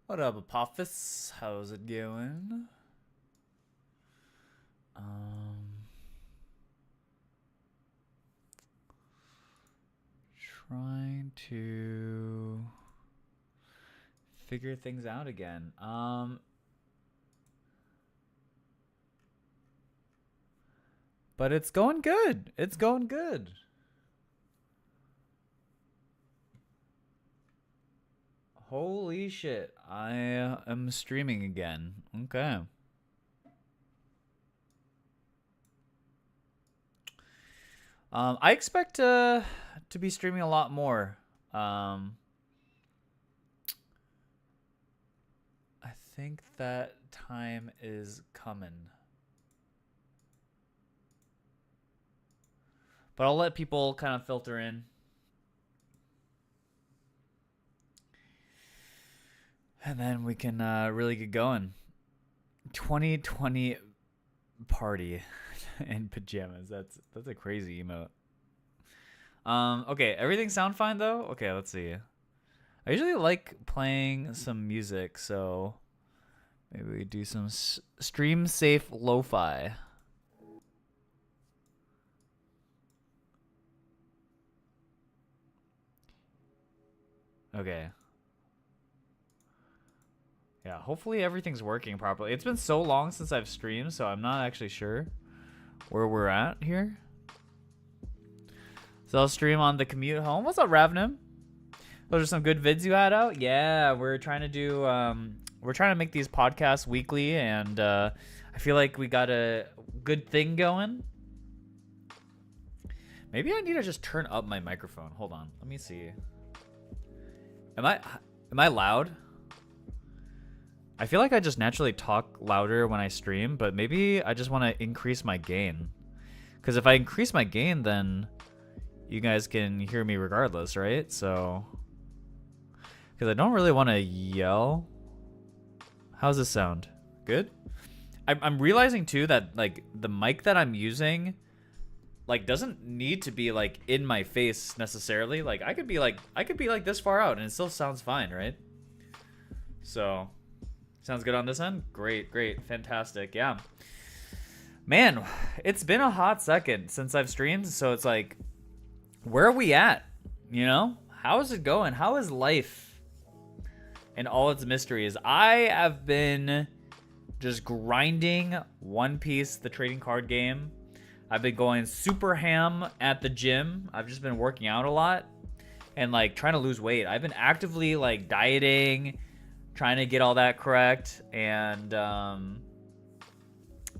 What up, Apophis? How's it going? Trying to figure things out again. But it's going good. It's going good. Holy shit. I am streaming again. Okay. I expect to be streaming a lot more. I think that time is coming. But I'll let people kind of filter in. And then we can really get going. 2020 party in pajamas. That's a crazy emote. Okay, everything sound fine though? Okay, let's see. I usually like playing some music, so maybe we do some stream safe lo-fi. Okay. Yeah, hopefully everything's working properly. It's been so long since I've streamed, so I'm not actually sure where we're at here. So I'll stream on the commute home. What's up, Ravnim? Those are some good vids you had out. Yeah, we're trying to do we're trying to make these podcasts weekly, and I feel like we got a good thing going. Maybe I need to just turn up my microphone. Hold on, let me see. Am I loud? I feel like I just naturally talk louder when I stream, but maybe I just want to increase my gain. Because if I increase my gain, then you guys can hear me regardless, right? So, because I don't really want to yell. How's this sound? Good? I'm realizing too that like the mic that I'm using like doesn't need to be like in my face necessarily. Like I could be like this far out and it still sounds fine, right? So sounds good on this end? Great, fantastic, yeah. Man, it's been a hot second since I've streamed, so it's like, where are we at? You know? How is it going? How is life and all its mysteries? I have been just grinding One Piece, the trading card game. I've been going super ham at the gym. I've just been working out a lot and like trying to lose weight. I've been actively like dieting, trying to get all that correct, and I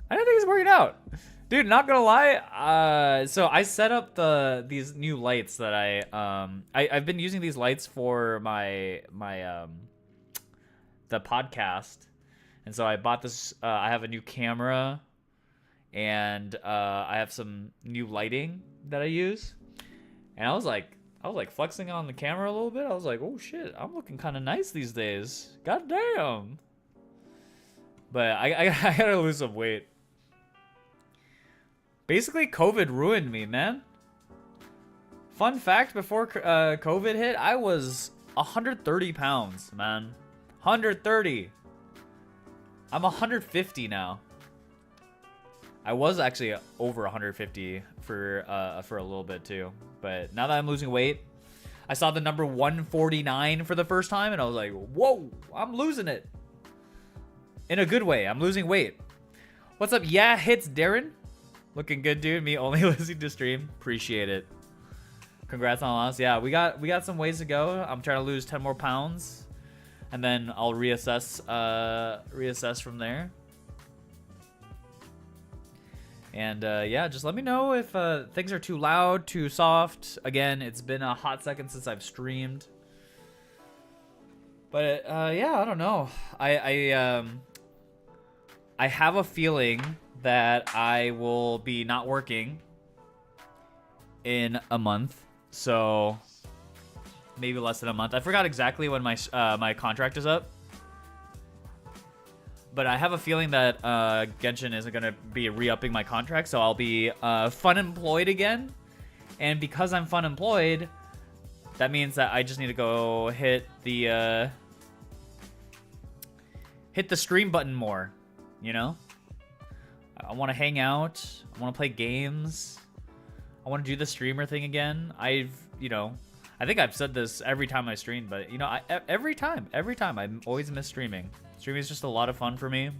don't think it's working out, dude. Not gonna lie. So I set up these new lights that I've been using these lights for my the podcast, and so I bought this. I have a new camera, and I have some new lighting that I use, and I was like flexing on the camera a little bit. I was like, oh shit, I'm looking kind of nice these days. God damn. But I gotta lose some weight. Basically, COVID ruined me, man. Fun fact, before COVID hit, I was 130 pounds, man. 130. I'm 150 now. I was actually over 150 for a little bit too. But now that I'm losing weight, I saw the number 149 for the first time, and I was like, whoa, I'm losing it. In a good way, I'm losing weight. What's up? Yeah, hits Darren. Looking good, dude. Me only listening to stream. Appreciate it. Congrats on us. Yeah, we got some ways to go. I'm trying to lose 10 more pounds, and then I'll reassess from there. And yeah, just let me know if things are too loud, too soft. Again, it's been a hot second since I've streamed. But yeah, I don't know. I have a feeling that I will be not working in a month, so maybe less than a month. I forgot exactly when my contract is up, but I have a feeling that Genshin isn't gonna be re-upping my contract, so I'll be fun employed again. And because I'm fun employed, that means that I just need to go hit the stream button more, you know? I want to hang out. I want to play games. I want to do the streamer thing again. I think I've said this every time I stream, but every time I always miss streaming. Streaming is just a lot of fun for me.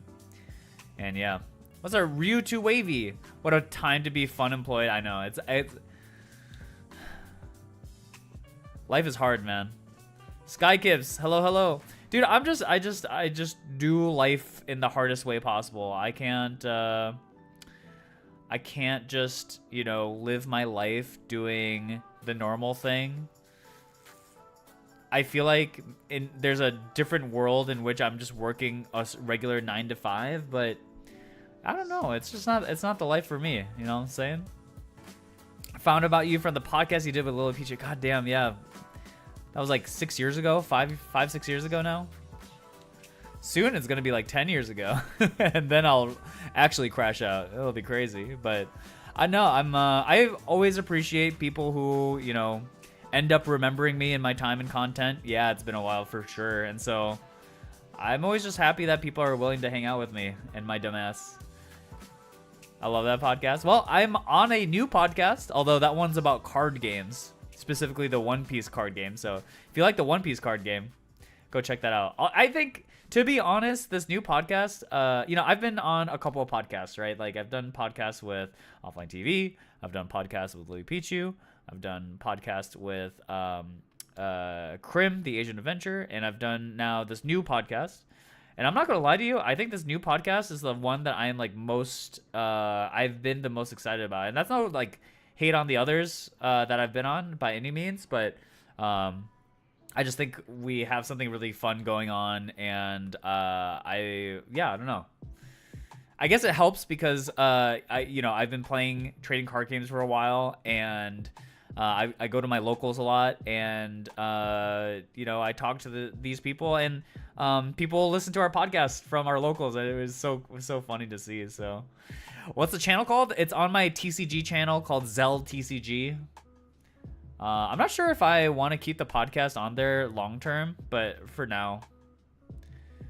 And yeah. What's our Ryu 2 Wavy? What a time to be fun employed. I know. It's life is hard, man. Skykips, hello. Dude, I just do life in the hardest way possible. I can't just, live my life doing the normal thing. I feel like there's a different world in which I'm just working a regular 9 to 5, but I don't know. It's not the life for me. You know what I'm saying? I found about you from the podcast you did with Lily Peachy. God damn, yeah. That was like 6 years ago, 6 years ago now. Soon it's gonna be like 10 years ago, and then I'll actually crash out. It'll be crazy, but I know I always appreciate people who end up remembering me and my time and content. Yeah, it's been a while for sure, and so I'm always just happy that people are willing to hang out with me and my dumbass. I love that podcast. Well, I'm on a new podcast, although that one's about card games. Specifically the One Piece card game. So if you like the One Piece card game, go check that out. I think, to be honest, this new podcast, I've been on a couple of podcasts, right? Like I've done podcasts with Offline TV. I've done podcasts with Louis Pichu. I've done podcasts with Krim, the Asian Adventure. And I've done now this new podcast. And I'm not going to lie to you. I think this new podcast is the one that I am like I've been the most excited about. And that's not like hate on the others that I've been on by any means, but I just think we have something really fun going on, and I don't know. I guess it helps because I've been playing trading card games for a while, and I go to my locals a lot, and I talk to these people, and people listen to our podcast from our locals, and it was so funny to see. So. What's the channel called? It's on my TCG channel called Zell TCG. I'm not sure if I want to keep the podcast on there long term, but for now.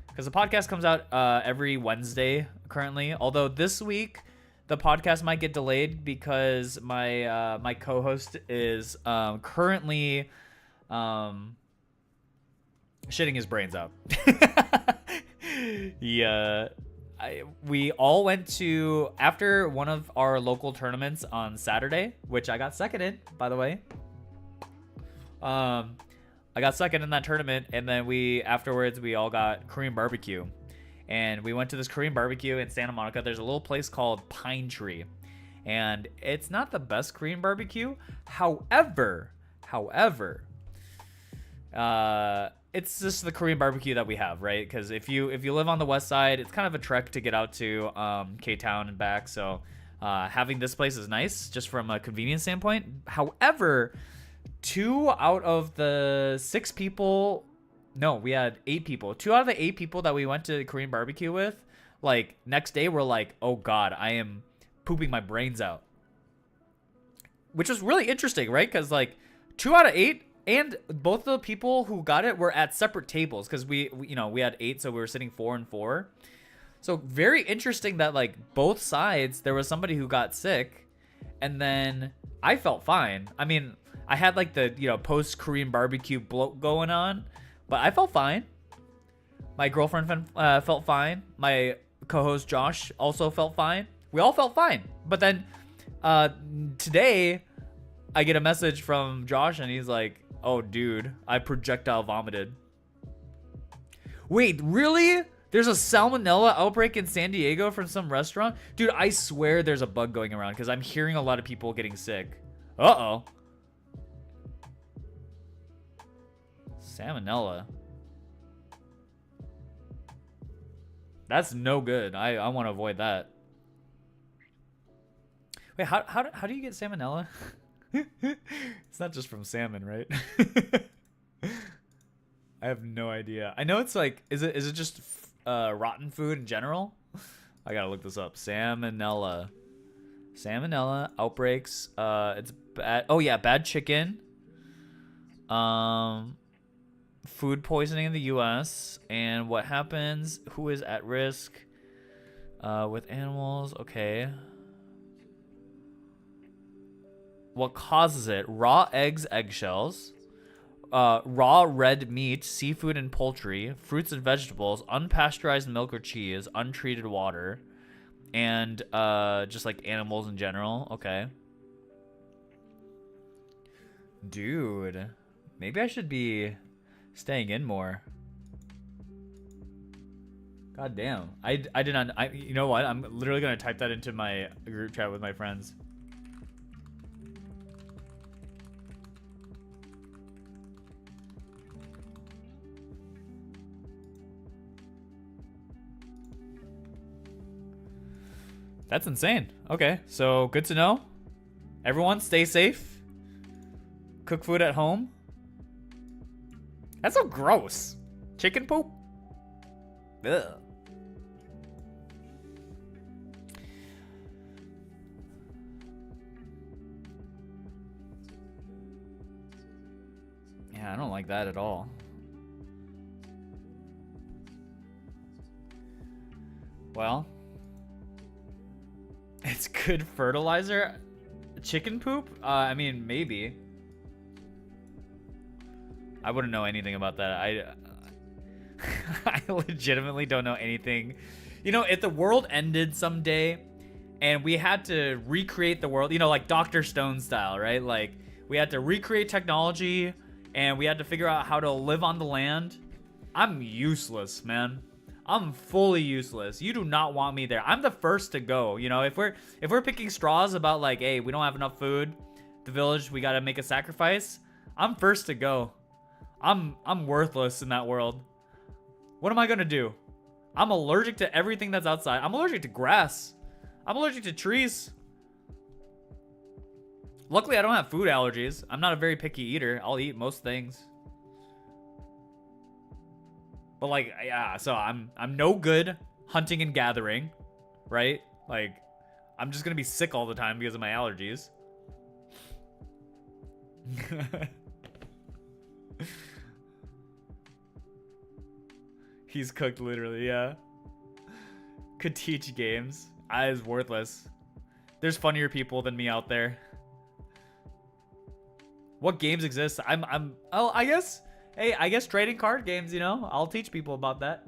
Because the podcast comes out every Wednesday currently. Although this week, the podcast might get delayed because my co-host is currently shitting his brains out. Yeah. We all went to, after one of our local tournaments on Saturday, which I got second in, by the way. I got second in that tournament, and then afterwards we all got Korean barbecue. And we went to this Korean barbecue in Santa Monica. There's a little place called Pine Tree. And it's not the best Korean barbecue. However, it's just the Korean barbecue that we have, right? Because if you live on the west side, it's kind of a trek to get out to K-Town and back. So having this place is nice just from a convenience standpoint. However, 2 out of the 6 people, no, we had 8 people. 2 out of the 8 people that we went to Korean barbecue with, like next day were like, oh God, I am pooping my brains out. Which was really interesting, right? Because like 2 out of 8, and both the people who got it were at separate tables because we had 8, so we were sitting 4 and 4. So very interesting that like both sides, there was somebody who got sick, and then I felt fine. I mean, I had like the post Korean barbecue bloat going on, but I felt fine. My girlfriend felt fine. My co-host Josh also felt fine. We all felt fine. But then today, I get a message from Josh, and he's like, oh, dude, I projectile vomited. Wait, really? There's a salmonella outbreak in San Diego from some restaurant? Dude, I swear there's a bug going around because I'm hearing a lot of people getting sick. Uh-oh. Salmonella. That's no good. I want to avoid that. Wait, how do you get salmonella? It's not just from salmon, right? I have no idea. I know it's like, is it just rotten food in general? I gotta look this up. Salmonella outbreaks. It's bad. Oh yeah, bad chicken. Food poisoning in the U.S. and what happens? Who is at risk? With animals. Okay. What causes it? Raw eggs, eggshells. Raw red meat, seafood and poultry, fruits and vegetables, unpasteurized milk or cheese, untreated water, and just like animals in general. Okay. Dude, maybe I should be staying in more. God damn. I did not. You know what? I'm literally gonna type that into my group chat with my friends. That's insane. Okay, so good to know. Everyone stay safe. Cook food at home. That's so gross. Chicken poop? Ugh. Yeah, I don't like that at all. Well, it's good fertilizer. Chicken poop? I mean, maybe. I wouldn't know anything about that. I legitimately don't know anything. You know, if the world ended someday and we had to recreate the world, you know, like Dr. Stone style, right? Like, we had to recreate technology and we had to figure out how to live on the land. I'm useless, man. I'm fully useless. You do not want me there. I'm the first to go. You know, if we're picking straws about like, hey, we don't have enough food, the village, we got to make a sacrifice. I'm first to go. I'm worthless in that world. What am I going to do? I'm allergic to everything that's outside. I'm allergic to grass. I'm allergic to trees. Luckily, I don't have food allergies. I'm not a very picky eater. I'll eat most things. But like, yeah, so I'm no good hunting and gathering, right? Like, I'm just gonna be sick all the time because of my allergies. He's cooked literally, yeah. Could teach games. I is worthless. There's funnier people than me out there. What games exist? Oh, I guess. Hey, I guess trading card games, you know? I'll teach people about that.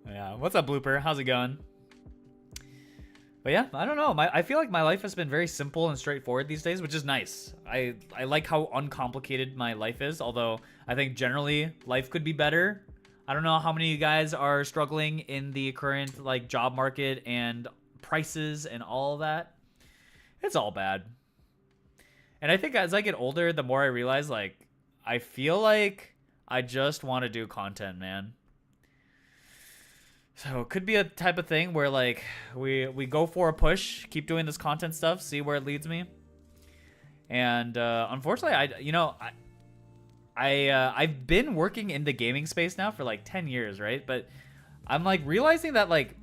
Yeah, what's up, Blooper? How's it going? But yeah, I don't know. I feel like my life has been very simple and straightforward these days, which is nice. I like how uncomplicated my life is, although I think generally life could be better. I don't know how many of you guys are struggling in the current like job market and prices and all of that. It's all bad. And I think as I get older, the more I realize like I feel like I just want to do content, man. So it could be a type of thing where like we go for a push, keep doing this content stuff, see where it leads me. And unfortunately, I've been working in the gaming space now for like 10 years, right? But I'm like realizing that like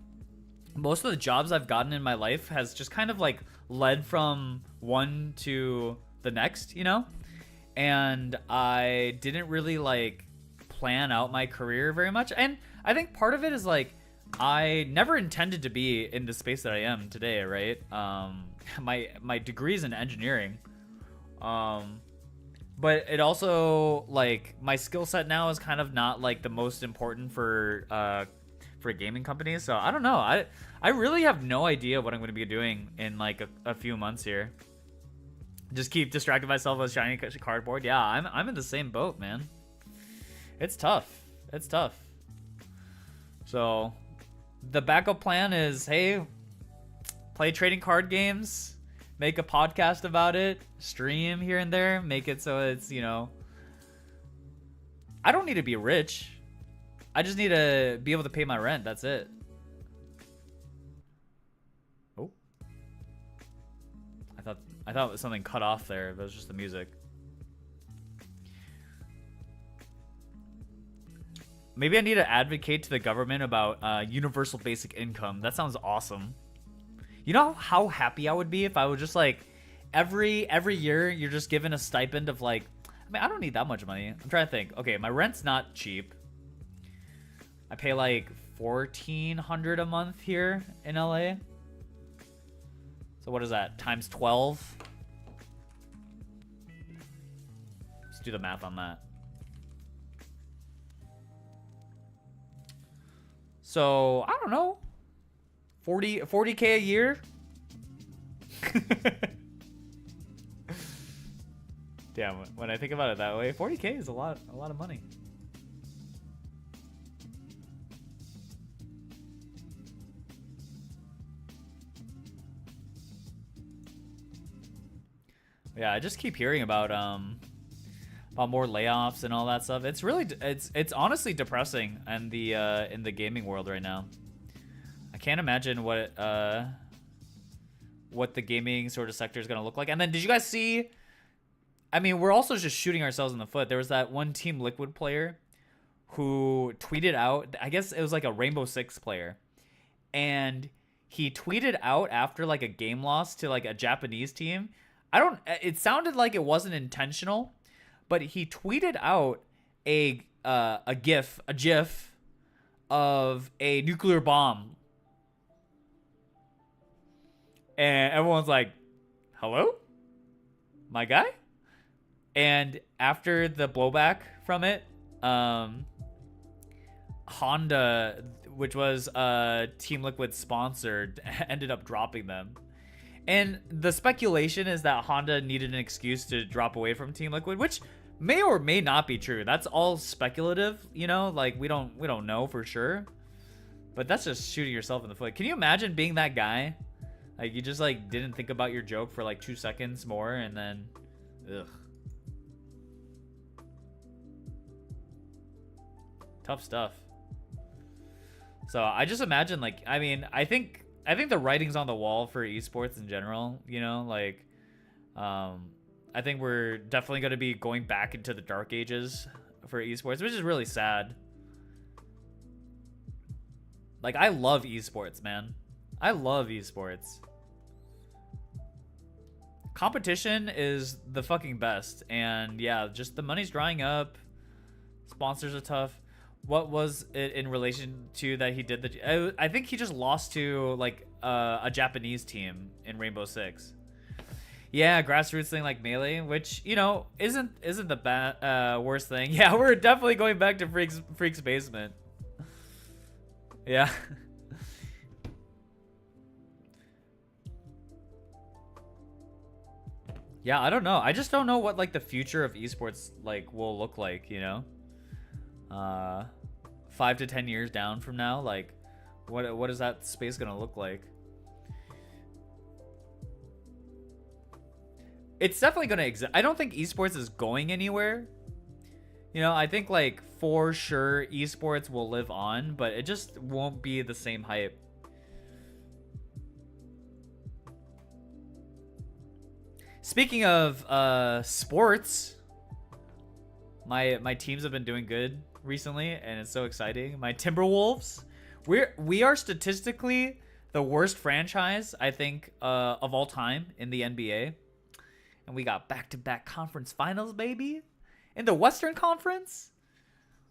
most of the jobs I've gotten in my life has just kind of like led from one to the next, you know? And I didn't really like plan out my career very much. And I think part of it is like I never intended to be in the space that I am today, right? My degree is in engineering. But it also like my skill set now is kind of not like the most important for gaming companies. So I don't know. I really have no idea what I'm going to be doing in like a few months here. Just keep distracting myself with shiny cardboard. Yeah, I'm in the same boat, man. It's tough. It's tough. So the backup plan is, hey, play trading card games, make a podcast about it, stream here and there, make it so it's, you know, I don't need to be rich. I just need to be able to pay my rent. That's it. Oh. I thought something cut off there, but it was just the music. Maybe I need to advocate to the government about universal basic income. That sounds awesome. You know how happy I would be if I would just like every year you're just given a stipend of like, I mean, I don't need that much money. I'm trying to think. Okay, my rent's not cheap. I pay like $1,400 a month here in LA. So what is that? Times 12? Let's do the math on that. So, I don't know. 40K a year? Damn, when I think about it that way, 40K is a lot of money. Yeah, I just keep hearing about more layoffs and all that stuff. It's really it's honestly depressing in the gaming world right now. I can't imagine what the gaming sort of sector is going to look like. And then did you guys see, I mean, we're also just shooting ourselves in the foot. There was that one Team Liquid player who tweeted out, I guess it was like a Rainbow Six player, and he tweeted out after like a game loss to like a Japanese team. It sounded like it wasn't intentional, but he tweeted out a GIF of a nuclear bomb. And everyone's like, hello? My guy? And after the blowback from it, Honda, which was Team Liquid sponsored, ended up dropping them. And the speculation is that Honda needed an excuse to drop away from Team Liquid, which may or may not be true. That's all speculative, you know? Like we don't know for sure. But that's just shooting yourself in the foot. Can you imagine being that guy? Like you just like didn't think about your joke for like 2 seconds more and then ugh. Tough stuff. So I just imagine like, I mean, I think the writing's on the wall for esports in general, you know, like I think we're definitely going to be going back into the dark ages for esports, which is really sad. Like I love esports, man. I love esports. Competition is the fucking best, and yeah, just the money's drying up. Sponsors are tough. What was it in relation to that he did I think he just lost to like a Japanese team in Rainbow Six. Yeah, grassroots thing like Melee, which you know isn't the worst thing. Yeah, we're definitely going back to Freak's basement. Yeah. Yeah, I don't know. I just don't know what like the future of esports like will look like, you know? 5 to 10 years down from now, like what is that space gonna look like? It's definitely gonna exist. I don't think esports is going anywhere. You know, I think like for sure esports will live on, but it just won't be the same hype. Speaking of sports, my teams have been doing good recently, and it's so exciting. My Timberwolves, we are statistically the worst franchise I think of all time in the NBA, and we got back-to-back conference finals, baby, in the Western Conference,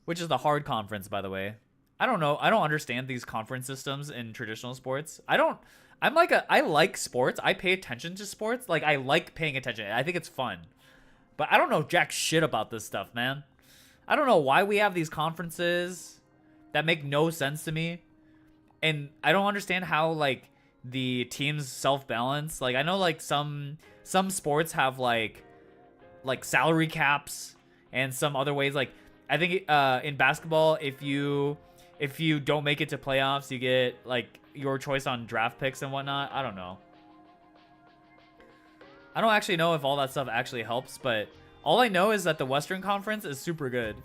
which is the hard conference, by the way. I don't know. I don't understand these conference systems in traditional sports. I like sports. I pay attention to sports. Like, I like paying attention. I think it's fun. But I don't know jack shit about this stuff, man. I don't know why we have these conferences that make no sense to me. And I don't understand how, like, the teams self-balance. Like, I know, like, some sports have, like salary caps and some other ways. Like, I think in basketball, if you don't make it to playoffs, you get, like, your choice on draft picks and whatnot. I don't know. I don't actually know if all that stuff actually helps, but all I know is that the Western Conference is super good.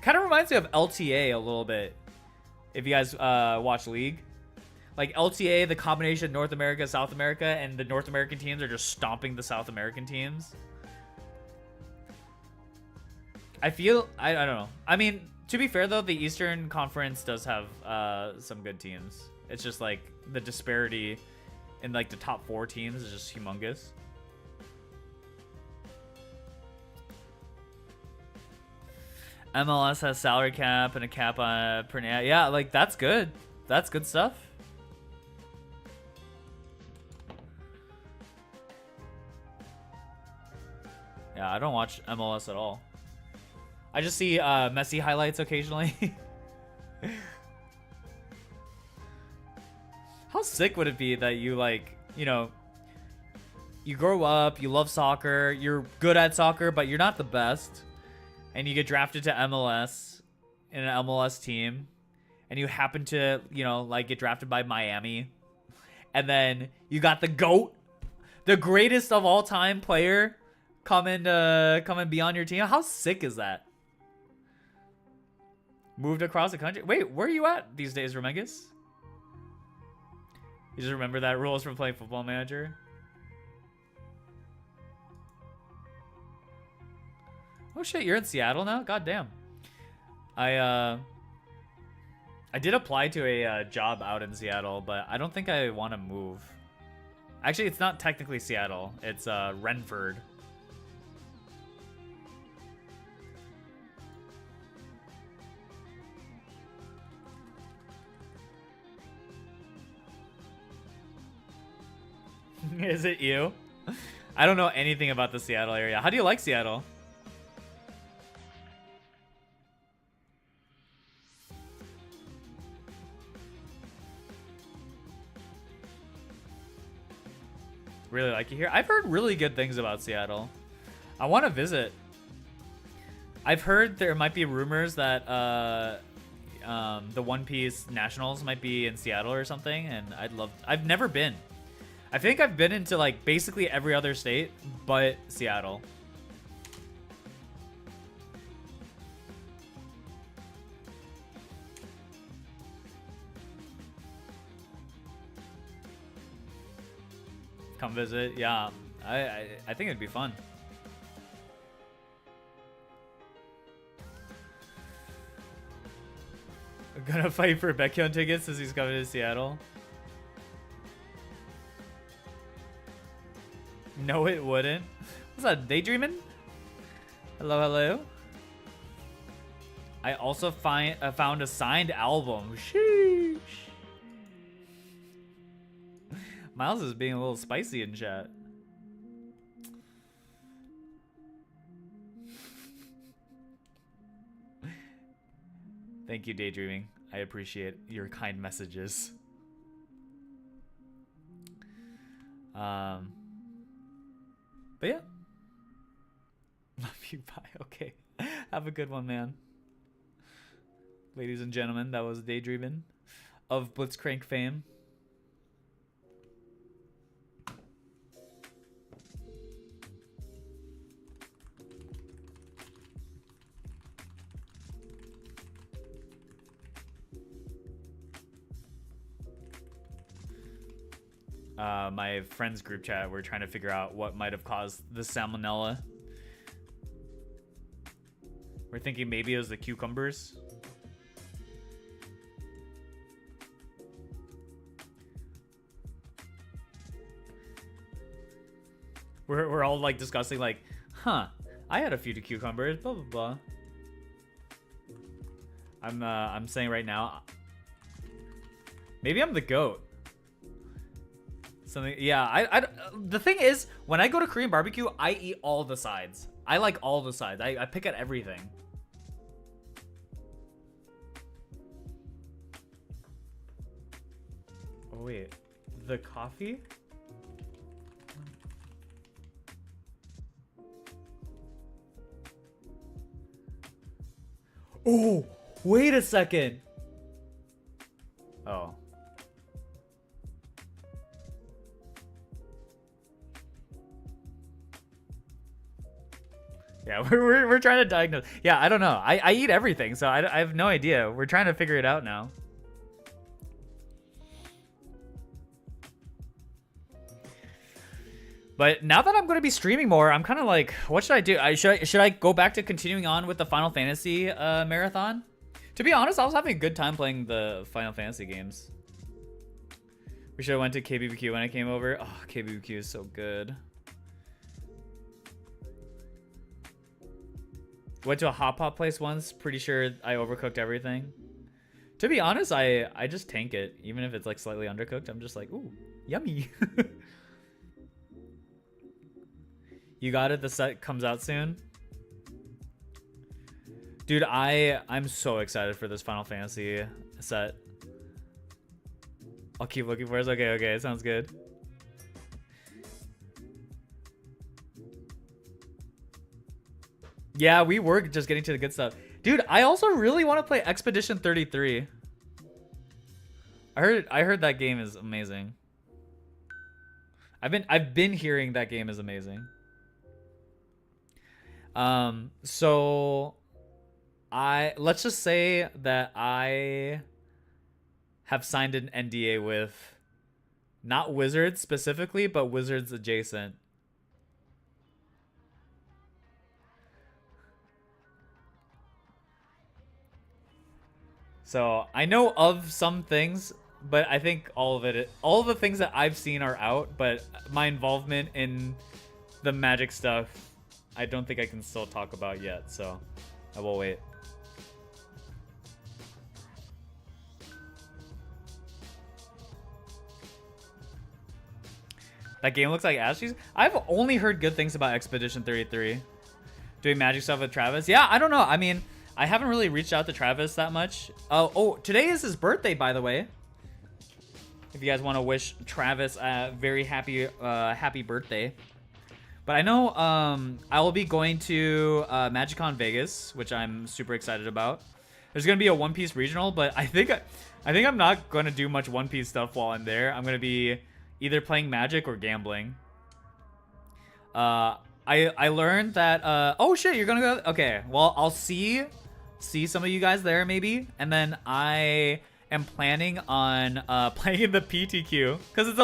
Kind of reminds me of LTA a little bit. If you guys watch League. Like LTA, the combination North America, South America, and the North American teams are just stomping the South American teams. I feel, I don't know. I mean, to be fair though, the Eastern Conference does have some good teams. It's just like the disparity in like the top 4 teams is just humongous. MLS has salary cap and a cap on per, yeah, like that's good. That's good stuff. Yeah, I don't watch MLS at all. I just see Messi highlights occasionally. How sick would it be that you like, you know, you grow up, you love soccer, you're good at soccer, but you're not the best, and you get drafted to MLS in an MLS team, and you happen to, you know, like get drafted by Miami, and then you got the GOAT, the greatest of all time player come and be on your team. How sick is that? Moved across the country. Wait, where are you at these days, Romengus? You just remember that rules from playing Football Manager? Oh shit, you're in Seattle now? God damn. I did apply to a job out in Seattle, but I don't think I want to move. Actually, it's not technically Seattle. It's Renford. Is it you? I don't know anything about the Seattle area. How do you like Seattle? Really like it here. I've heard really good things about Seattle. I want to visit. I've heard there might be rumors that the One Piece Nationals might be in Seattle or something, and I've never been. I think I've been into like basically every other state but Seattle. Come visit. Yeah, I think it'd be fun. I'm gonna fight for Baekhyun tickets since he's coming to Seattle. No, it wouldn't. What's that, daydreaming? Hello, hello. I also found a signed album. Sheesh. Miles is being a little spicy in chat. Thank you, daydreaming. I appreciate your kind messages. But yeah. Love you, bye. Okay. Have a good one, man. Ladies and gentlemen, that was Daydreaming of Blitzcrank fame. My friend's group chat, we're trying to figure out what might have caused the salmonella. We're thinking maybe it was the cucumbers. We're all like discussing like, huh, I had a few cucumbers, blah blah blah. I'm saying right now, maybe I'm the GOAT. Something, yeah. The thing is, when I go to Korean barbecue, I eat all the sides. I like all the sides. I pick at everything. Oh wait, the coffee? Oh, wait a second. Oh. Yeah, we're trying to diagnose. Yeah, I don't know. I eat everything, so I have no idea. We're trying to figure it out now. But now that I'm going to be streaming more, I'm kind of like, what should I do? Should I go back to continuing on with the Final Fantasy marathon? To be honest, I was having a good time playing the Final Fantasy games. We should have went to KBBQ when I came over. Oh, KBBQ is so good. Went to a hot pot place once. Pretty sure I overcooked everything. To be honest, I just tank it. Even if it's like slightly undercooked, I'm just like, ooh, yummy. You got it? The set comes out soon? Dude, I'm so excited for this Final Fantasy set. I'll keep looking for it. Okay, sounds good. Yeah, we were just getting to the good stuff. Dude, I also really want to play Expedition 33. I heard that game is amazing. I've been hearing that game is amazing. So let's just say that I have signed an NDA with not Wizards specifically, but Wizards adjacent. So I know of some things, but I think all of the things that I've seen are out, but my involvement in the Magic stuff, I don't think I can still talk about yet, so I will wait. That game looks like Ashes. I've only heard good things about Expedition 33. Doing Magic stuff with Travis. Yeah, I don't know. I mean, I haven't really reached out to Travis that much. Oh, today is his birthday, by the way. If you guys want to wish Travis a very happy birthday. But I know I will be going to MagicCon Vegas, which I'm super excited about. There's gonna be a One Piece regional, but I think I'm not gonna do much One Piece stuff while I'm there. I'm gonna be either playing Magic or gambling. I learned that oh shit, you're gonna go. Okay, well I'll see some of you guys there maybe, and then I am planning on playing in the PTQ because it's a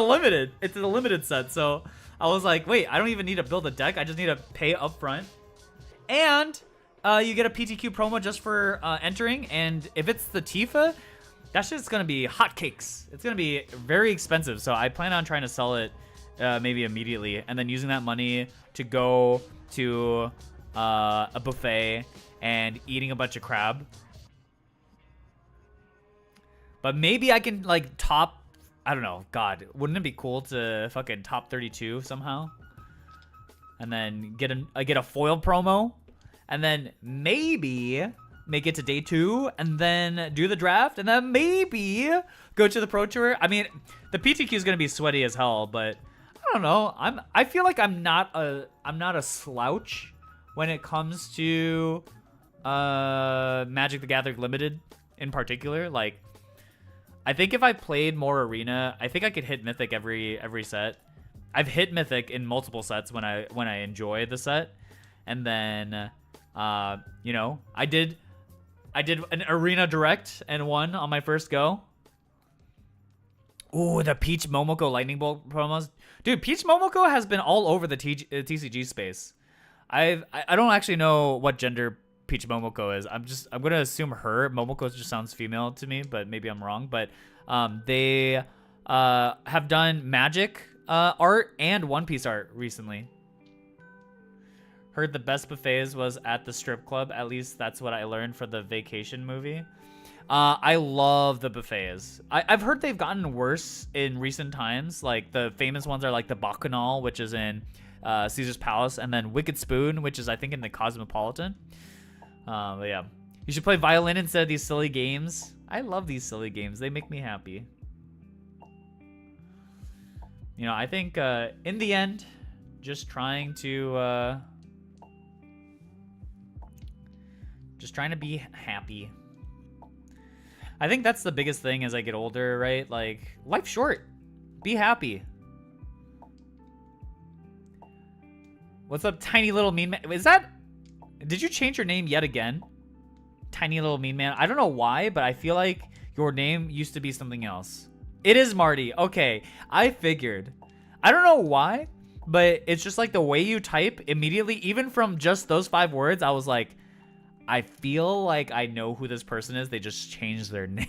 limited set. So I was like, wait, I don't even need to build a deck. I just need to pay up front. And you get a PTQ promo just for entering. And if it's the Tifa, that shit's going to be hotcakes. It's going to be very expensive. So I plan on trying to sell it maybe immediately. And then using that money to go to a buffet and eating a bunch of crab. But maybe I can like top, I don't know. God, wouldn't it be cool to fucking top 32 somehow? And then get a foil promo, and then maybe make it to day 2, and then do the draft, and then maybe go to the Pro Tour. I mean, the PTQ is gonna be sweaty as hell, but I don't know. I feel like I'm not a slouch when it comes to Magic the Gathering Limited in particular. Like, I think if I played more Arena, I think I could hit Mythic every set. I've hit Mythic in multiple sets when I enjoy the set, and then you know, I did an Arena Direct and won on my first go. Ooh, the Peach Momoko Lightning Bolt promos, dude. Peach Momoko has been all over the TCG space. I don't actually know what gender Peach Momoko is. I'm gonna assume her. Momoko just sounds female to me, but maybe I'm wrong. But they have done Magic art and One Piece art recently. Heard the best buffets was at the strip club. At least that's what I learned for the Vacation movie. I love the buffets. I've heard they've gotten worse in recent times. Like the famous ones are like the Bacchanal, which is in Caesar's Palace, and then Wicked Spoon, which is I think in the Cosmopolitan. But yeah, you should play violin instead of these silly games. I love these silly games. They make me happy. You know, I think in the end, just trying to be happy. I think that's the biggest thing as I get older, right? Like, life's short. Be happy. What's up, tiny little mean man? Is that Did you change your name yet again? Tiny little mean man. I don't know why, but I feel like your name used to be something else. It is Marty. Okay, I figured. I don't know why, but it's just like the way you type immediately, even from just those 5 words, I was like, I feel like I know who this person is. They just changed their name.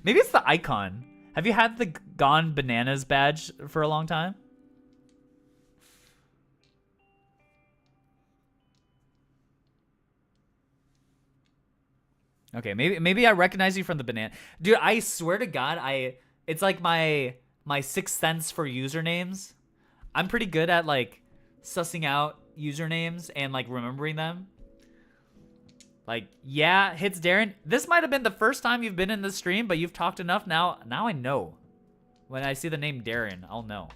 Maybe it's the icon. Have you had the Gone Bananas badge for a long time? Okay, maybe I recognize you from the banana. Dude, I swear to God, it's like my sixth sense for usernames. I'm pretty good at like sussing out usernames and like remembering them. Like, yeah, hits Darren. This might have been the first time you've been in the stream, but you've talked enough now. Now I know. When I see the name Darren, I'll know.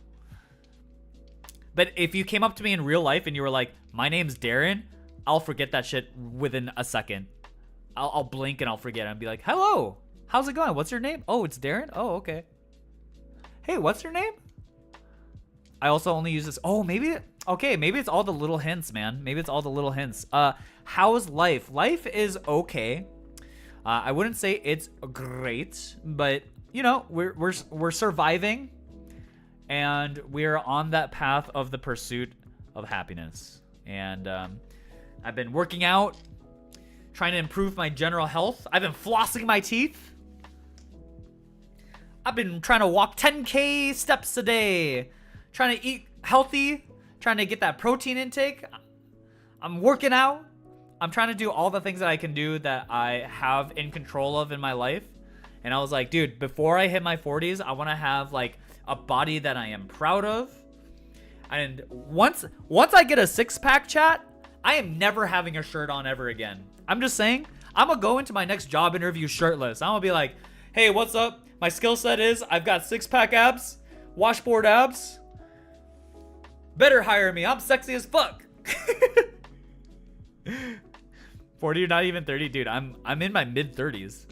But if you came up to me in real life and you were like, my name's Darren, I'll forget that shit within a second. I'll blink and I'll forget and be like, hello, how's it going? What's your name? Oh, it's Darren? Oh, okay. Hey, what's your name? I also only use this. Oh, maybe it's all the little hints, man. Maybe it's all the little hints. How's life? Life is okay. I wouldn't say it's great, but you know, we're surviving, and we're on that path of the pursuit of happiness. And I've been working out, trying to improve my general health. I've been flossing my teeth. I've been trying to walk 10K steps a day, trying to eat healthy, trying to get that protein intake. I'm working out. I'm trying to do all the things that I can do that I have in control of in my life. And I was like, dude, before I hit my 40s, I want to have like a body that I am proud of. And once I get a 6-pack, chat, I am never having a shirt on ever again. I'm just saying, I'm going to go into my next job interview shirtless. I'm going to be like, hey, what's up? My skill set is I've got 6-pack abs, washboard abs. Better hire me. I'm sexy as fuck. 40 or not even 30, dude. I'm in my mid 30s.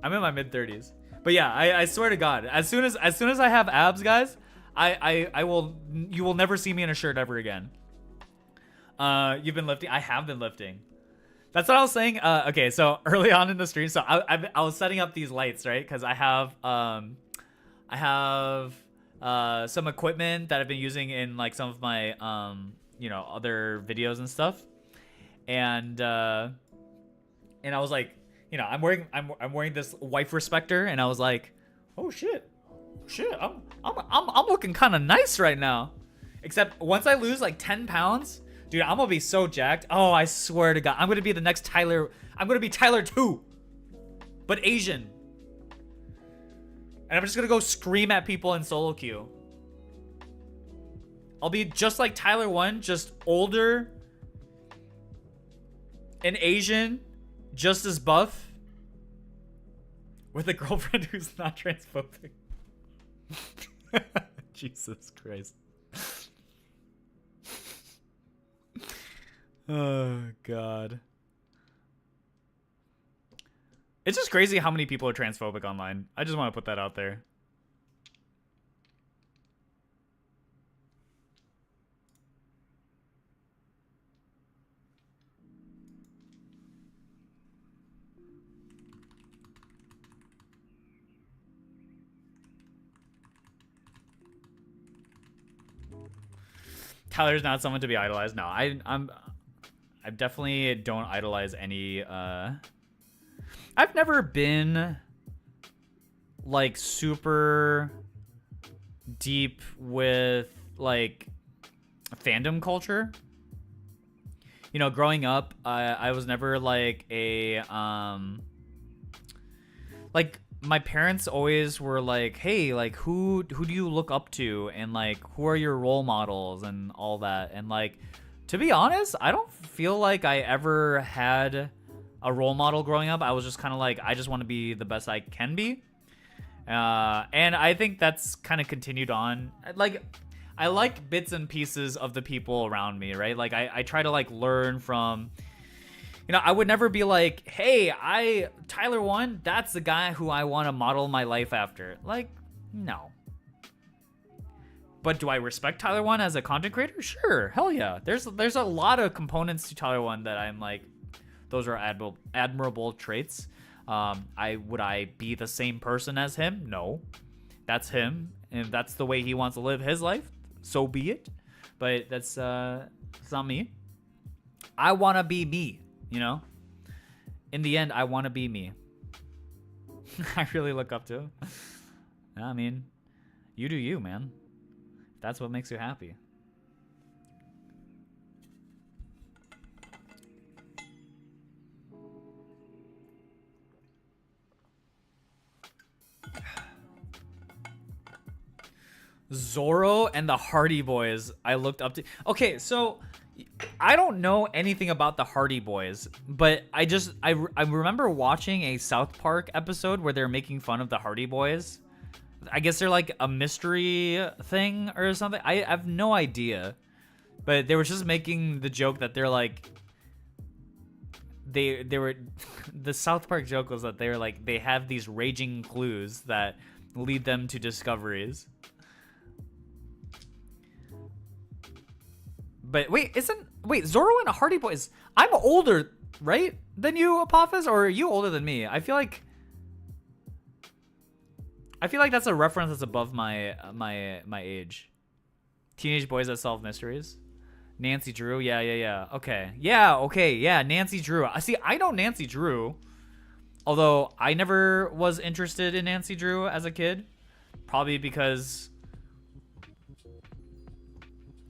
I'm in my mid 30s. But yeah, I swear to God, as soon as I have abs, guys, you will never see me in a shirt ever again. You've been lifting. I have been lifting. That's what I was saying. Okay, so early on in the stream, so I was setting up these lights, right? Because I have some equipment that I've been using in like some of my other videos and stuff, and I was like, I'm wearing this wife respecter, and I was like, oh shit, I'm looking kind of nice right now. Except once I lose like 10 pounds, dude, I'm gonna be so jacked. Oh, I swear to God, I'm gonna be the next Tyler. I'm gonna be Tyler 2, but Asian. And I'm just gonna go scream at people in solo queue. I'll be just like Tyler 1, just older and Asian, just as buff, with a girlfriend who's not transphobic. Jesus Christ. Oh, God. It's just crazy how many people are transphobic online. I just want to put that out there. Tyler's not someone to be idolized. No, I definitely don't idolize any. I've never been like super deep with like fandom culture. Growing up, I was never like a like my parents always were like, hey, like who do you look up to, and like who are your role models and all that. And like, to be honest, I don't feel like I ever had a role model growing up. I was just kind of like, I just want to be the best I can be. And I think that's kind of continued on. Like, I like bits and pieces of the people around me, right? Like, I try to like learn from, I would never be like, hey, Tyler 1, that's the guy who I want to model my life after. Like, no. But do I respect Tyler One as a content creator? Sure, hell yeah. There's a lot of components to Tyler One that I'm like, those are admirable traits. Would I be the same person as him? No, that's him, and that's the way he wants to live his life. So be it. But that's it's not me. I wanna be me, you know. In the end, I wanna be me. I really look up to him. I mean, you do you, man. That's what makes you happy. Zorro and the Hardy Boys I looked up to. Okay, so I don't know anything about the Hardy Boys, but I remember watching a South Park episode where they're making fun of the Hardy Boys. I guess they're like a mystery thing or something. I have no idea. But they were just making the joke that they're like they were the South Park joke was that they're like they have these raging clues that lead them to discoveries. But wait, Zorro and Hardy Boys? I'm older, right, than you, Apophis, or are you older than me? I feel like that's a reference that's above my age. Teenage boys that solve mysteries. Nancy Drew, yeah. Okay, yeah. Nancy Drew. See, I know Nancy Drew, although I never was interested in Nancy Drew as a kid, probably because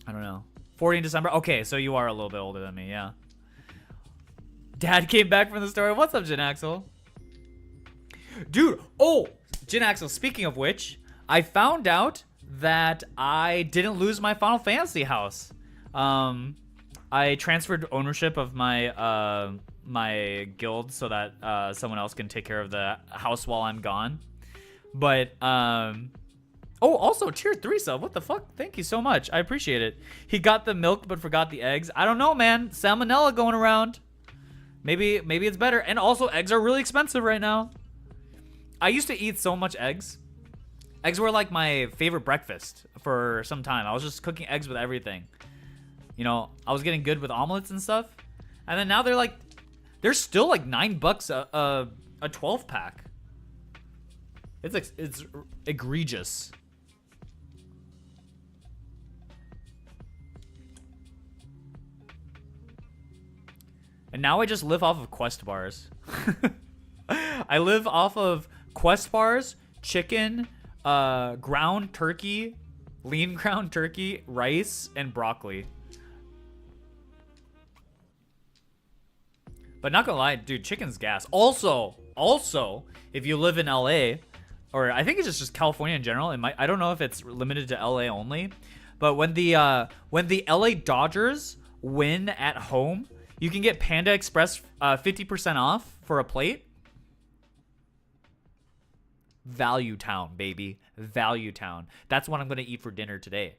I don't know. 14 December. Okay, so you are a little bit older than me, yeah. Dad came back from the store. What's up, Jin Axel? Dude, oh, Jin Axel, speaking of which, I found out that I didn't lose my Final Fantasy house. I transferred ownership of my my guild so that someone else can take care of the house while I'm gone. But oh, also tier 3 sub. What the fuck? Thank you so much. I appreciate it. He got the milk but forgot the eggs. I don't know, man. Salmonella going around. Maybe it's better. And also, eggs are really expensive right now. I used to eat so much eggs. Eggs were like my favorite breakfast for some time. I was just cooking eggs with everything. You know, I was getting good with omelets and stuff. And then now they're still like $9 a 12 pack. It's egregious. And now I just live off of Quest bars. I live off of Quest bars, chicken, ground turkey, lean ground turkey, rice, and broccoli. But not gonna lie, dude, chicken's gas. Also, if you live in LA, or I think it's just California in general, I don't know if it's limited to LA only, but when the LA Dodgers win at home, you can get Panda Express 50% off for a plate. Value Town, baby. Value Town. That's what I'm going to eat for dinner today.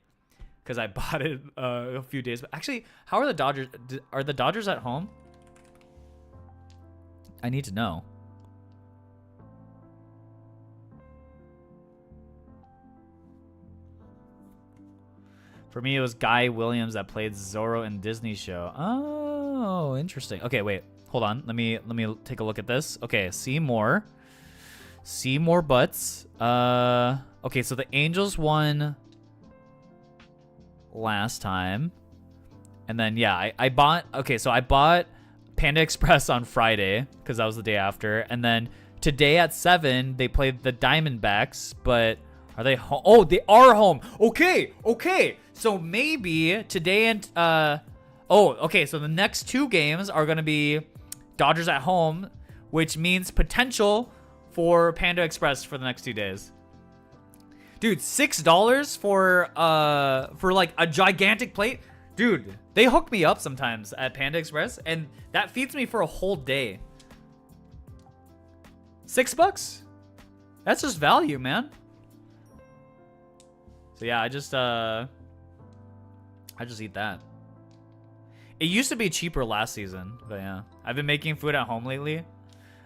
Because I bought it a few days. But actually, how are the Dodgers? Are the Dodgers at home? I need to know. For me, it was Guy Williams that played Zorro in Disney show. Oh, interesting. Okay, wait. Hold on. Let me take a look at this. Okay, see more butts. Okay, so the Angels won last time. And then yeah, I bought Panda Express on Friday because that was the day after. And then today at 7 they played the Diamondbacks, but are they home? Oh, they are home. Okay. So maybe today and okay, so the next 2 games are going to be Dodgers at home, which means potential for Panda Express for the next 2 days. Dude, $6 for like a gigantic plate. Dude, they hook me up sometimes at Panda Express and that feeds me for a whole day. $6? That's just value, man. So yeah, I just eat that. It used to be cheaper last season, but yeah. I've been making food at home lately.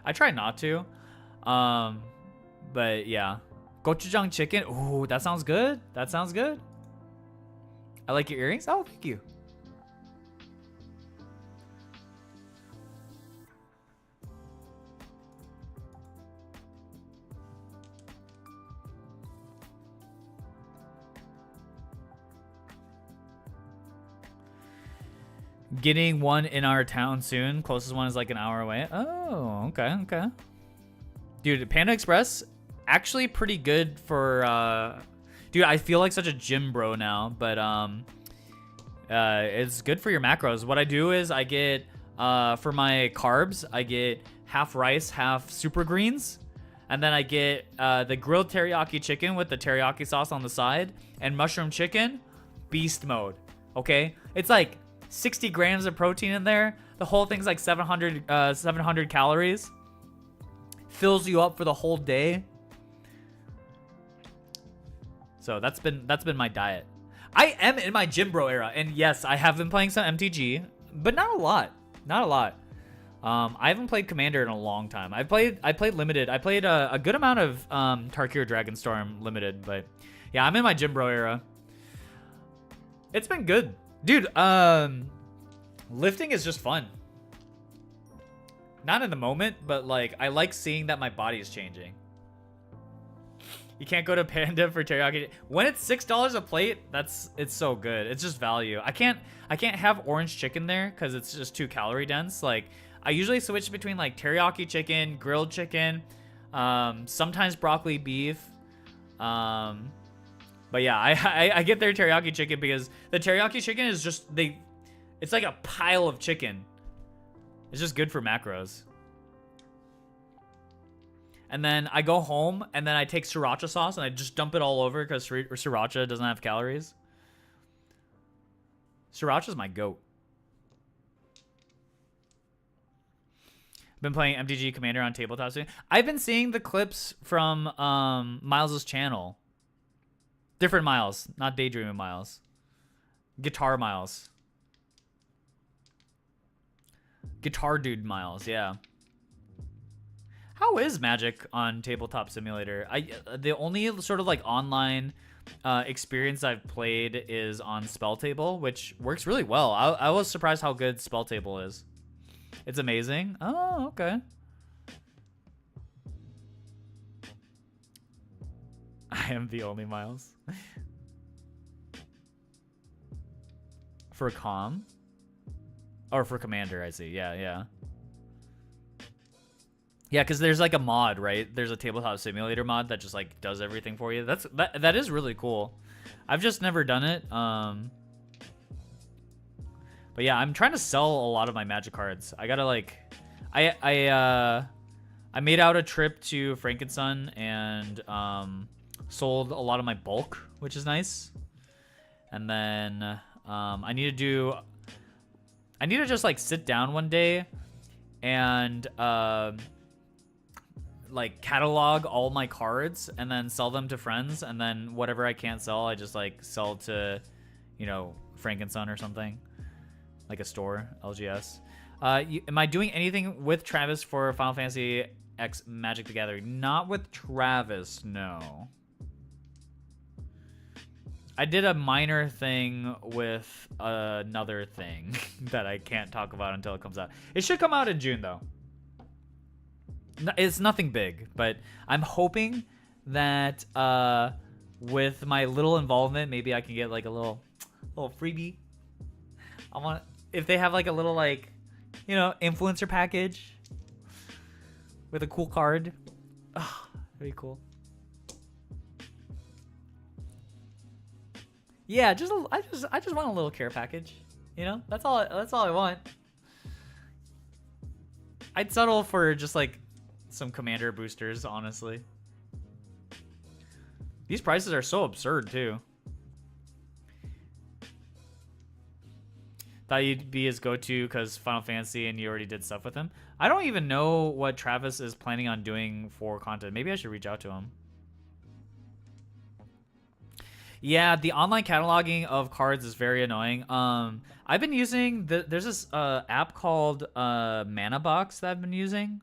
I try not to. But yeah. Gochujang chicken. Ooh, that sounds good. I like your earrings. Oh, thank you. Getting one in our town soon. Closest one is like an hour away. Oh, okay, okay. Dude, Panda Express, actually pretty good for, dude, I feel like such a gym bro now, but, it's good for your macros. What I do is I get, for my carbs, I get half rice, half super greens. And then I get, the grilled teriyaki chicken with the teriyaki sauce on the side and mushroom chicken, beast mode, okay? It's like 60 grams of protein in there. The whole thing's like 700 calories. Fills you up for the whole day. So that's been my diet. I am in my gym bro era, and yes, I have been playing some MTG, but not a lot. Not a lot. I haven't played Commander in a long time. I played Limited. I played a good amount of Tarkir Dragonstorm Limited, but yeah, I'm in my gym bro era. It's been good. Dude, lifting is just fun. Not in the moment, but like I like seeing that my body is changing. You can't go to Panda for teriyaki. When it's $6 a plate, it's so good. It's just value. I can't have orange chicken there because it's just too calorie dense. Like I usually switch between like teriyaki chicken, grilled chicken, sometimes broccoli beef. But yeah, I get their teriyaki chicken because the teriyaki chicken is just it's like a pile of chicken. It's just good for macros. And then I go home and then I take sriracha sauce and I just dump it all over because sriracha doesn't have calories. Sriracha's my goat. Been playing MTG Commander on tabletop soon. I've been seeing the clips from Miles's channel. Different Miles, not Daydreaming Miles. Guitar Miles. Guitar Dude Miles, yeah. How is Magic on Tabletop Simulator? The only sort of like online experience I've played is on Spell Table, which works really well. I was surprised how good Spell Table is. It's amazing. Oh, okay. I am the only Miles. For Calm? Or for Commander, I see. Yeah, yeah. Yeah, because there's like a mod, right? There's a Tabletop Simulator mod that just like does everything for you. That is really cool. I've just never done it. But yeah, I'm trying to sell a lot of my Magic cards. I gotta like, I made out a trip to Frankensun and sold a lot of my bulk, which is nice. And then I need to just like sit down one day and like catalog all my cards and then sell them to friends, and then whatever I can't sell, I just like sell to, you know, Frankensun or something, like a store, LGS. Am I doing anything with Travis for Final Fantasy X Magic the Gathering? Not with Travis, no. I did a minor thing with another thing that I can't talk about until it comes out. It should come out in June, though. It's nothing big, but I'm hoping that with my little involvement, maybe I can get like a little freebie. I want, if they have like a little like, you know, influencer package with a cool card. Oh, very cool. Yeah, I just want a little care package. You know, that's all I want. I'd settle for just like some Commander boosters, honestly. These prices are so absurd too. Thought you'd be his go-to because Final Fantasy and you already did stuff with him. I don't even know what Travis is planning on doing for content. Maybe I should reach out to him. Yeah, the online cataloging of cards is very annoying. I've been using there's this app called Mana Box that I've been using,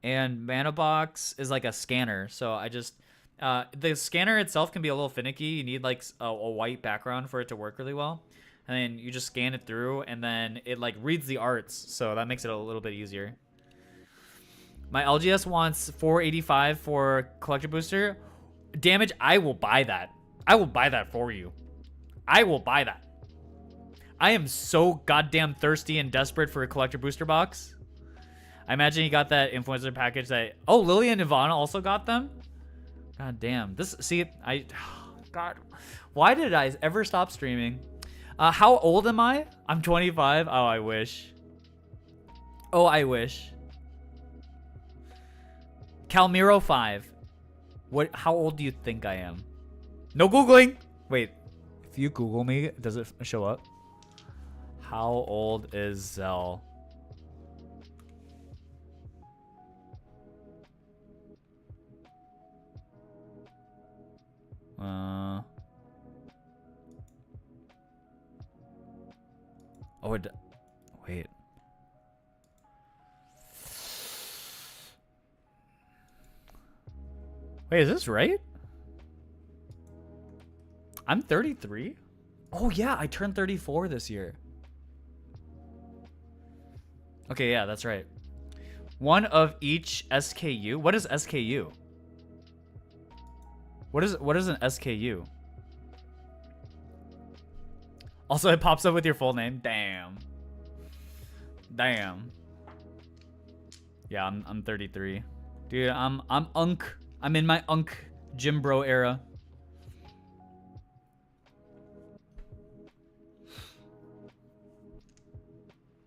and Mana Box is like a scanner. So I just The scanner itself can be a little finicky. You need like a white background for it to work really well. And then you just scan it through, and then it like reads the arts, so that makes it a little bit easier. My LGS wants 485 for collector booster. Damage, I will buy that. I will buy that for you. I will buy that. I am so goddamn thirsty and desperate for a collector booster box. I imagine you got that influencer package that... Oh, Lily and Ivana also got them? God damn. This... See, God. Why did I ever stop streaming? How old am I? I'm 25. Oh, I wish. Oh, I wish. Calmiro 5. What? How old do you think I am? No Googling. Wait. If you Google me, does it show up? How old is Zell? Oh, wait. Wait, is this right? I'm 33? Oh yeah, I turned 34 this year. Okay, yeah, that's right. One of each SKU. What is SKU? What is an SKU? Also, it pops up with your full name. Damn. Damn. Yeah, I'm 33. Dude, I'm unk. I'm in my unk gym bro era.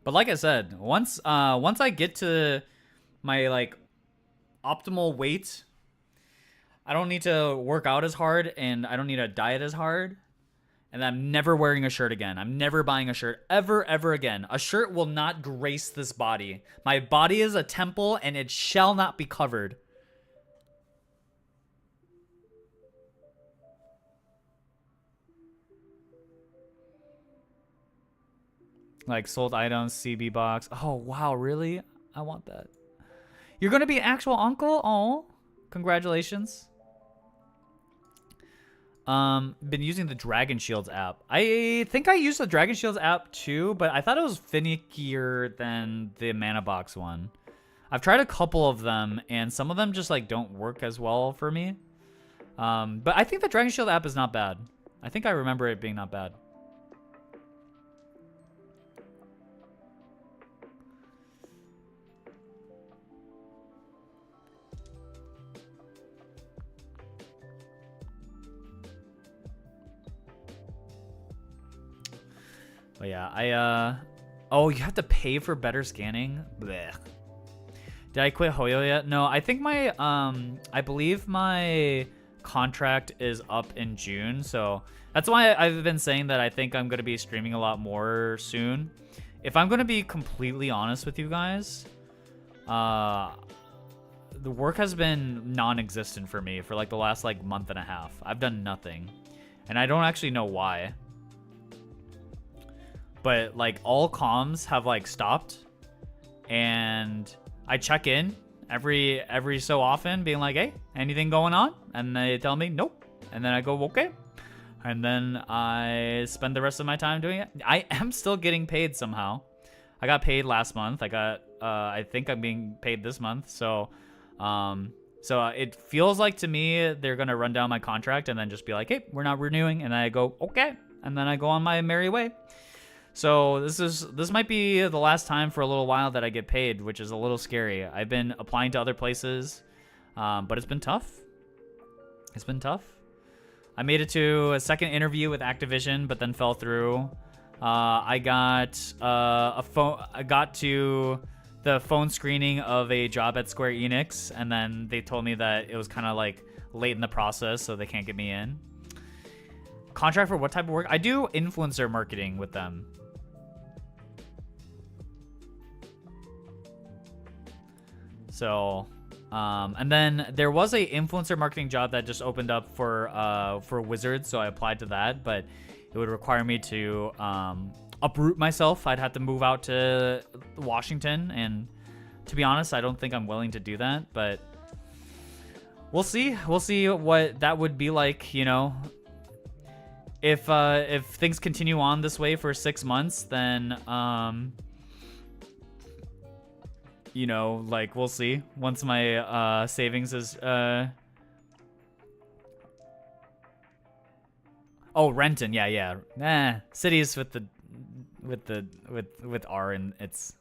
But like I said, once I get to my like optimal weight, I don't need to work out as hard and I don't need to diet as hard. And I'm never wearing a shirt again. I'm never buying a shirt ever again. A shirt will not grace this body. My body is a temple and it shall not be covered. Like sold items, CB box. Oh, wow, really? I want that. You're going to be an actual uncle? Oh, congratulations. Been using the Dragon Shields app. I think I used the Dragon Shields app too, but I thought it was finickier than the Mana Box one. I've tried a couple of them, and some of them just like don't work as well for me. But I think the Dragon Shield app is not bad. I think I remember it being not bad. But yeah, oh, you have to pay for better scanning? Blech. Did I quit Hoyo yet? No, I think my, I believe my contract is up in June. So that's why I've been saying that I think I'm going to be streaming a lot more soon. If I'm going to be completely honest with you guys, the work has been non-existent for me for like the last like month and a half. I've done nothing. And I don't actually know why. But like all comms have like stopped, and I check in every so often being like, hey, anything going on? And they tell me nope, and then I go okay, and then I spend the rest of my time doing it. I am still getting paid somehow. I got paid last month. I think I'm being paid this month. So it feels like to me they're gonna run down my contract and then just be like, hey, we're not renewing, and I go okay, and then I go on my merry way. So this might be the last time for a little while that I get paid, which is a little scary. I've been applying to other places, but it's been tough. It's been tough. I made it to a second interview with Activision, but then fell through. I got to the phone screening of a job at Square Enix, and then they told me that it was kind of like late in the process, so they can't get me in. Contract for what type of work? I do influencer marketing with them. So, and then there was a influencer marketing job that just opened up for Wizards, so I applied to that, but it would require me to uproot myself. I'd have to move out to Washington, and to be honest, I don't think I'm willing to do that, but we'll see. We'll see what that would be like, you know. If things continue on this way for 6 months, then you know, like, we'll see. Once my savings is oh, Renton, yeah. Cities with R in its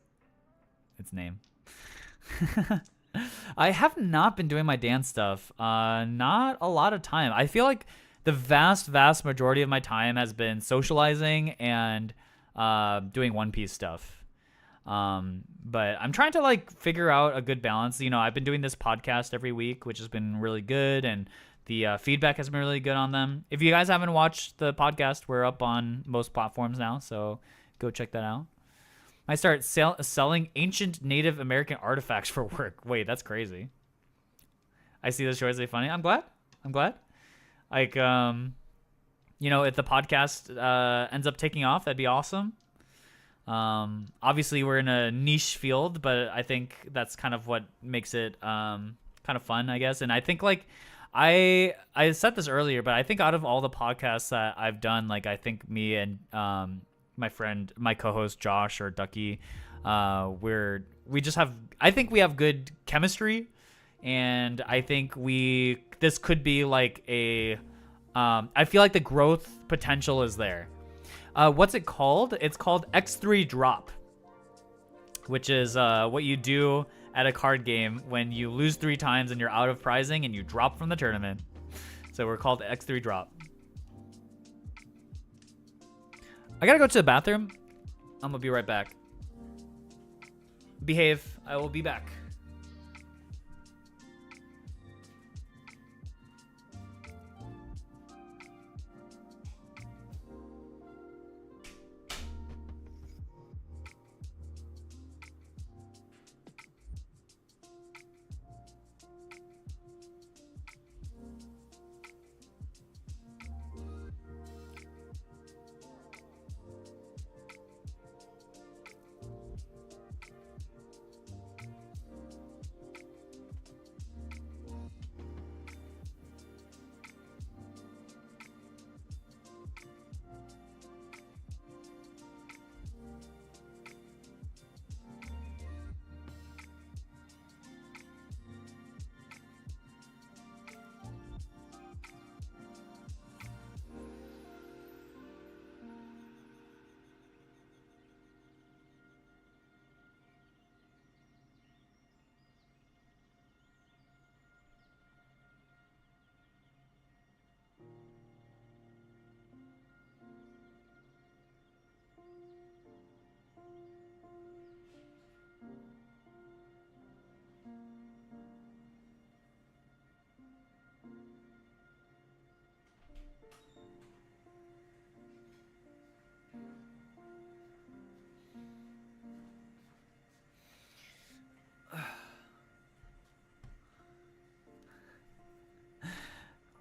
name. I have not been doing my dance stuff. Not a lot of time. I feel like the vast majority of my time has been socializing and doing One Piece stuff. But I'm trying to like figure out a good balance. You know, I've been doing this podcast every week, which has been really good, and the feedback has been really good on them. If you guys haven't watched the podcast, we're up on most platforms now, so go check that out. I start selling ancient Native American artifacts for work. Wait, that's crazy. I see this show as funny. I'm glad. Like, you know, if the podcast ends up taking off, that'd be awesome. Obviously, we're in a niche field, but I think that's kind of what makes it kind of fun, I guess. And I think, like, I said this earlier, but I think out of all the podcasts that I've done, like, I think me and my co-host Josh or Ducky, we just have, I think we have good chemistry, and I think this could be like I feel like the growth potential is there. What's it called? It's called X3 Drop, which is what you do at a card game when you lose 3 times and you're out of prizing and you drop from the tournament. So we're called X3 Drop. I gotta go to the bathroom. I'm gonna be right back. Behave. I will be back.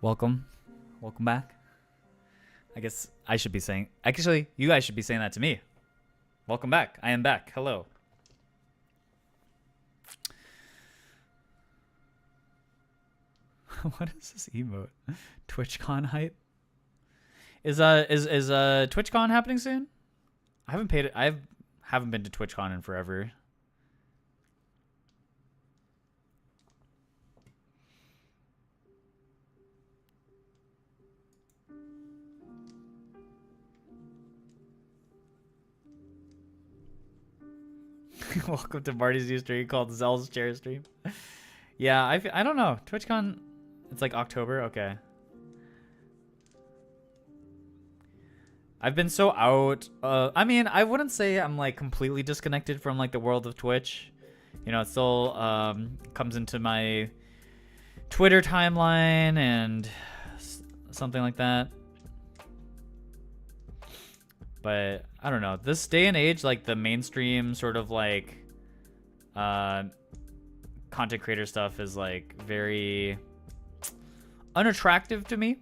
Welcome back. I guess I should be saying, actually, you guys should be saying that to me. Welcome back. I am back. Hello. What is this emote? TwitchCon hype? Is TwitchCon happening soon? I haven't been to TwitchCon in forever. Welcome to Marty's new stream called Zell's Chair Stream. Yeah, I don't know. TwitchCon, it's like October. Okay. I've been so out. I mean, I wouldn't say I'm like completely disconnected from like the world of Twitch. You know, it still comes into my Twitter timeline and something like that. But I don't know. This day and age, like the mainstream sort of like content creator stuff is like very unattractive to me.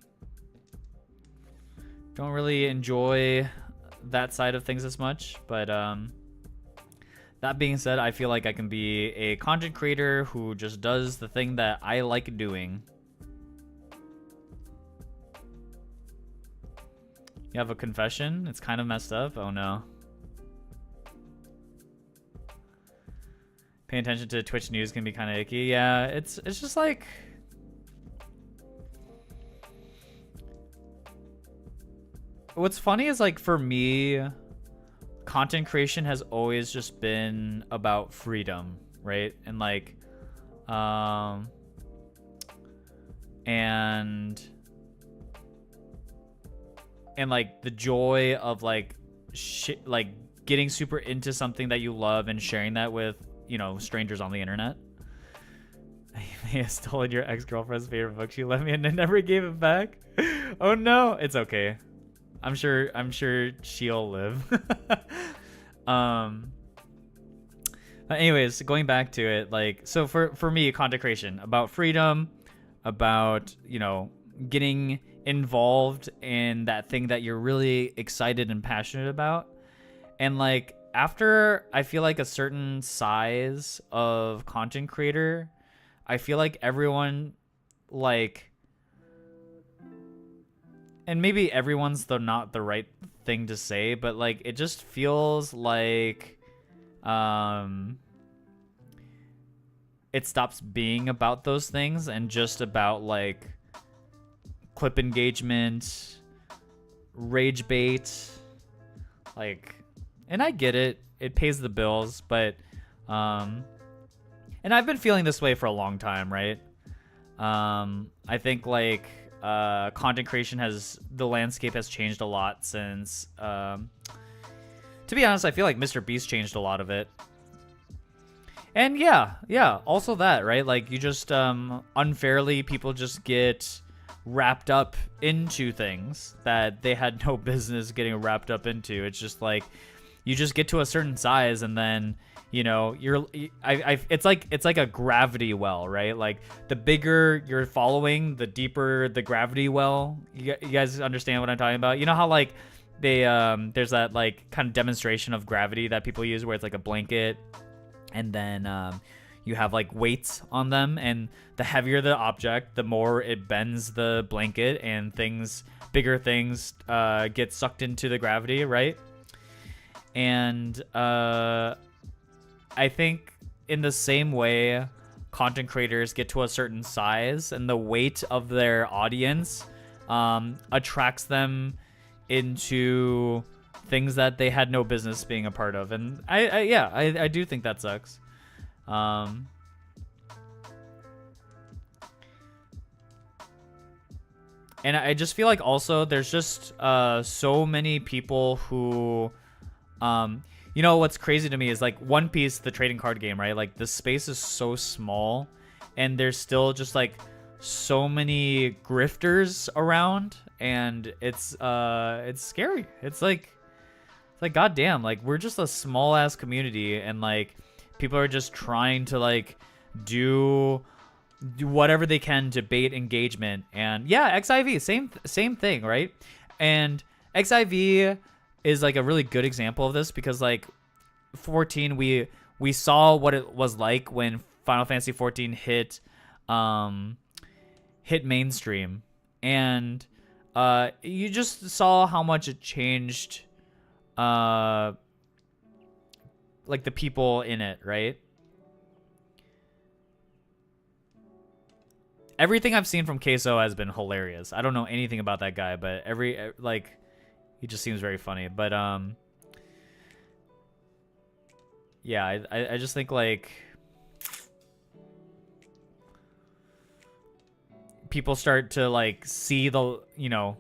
Don't really enjoy that side of things as much. But that being said, I feel like I can be a content creator who just does the thing that I like doing You have a confession? It's kind of messed up. Oh no. Paying attention to Twitch news can be kind of icky. Yeah, it's just like, what's funny is like for me, content creation has always just been about freedom, right? And like and like the joy of like like getting super into something that you love and sharing that with, you know, strangers on the internet. I may have stolen your ex-girlfriend's favorite book. She left me and I never gave it back. Oh no, it's okay. I'm sure she'll live. Anyways, going back to it, like, so for me, content creation about freedom, about, you know, getting involved in that thing that you're really excited and passionate about. And like after I feel like a certain size of content creator, I feel like everyone, like, and maybe everyone's not the right thing to say, but like it just feels like it stops being about those things and just about like clip engagement, rage bait, like, and I get it, it pays the bills, but and I've been feeling this way for a long time, right? I think like content creation the landscape has changed a lot since to be honest, I feel like Mr. Beast changed a lot of it. And yeah, also that, right? Like you just unfairly, people just get wrapped up into things that they had no business getting wrapped up into. It's just like you just get to a certain size and then, you know, it's like a gravity well, right? Like the bigger you're following, the deeper the gravity well. You guys understand what I'm talking about? You know how like they there's that like kind of demonstration of gravity that people use where it's like a blanket and then you have like weights on them, and the heavier the object, the more it bends the blanket, and bigger things get sucked into the gravity, right? And I think in the same way, content creators get to a certain size and the weight of their audience attracts them into things that they had no business being a part of. And I do think that sucks. And I just feel like also there's just so many people who you know what's crazy to me is like One Piece, the trading card game, right? Like the space is so small and there's still just like so many grifters around, and it's scary. It's like goddamn, like we're just a small ass community and like people are just trying to like do whatever they can to bait engagement. And yeah, XIV, same thing, right? And XIV is like a really good example of this because like 14, we saw what it was like when Final Fantasy 14 hit mainstream, and you just saw how much it changed like the people in it, right? Everything I've seen from Queso has been hilarious. I don't know anything about that guy, but he just seems very funny. But yeah, I just think like people start to like see the, you know,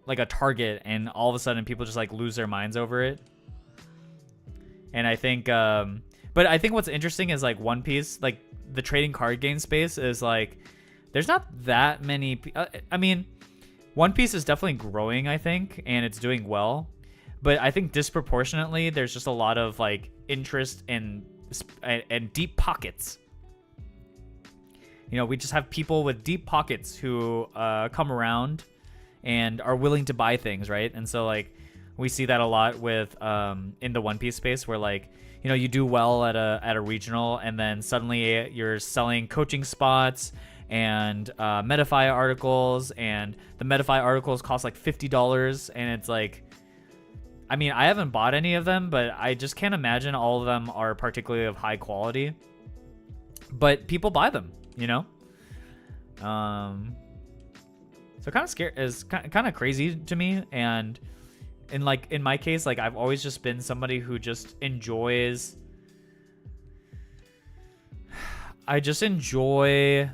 like a target, and all of a sudden people just like lose their minds over it. And I think but I think what's interesting is like One Piece, like the trading card game space is like there's not that many I mean, One Piece is definitely growing, I think, and it's doing well, but I think disproportionately there's just a lot of like interest and deep pockets. You know, we just have people with deep pockets who come around and are willing to buy things, right? And so like we see that a lot with in the One Piece space, where like, you know, you do well at a regional, and then suddenly you're selling coaching spots and Metafy articles, and the Metafy articles cost like $50, and it's like, I mean, I haven't bought any of them, but I just can't imagine all of them are particularly of high quality. But people buy them, you know? So kind of scary, is kind of crazy to me. And in my case, like I've always just been somebody who just enjoys, I just enjoy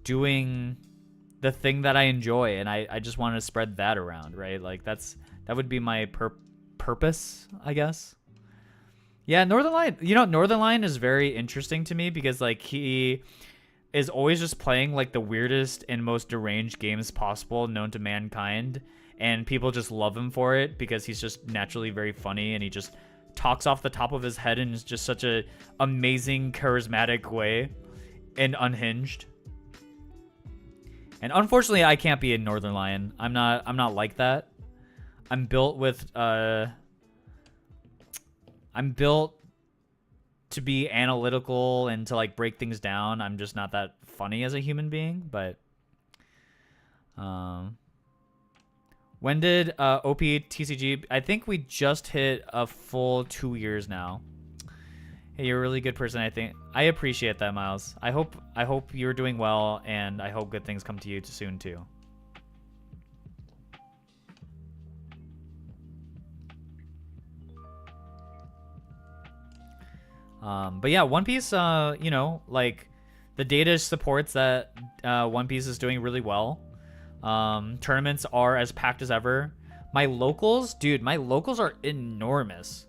doing the thing that I enjoy, and I just want to spread that around, right? Like that would be my purpose, I guess. Yeah, Northernlion, you know, Northernlion is very interesting to me because like he is always just playing like the weirdest and most deranged games possible known to mankind, and people just love him for it because he's just naturally very funny, and he just talks off the top of his head in just such a amazing, charismatic way and unhinged. And unfortunately, I can't be a Northernlion. I'm not like that. I'm built to be analytical and to like break things down. I'm just not that funny as a human being. But when did OPTCG? I think we just hit a full 2 years now. Hey, you're a really good person. I think I appreciate that, Miles. I hope you're doing well, and I hope good things come to you soon too. But yeah, One Piece, you know, like the data supports that One Piece is doing really well. Tournaments are as packed as ever. My locals, dude, my locals are enormous.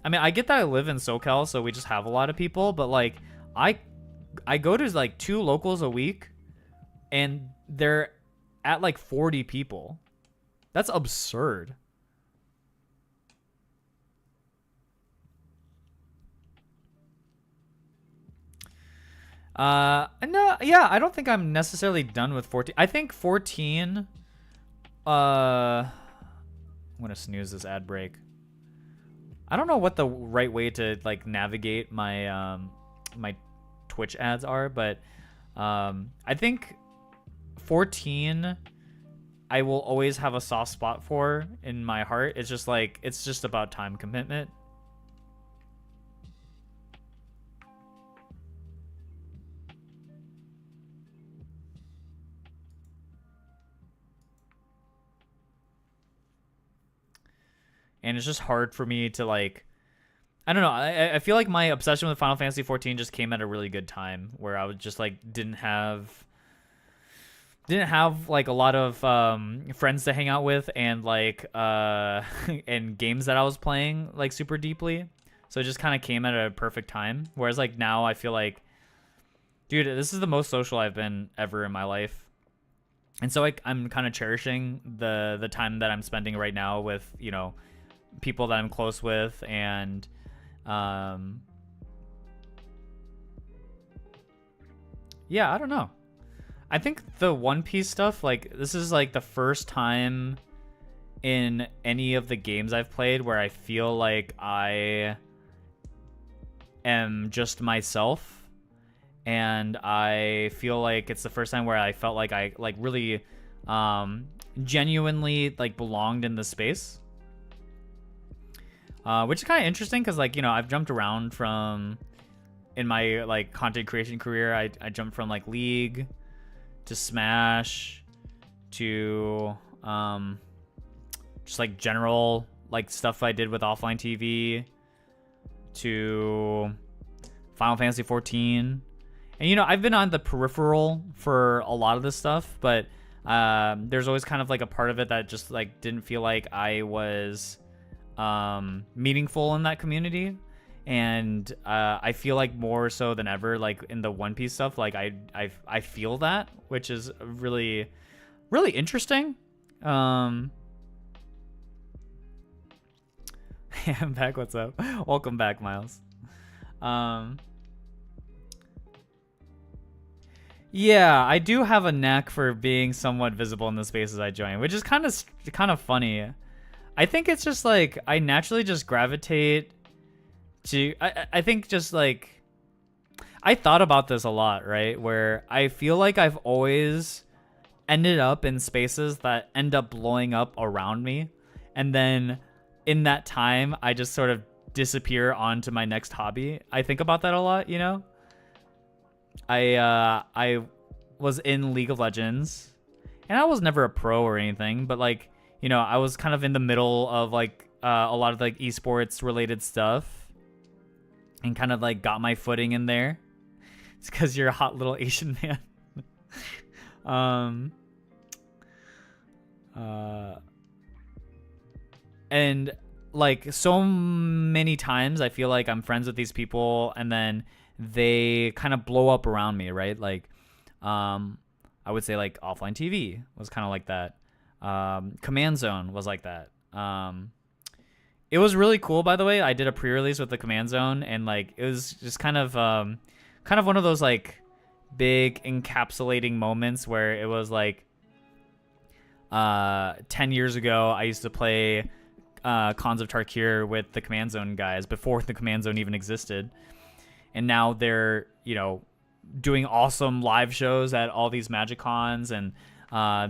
I mean, I get that I live in SoCal, so we just have a lot of people, but like I go to like 2 locals a week, and they're at like 40 people. That's absurd. No, yeah, I don't think I'm necessarily done with 14. I think 14, I'm gonna snooze this ad break. I don't know what the right way to like navigate my my Twitch ads are, but I think 14 I will always have a soft spot for in my heart. It's just like, it's just about time commitment. And it's just hard for me to like, I don't know. I feel like my obsession with Final Fantasy 14 just came at a really good time where I was just like didn't have like a lot of friends to hang out with, and like and games that I was playing like super deeply. So it just kind of came at a perfect time. Whereas like now I feel like, dude, this is the most social I've been ever in my life. And so like I'm kind of cherishing the time that I'm spending right now with, you know, people that I'm close with, and yeah, I don't know. I think the One Piece stuff, like this is like the first time in any of the games I've played where I feel like I am just myself, and I feel like it's the first time where I felt like I like really genuinely like belonged in the space. Which is kind of interesting because, like, you know, I've jumped around from, in my, like, content creation career, I jumped from, like, League to Smash to just, like, general, like, stuff I did with offline TV to Final Fantasy 14. And, you know, I've been on the peripheral for a lot of this stuff, but there's always kind of, like, a part of it that just, like, didn't feel like I was meaningful in that community. And I feel like more so than ever, like in the One Piece stuff, like I feel that, which is really, really interesting. I'm back. What's up? Welcome back, Miles. Yeah, I do have a knack for being somewhat visible in the spaces I join, which is kind of funny. I think it's just like I naturally just gravitate to, I think just like, I thought about this a lot, right? Where I feel like I've always ended up in spaces that end up blowing up around me. And then in that time, I just sort of disappear onto my next hobby. I think about that a lot, you know? I was in League of Legends, and I was never a pro or anything, but like, you know, I was kind of in the middle of like a lot of like esports related stuff, and kind of like got my footing in there. It's because you're a hot little Asian man. And like so many times I feel like I'm friends with these people and then they kind of blow up around me, right? Like I would say like Offline TV was kind of like that. Command Zone was like that. It was really cool, by the way. I did a pre-release with the Command Zone, and like it was just kind of one of those like big encapsulating moments where it was like 10 years ago I used to play Khans of Tarkir with the Command Zone guys before the Command Zone even existed, and now they're, you know, doing awesome live shows at all these Magic Cons, and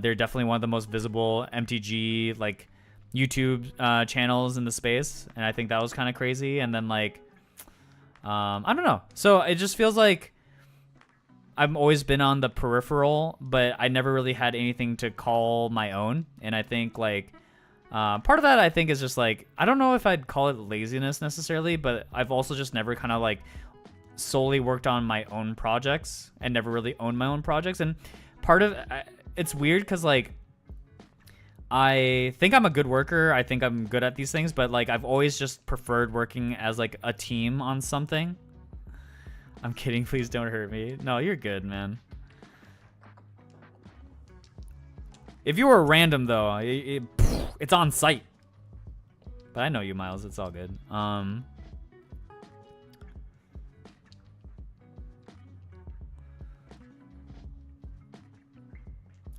they're definitely one of the most visible MTG like YouTube channels in the space, and I think that was kind of crazy. And then like I don't know, so it just feels like I've always been on the peripheral, but I never really had anything to call my own. And I think like part of that I think is just like, I don't know if I'd call it laziness necessarily, but I've also just never kind of like solely worked on my own projects and never really owned my own projects. And part of it's weird because like I think I'm a good worker. I think I'm good at these things, but like I've always just preferred working as like a team on something. I'm kidding. Please don't hurt me. No, you're good, man. If you were random though, it's on site. But I know you, Miles. It's all good.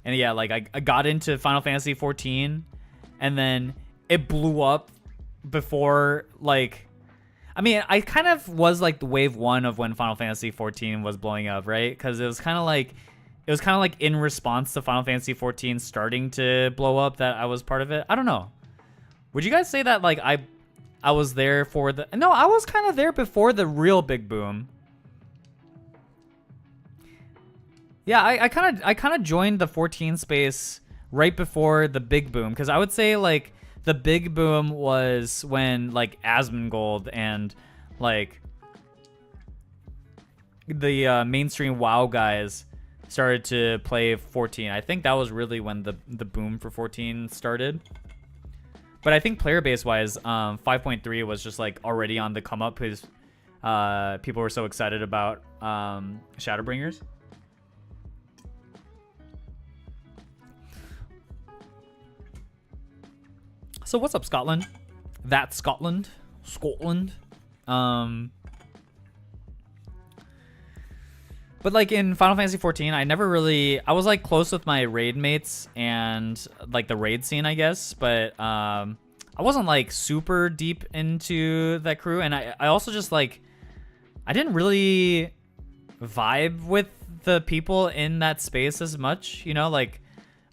And yeah, like I got into Final Fantasy 14, and then it blew up before like, I mean, I kind of was like the wave one of when Final Fantasy 14 was blowing up, right? Because it was kind of like in response to Final Fantasy 14 starting to blow up that I was part of it. I don't know. Would you guys say that like I was there for the? No, I was kind of there before the real big boom. Yeah, I kind of joined the 14 space right before the big boom, because I would say like the big boom was when like Asmongold and like the mainstream WoW guys started to play 14. I think that was really when the boom for 14 started. But I think player base wise, 5.3 was just like already on the come up because people were so excited about Shadowbringers. So what's up, Scotland? That's Scotland. But like in Final Fantasy 14, I was like close with my raid mates and like the raid scene, I guess. But I wasn't like super deep into that crew. And I also just like, I didn't really vibe with the people in that space as much, you know, like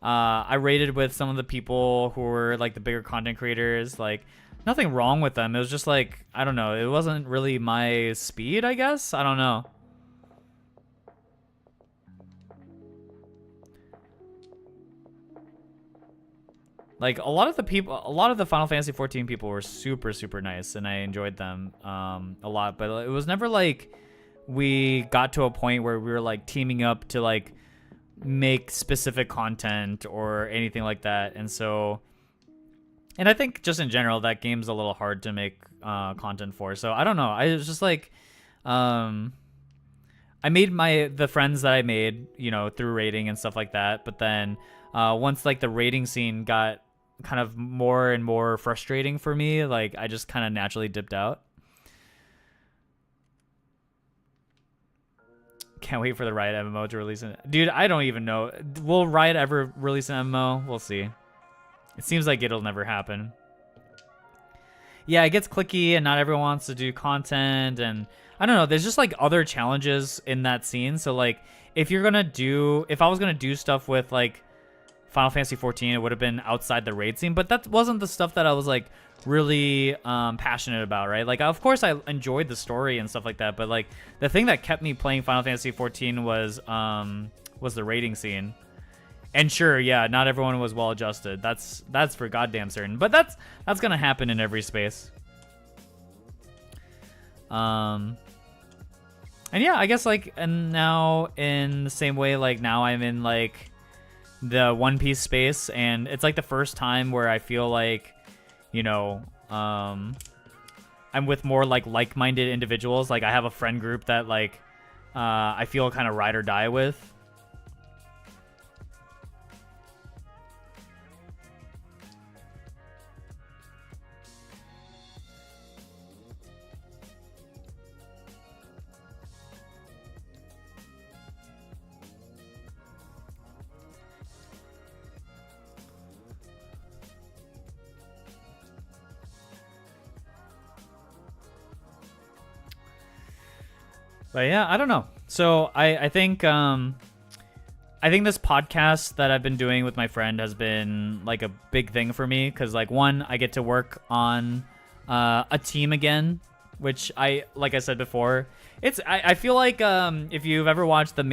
I raided with some of the people who were like the bigger content creators. Like nothing wrong with them. It was just like, I don't know. It wasn't really my speed, I guess. I don't know. Like a lot of the Final Fantasy 14 people were super, super nice, and I enjoyed them a lot. But it was never like we got to a point where we were like teaming up to like make specific content or anything like that. And so, and I think just in general that game's a little hard to make content for. So I don't know. I was just like, I made the friends that I made, you know, through raiding and stuff like that. But then once like the raiding scene got kind of more and more frustrating for me, like I just kind of naturally dipped out. Can't wait for the Riot MMO to release it. Dude, I don't even know. Will Riot ever release an MMO? We'll see. It seems like it'll never happen. yeah, it gets clicky and not everyone wants to do content, and I don't know, there's just like other challenges in that scene. So like if I was gonna do stuff with like Final Fantasy 14, it would have been outside the raid scene, but that wasn't the stuff that I was like really passionate about, right? Like of course I enjoyed the story and stuff like that, but like the thing that kept me playing Final Fantasy 14 was the raiding scene. And sure, yeah, not everyone was well adjusted. That's for goddamn certain. But that's gonna happen in every space. And yeah, I guess like, and now in the same way, like now I'm in like the One Piece space, and it's like the first time where I feel like, you know, I'm with more like-minded individuals. Like I have a friend group that like I feel kind of ride or die with. But yeah, I don't know. So I think this podcast that I've been doing with my friend has been like a big thing for me, because like one, I get to work on a team again, which like I said before, I feel like if you've ever watched the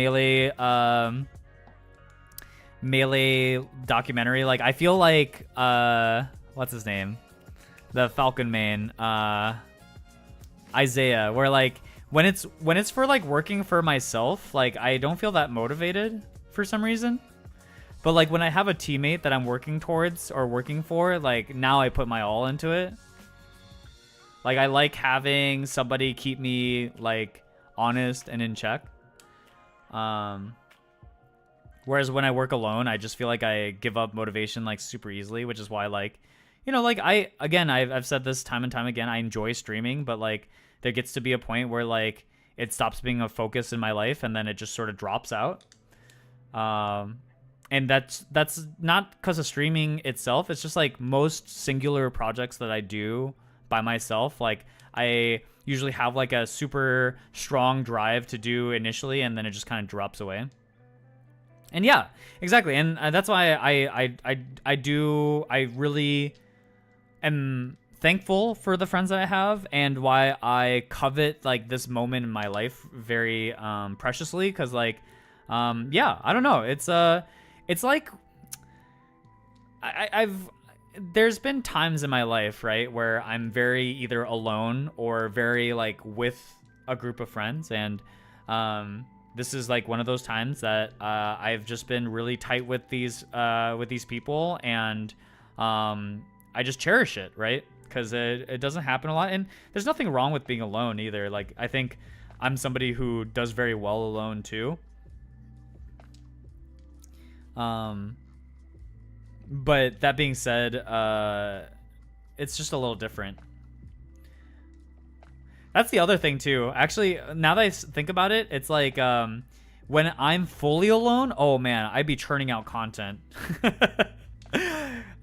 Melee documentary, like I feel like what's his name, the Falcon main, Isaiah, where like when it's for like working for myself, like I don't feel that motivated for some reason. But like when I have a teammate that I'm working towards or working for, like now I put my all into it. Like I like having somebody keep me like honest and in check. Whereas when I work alone, I just feel like I give up motivation like super easily, which is why like, you know, like I've said this time and time again, I enjoy streaming, but like there gets to be a point where like it stops being a focus in my life, and then it just sort of drops out. And that's not because of streaming itself. It's just like most singular projects that I do by myself, like I usually have like a super strong drive to do initially, and then it just kind of drops away. And yeah, exactly. And that's why I really am thankful for the friends that I have, and why I covet like this moment in my life very preciously, because like yeah, I don't know, it's like there's been times in my life, right, where I'm very either alone or very like with a group of friends, and this is like one of those times that I've just been really tight with these people, and I just cherish it, right? Because it doesn't happen a lot, and there's nothing wrong with being alone either. Like I think I'm somebody who does very well alone too. But that being said, it's just a little different. That's the other thing too. Actually, now that I think about it, it's like when I'm fully alone, oh man, I'd be churning out content.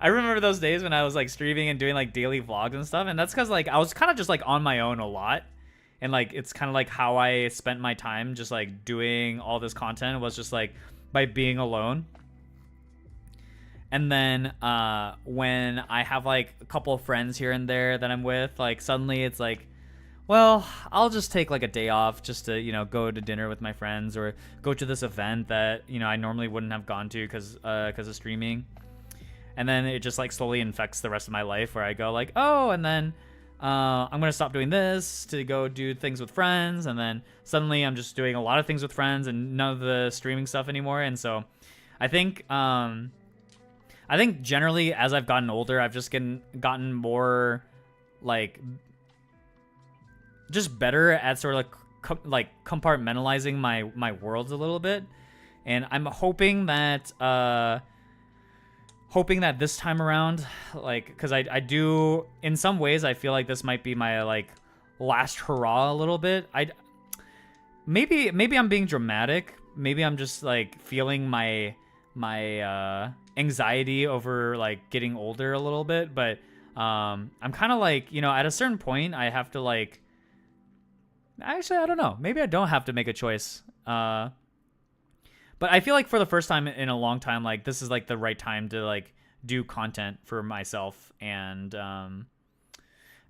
I remember those days when I was like streaming and doing like daily vlogs and stuff, and that's because like I was kind of just like on my own a lot, and like it's kind of like how I spent my time, just like doing all this content was just like by being alone. And then when I have like a couple of friends here and there that I'm with, like suddenly it's like, well, I'll just take like a day off just to, you know, go to dinner with my friends, or go to this event that, you know, I normally wouldn't have gone to because of streaming. And then it just like slowly infects the rest of my life, where I go like, oh, and then I'm gonna stop doing this to go do things with friends, and then suddenly I'm just doing a lot of things with friends and none of the streaming stuff anymore. And so I think generally as I've gotten older, I've just gotten more like just better at sort of like compartmentalizing my worlds a little bit. And I'm hoping that this time around, like, because I do, in some ways I feel like this might be my like last hurrah a little bit. Maybe I'm being dramatic. Maybe I'm just like feeling my anxiety over like getting older a little bit, but I'm kind of like, you know, at a certain point, I have to like. Actually, I don't know. Maybe I don't have to make a choice. But I feel like for the first time in a long time, like this is like the right time to like do content for myself, and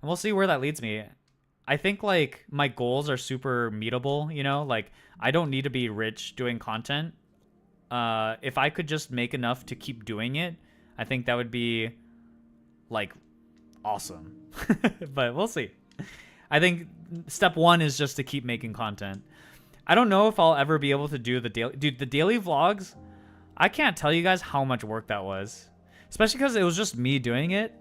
we'll see where that leads me. I think like my goals are super meetable, you know, like I don't need to be rich doing content. If I could just make enough to keep doing it, I think that would be like awesome. But we'll see. I think step one is just to keep making content. I don't know if I'll ever be able to do the daily vlogs. I can't tell you guys how much work that was, especially because it was just me doing it.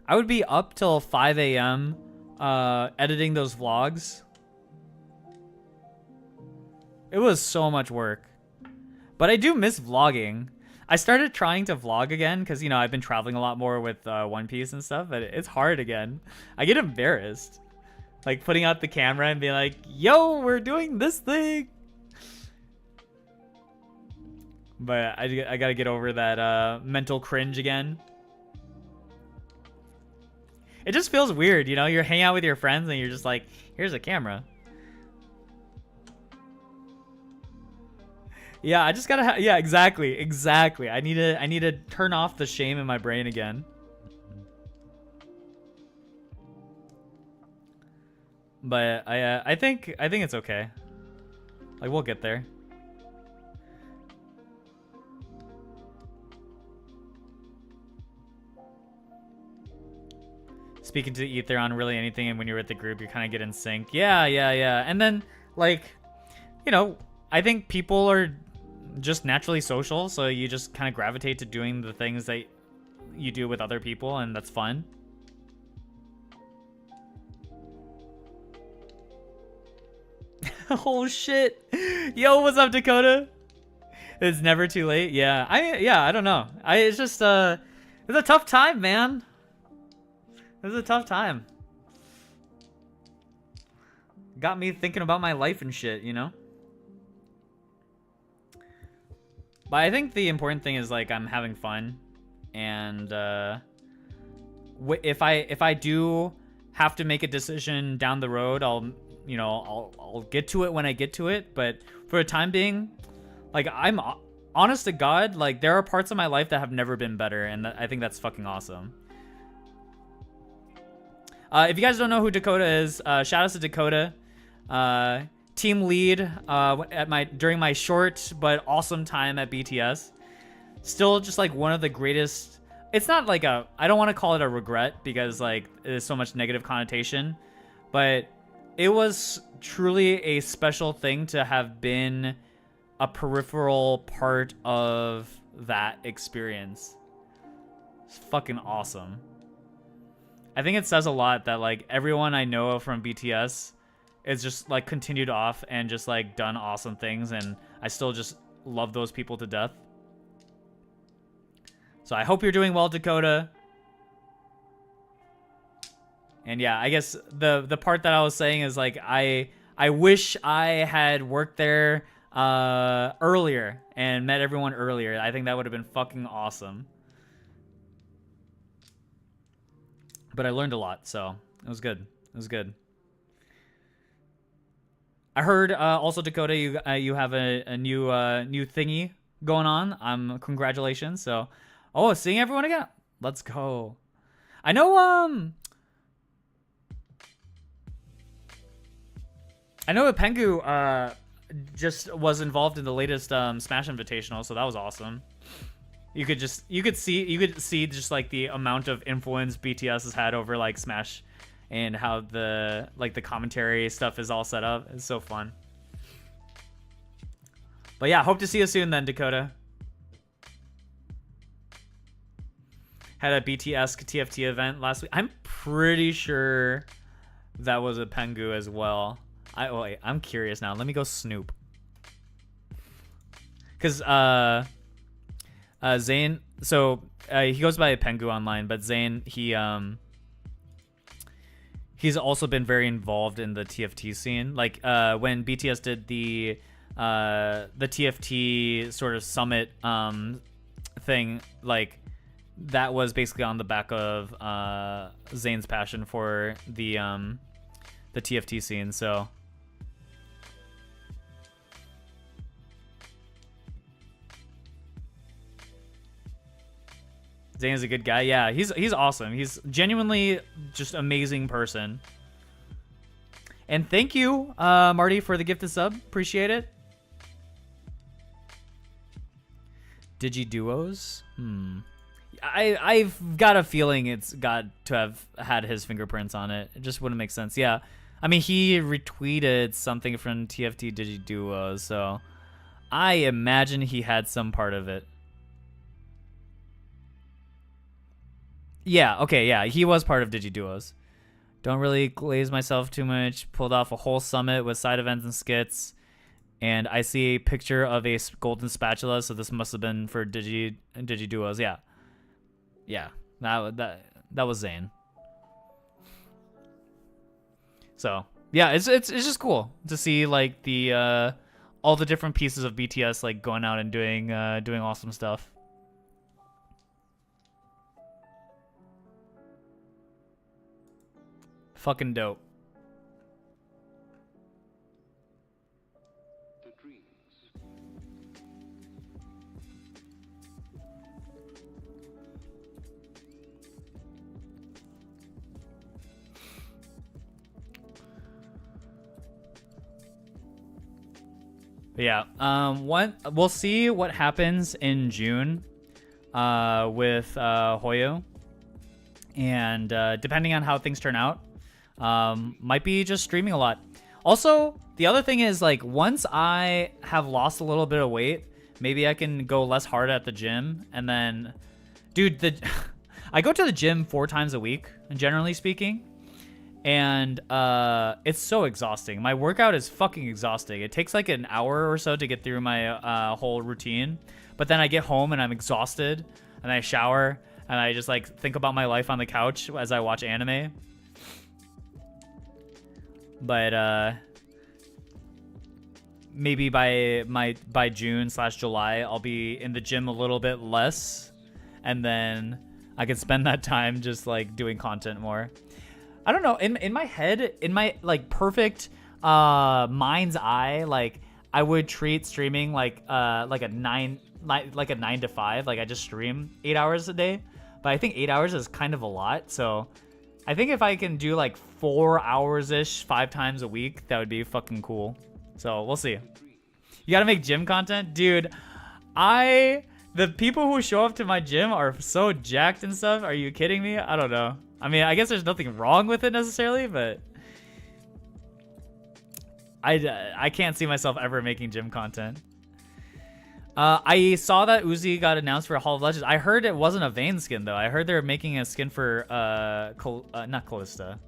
I would be up till 5 a.m. Editing those vlogs. It was so much work. But I do miss vlogging. I started trying to vlog again because, you know, I've been traveling a lot more with One Piece and stuff, but it's hard again. I get embarrassed. Like putting out the camera and being like, yo, we're doing this thing. But I gotta get over that mental cringe again. It just feels weird, you know? You're hanging out with your friends and you're just like, here's a camera. Yeah, I just gotta yeah, exactly. I need to turn off the shame in my brain again. But I think it's okay. Like we'll get there. Speaking to Ether on really anything, and when you're with the group, you kind of get in sync. Yeah. And then like, you know, I think people are just naturally social, so you just kind of gravitate to doing the things that you do with other people, and that's fun. Oh shit. Yo, what's up, Dakota? It's never too late. Yeah, I don't know. It's just it's a tough time, man. It's a tough time. Got me thinking about my life and shit, you know? But I think the important thing is like I'm having fun, and if I do have to make a decision down the road, I'll get to it when I get to it. But for the time being, like I'm honest to God, like there are parts of my life that have never been better, and I think that's fucking awesome. If you guys don't know who Dakota is, shout out to Dakota. Team lead during my short but awesome time at BTS. Still just like one of the greatest. It's not like I don't want to call it a regret because like there's so much negative connotation, but it was truly a special thing to have been a peripheral part of that experience. It's fucking awesome. I think it says a lot that like everyone I know from BTS is just like continued off and just like done awesome things, and I still just love those people to death. So I hope you're doing well, Dakota. And yeah, I guess the part that I was saying is like I wish I had worked there earlier and met everyone earlier. I think that would have been fucking awesome. But I learned a lot, so it was good. It was good. I heard also, Dakota, you have a new thingy going on. Congratulations. So, seeing everyone again. Let's go. I know Pengu just was involved in the latest Smash Invitational, so that was awesome. You could see just like the amount of influence BTS has had over like Smash, and how the commentary stuff is all set up. It's so fun. But yeah, hope to see you soon then, Dakota. Had a BTS TFT event last week. I'm pretty sure that was a Pengu as well. Wait, I'm curious now. Let me go snoop. Cause Zayn, so he goes by Pengu online, but Zayn, he's also been very involved in the TFT scene. Like when BTS did the TFT sort of summit thing, like that was basically on the back of Zane's passion for the TFT scene. So Zane is a good guy. Yeah, he's awesome. He's genuinely just amazing person. And thank you, Marty, for the gifted sub. Appreciate it. Digiduos? I've got a feeling it's got to have had his fingerprints on it. It just wouldn't make sense. Yeah. I mean, he retweeted something from TFT Digiduos, so I imagine he had some part of it. Yeah, okay, yeah. He was part of Digiduos. Don't really glaze myself too much. Pulled off a whole summit with side events and skits. And I see a picture of a golden spatula, so this must have been for Digiduos. Yeah. Yeah, that was Zane. So, yeah, it's just cool to see like the all the different pieces of BTS like going out and doing awesome stuff. Fucking dope. Yeah. We'll see what happens in June with Hoyo. And depending on how things turn out, might be just streaming a lot. Also, the other thing is like once I have lost a little bit of weight, maybe I can go less hard at the gym. And then, dude, I go to the gym 4 times a week, generally speaking. And it's so exhausting. My workout is fucking exhausting. It takes like an hour or so to get through my whole routine. But then I get home and I'm exhausted. And I shower. And I just like think about my life on the couch as I watch anime. But maybe by June/July, I'll be in the gym a little bit less. And then I can spend that time just like doing content more. I don't know. In my head, in my like perfect mind's eye, like I would treat streaming like a 9 to 5. Like I just stream 8 hours a day, but I think 8 hours is kind of a lot. So I think if I can do like 4 hours ish 5 times a week, that would be fucking cool. So we'll see. You gotta make gym content, dude. The people who show up to my gym are so jacked and stuff. Are you kidding me? I don't know. I mean, I guess there's nothing wrong with it necessarily, but I can't see myself ever making gym content. I saw that Uzi got announced for Hall of Legends. I heard it wasn't a Vayne skin though. I heard they're making a skin for not Callista.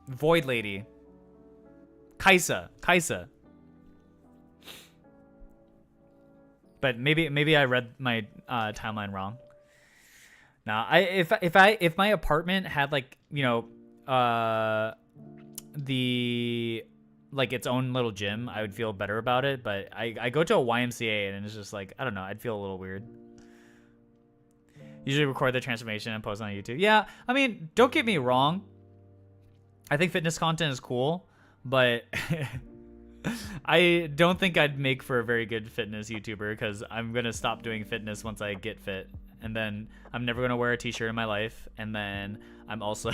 Void Lady. Kaisa. But maybe I read my timeline wrong. Now, if my apartment had like, you know, the like its own little gym, I would feel better about it. But I go to a YMCA and it's just like, I don't know, I'd feel a little weird. Usually record the transformation and post on YouTube. Yeah, I mean, don't get me wrong. I think fitness content is cool, but I don't think I'd make for a very good fitness YouTuber because I'm going to stop doing fitness once I get fit. And then I'm never going to wear a t-shirt in my life. And then I'm also...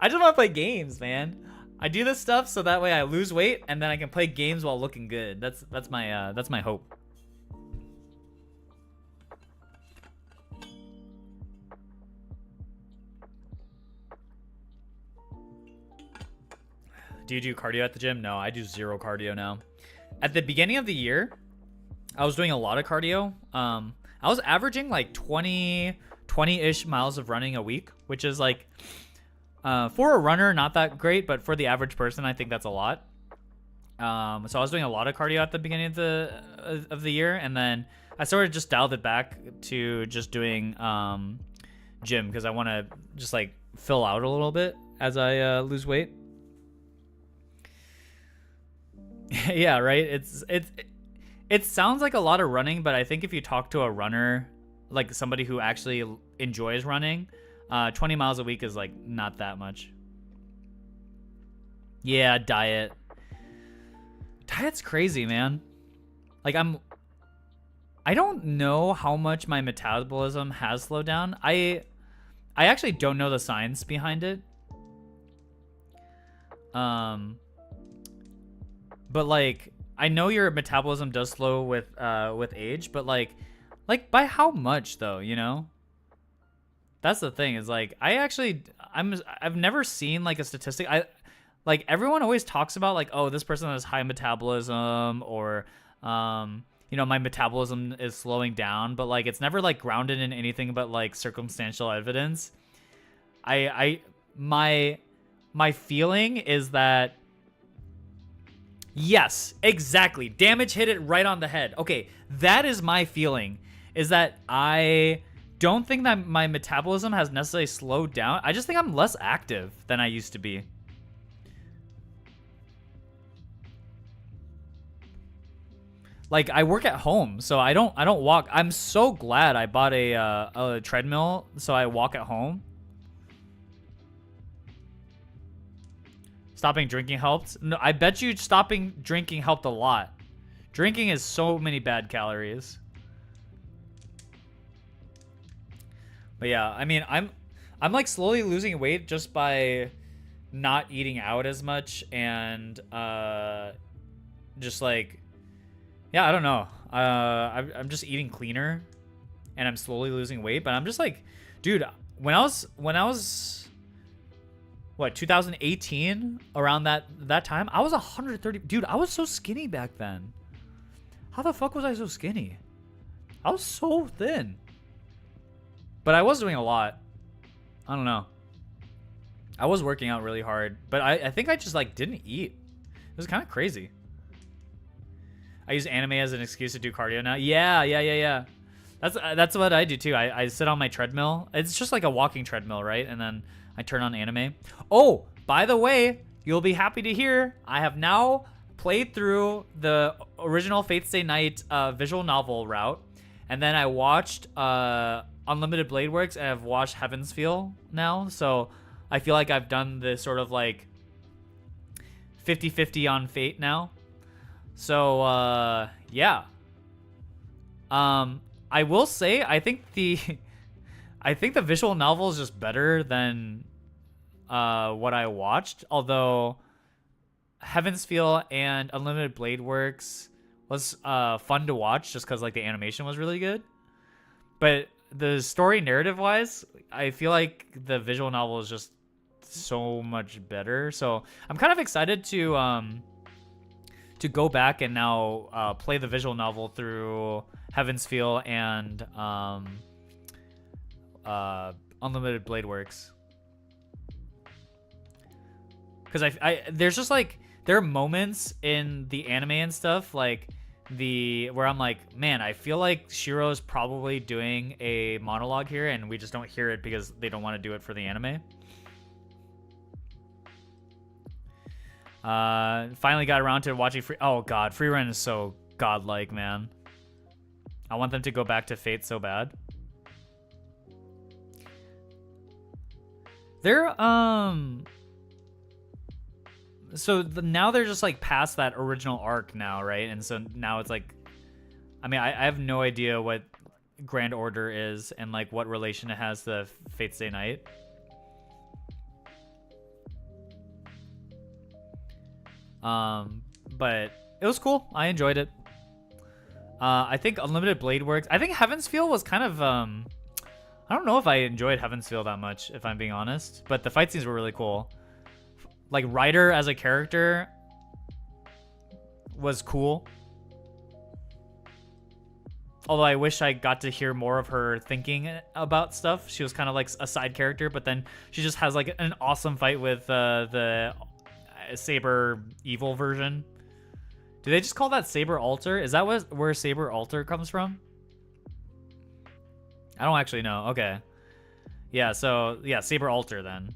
I just want to play games, man. I do this stuff so that way I lose weight and then I can play games while looking good. That's my hope. Do you do cardio at the gym? No, I do zero cardio now. At the beginning of the year, I was doing a lot of cardio. I was averaging like 20-ish miles of running a week, which is like, for a runner, not that great, but for the average person, I think that's a lot. So I was doing a lot of cardio at the beginning of the year, and then I sort of just dialed it back to just doing gym because I want to just like fill out a little bit as I lose weight. Yeah, right. It sounds like a lot of running, but I think if you talk to a runner, like somebody who actually enjoys running, 20 miles a week is like not that much. Yeah, diet. Diet's crazy, man. Like I don't know how much my metabolism has slowed down. I actually don't know the science behind it. But like I know your metabolism does slow with age, but like by how much though, you know? That's the thing is like I've never seen like a statistic. I like everyone always talks about like, oh, this person has high metabolism or you know, my metabolism is slowing down, but like it's never like grounded in anything but like circumstantial evidence. I my feeling is that yes, exactly. Damage hit it right on the head. Okay, that is my feeling. Is that I don't think that my metabolism has necessarily slowed down. I just think I'm less active than I used to be. Like I work at home, so I don't walk. I'm so glad I bought a treadmill so I walk at home. Stopping drinking helped. No, I bet you stopping drinking helped a lot. Drinking is so many bad calories. But yeah, I mean, I'm like slowly losing weight just by not eating out as much and just like yeah, I don't know. I'm just eating cleaner and I'm slowly losing weight, but I'm just like, dude, when I was what, 2018, around that time, I was 130. Dude, I was so skinny back then. How the fuck was I so skinny? I was so thin. But I was doing a lot. I don't know. I was working out really hard, but I think I just like didn't eat. It was kind of crazy. I use anime as an excuse to do cardio now. Yeah. That's what I do too. I sit on my treadmill. It's just like a walking treadmill, right? And then I turn on anime. Oh, by the way, you'll be happy to hear I have now played through the original Fate Stay Night visual novel route, and then I watched Unlimited Blade Works, and I've watched Heaven's Feel now. So I feel like I've done this sort of like 50-50 on Fate now. So yeah. I will say I think the visual novel is just better than what I watched. Although Heaven's Feel and Unlimited Blade Works was fun to watch just because like the animation was really good. But the story narrative wise, I feel like the visual novel is just so much better. So I'm kind of excited to go back and now play the visual novel through Heaven's Feel and Unlimited Blade Works. Because I there's just like there are moments in the anime and stuff like where I'm like, man, I feel like Shiro's probably doing a monologue here and we just don't hear it because they don't want to do it for the anime. Finally got around to watching oh god, Freerun is so godlike, man. I want them to go back to Fate so bad. They're now they're just like past that original arc now, right? And so now it's like, I mean, I have no idea what Grand Order is and like what relation it has to Fate Stay Night. But it was cool. I enjoyed it. I think Unlimited Blade Works. I think Heaven's Feel was kind of I don't know if I enjoyed Heaven's Feel that much, if I'm being honest. But the fight scenes were really cool. Like Ryder as a character was cool. Although I wish I got to hear more of her thinking about stuff. She was kind of like a side character, but then she just has like an awesome fight with the Saber evil version. Do they just call that Saber Alter? Is that where Saber Alter comes from? I don't actually know. Okay. Yeah, so yeah, Saber Alter then.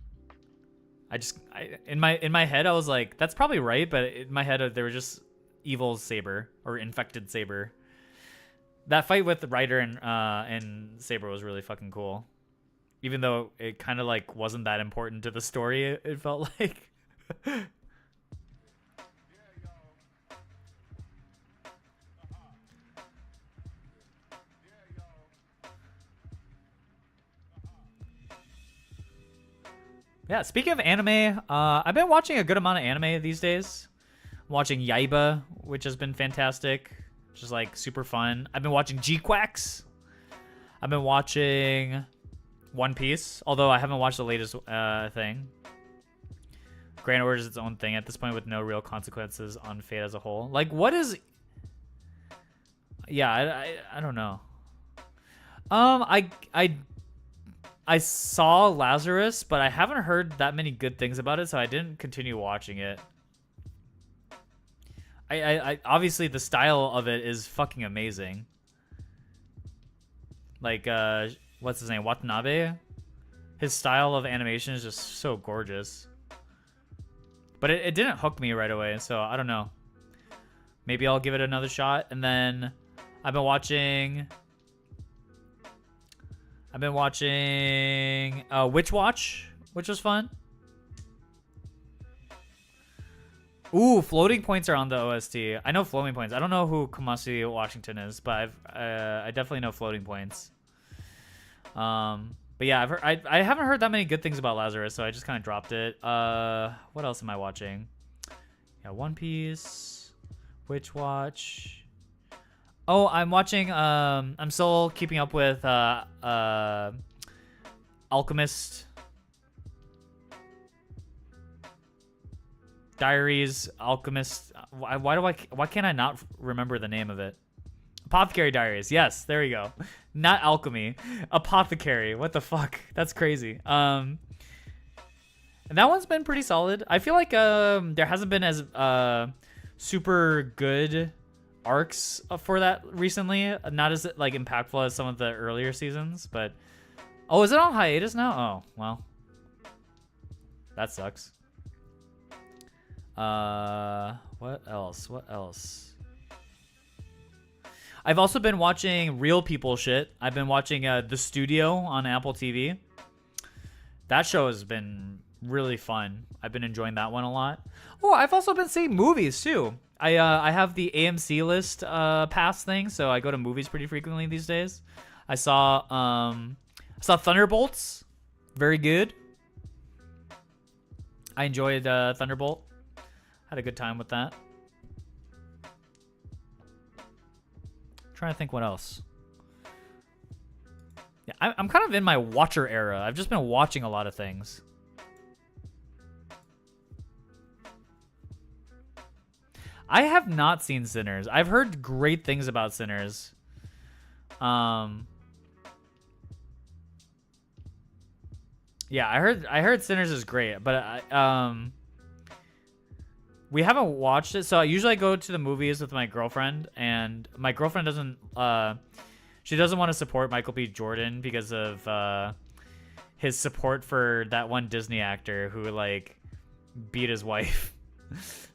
In my head I was like, that's probably right, but in my head they were just evil Saber or infected Saber. That fight with Ryder and Saber was really fucking cool. Even though it kind of like wasn't that important to the story, it felt like. Yeah, speaking of anime, I've been watching a good amount of anime these days. I'm watching Yaiba, which has been fantastic, which is like super fun. I've been watching G-Quacks. I've been watching One Piece, although I haven't watched the latest thing. Grand Order is its own thing at this point with no real consequences on Fate as a whole. Like, what is... Yeah, I don't know. I saw Lazarus, but I haven't heard that many good things about it, so I didn't continue watching it. I obviously the style of it is fucking amazing. Like, what's his name? Watanabe? His style of animation is just so gorgeous. But it didn't hook me right away, so I don't know. Maybe I'll give it another shot. And then I've been watching Witch Watch, which was fun. Ooh, Floating Points are on the OST. I know Floating Points. I don't know who Kamasi Washington is, but I definitely know Floating Points. But yeah, I haven't heard that many good things about Lazarus, so I just kind of dropped it. What else am I watching? Yeah, One Piece, Witch Watch. Oh, I'm watching. I'm still keeping up with Alchemist Diaries. Alchemist. Why can't I not remember the name of it? Apothecary Diaries. Yes, there we go. Not alchemy. Apothecary. What the fuck? That's crazy. And that one's been pretty solid. I feel like there hasn't been as super good arcs for that recently. Not as like impactful as some of the earlier seasons, but oh, is it on hiatus now? Oh, well. That sucks. What else? I've also been watching real people shit. I've been watching The Studio on Apple TV. That show has been really fun. I've been enjoying that one a lot. Oh, I've also been seeing movies too. I have the AMC list pass thing, so I go to movies pretty frequently these days. I saw Thunderbolts. Very good. I enjoyed Thunderbolt. Had a good time with that. Trying to think what else. Yeah, I'm kind of in my watcher era. I've just been watching a lot of things. I have not seen Sinners. I've heard great things about Sinners. Yeah, I heard Sinners is great, but we haven't watched it. So usually I go to the movies with my girlfriend, and my girlfriend doesn't she doesn't want to support Michael B. Jordan because of his support for that one Disney actor who like beat his wife.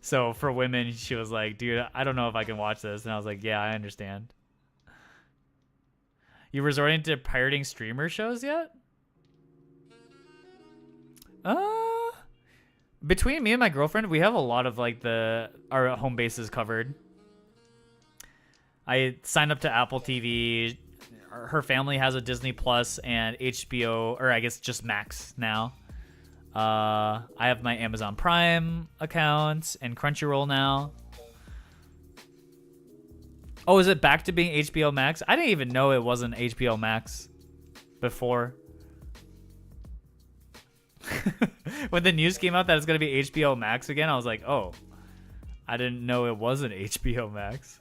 So for women, she was like, dude, I don't know if I can watch this. And I was like, yeah, I understand. You resorting to pirating streamer shows yet? Between me and my girlfriend, we have a lot of like our home bases covered. I signed up to Apple TV. Her family has a Disney Plus and HBO, or I guess just Max now. I have my Amazon Prime account and Crunchyroll now. Oh, is it back to being HBO Max? I didn't even know it wasn't HBO Max before. When the news came out that it's going to be HBO Max again, I was like, oh, I didn't know it wasn't HBO Max.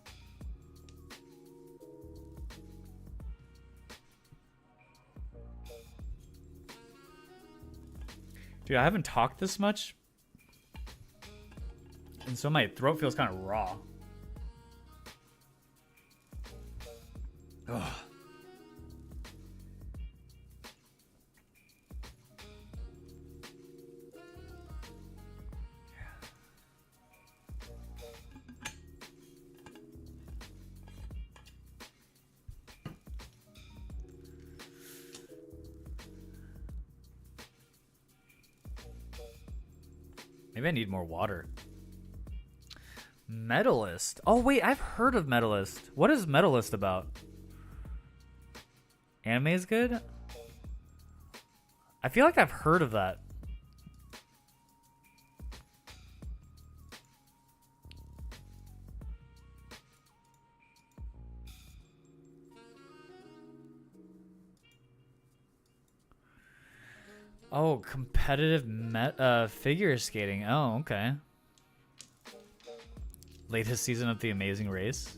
Dude, I haven't talked this much, and so my throat feels kind of raw. Ugh. Maybe I need more water. Medalist. Oh wait, I've heard of Medalist. What is Medalist about? Anime is good? I feel like I've heard of that. Oh, competitive figure skating. Oh, okay. Latest season of The Amazing Race.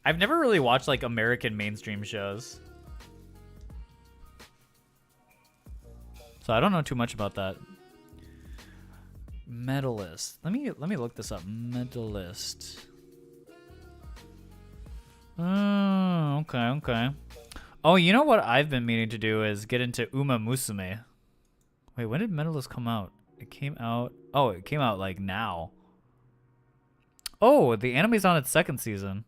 I've never really watched like American mainstream shows, so I don't know too much about that. Medalist. Let me look this up. Medalist. Oh, okay. Oh, you know what I've been meaning to do is get into Uma Musume. Wait, when did Medalist come out? It came out... Oh, it came out, like, now. Oh, the anime's on its second season.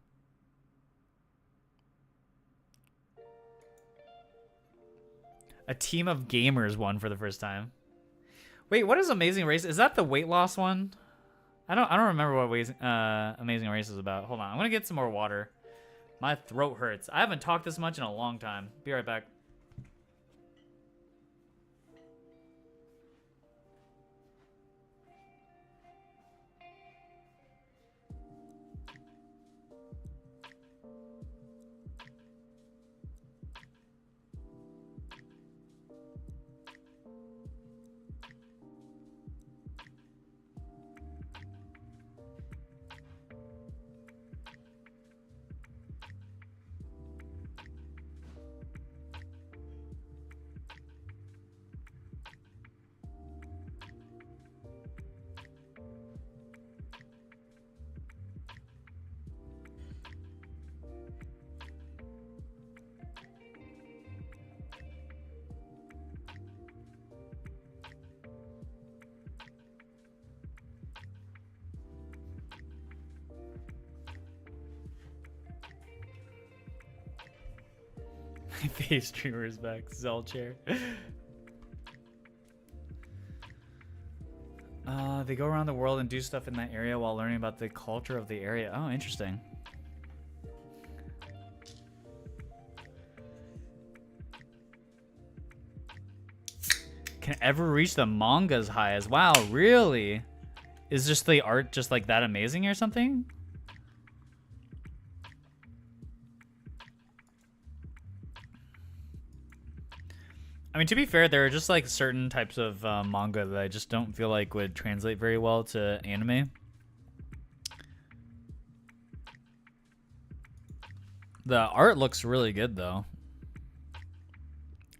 A team of gamers won for the first time. Wait, what is Amazing Race? Is that the weight loss one? I don't remember what Amazing Race is about. Hold on, I'm gonna get some more water. My throat hurts. I haven't talked this much in a long time. Be right back. Face streamers back. Zelchair. They go around the world and do stuff in that area while learning about the culture of the area. Oh, interesting. Can ever reach the manga's highest. Wow, really? Is just the art just like that amazing or something? I mean, to be fair, there are just like certain types of manga that I just don't feel like would translate very well to anime. The art looks really good though.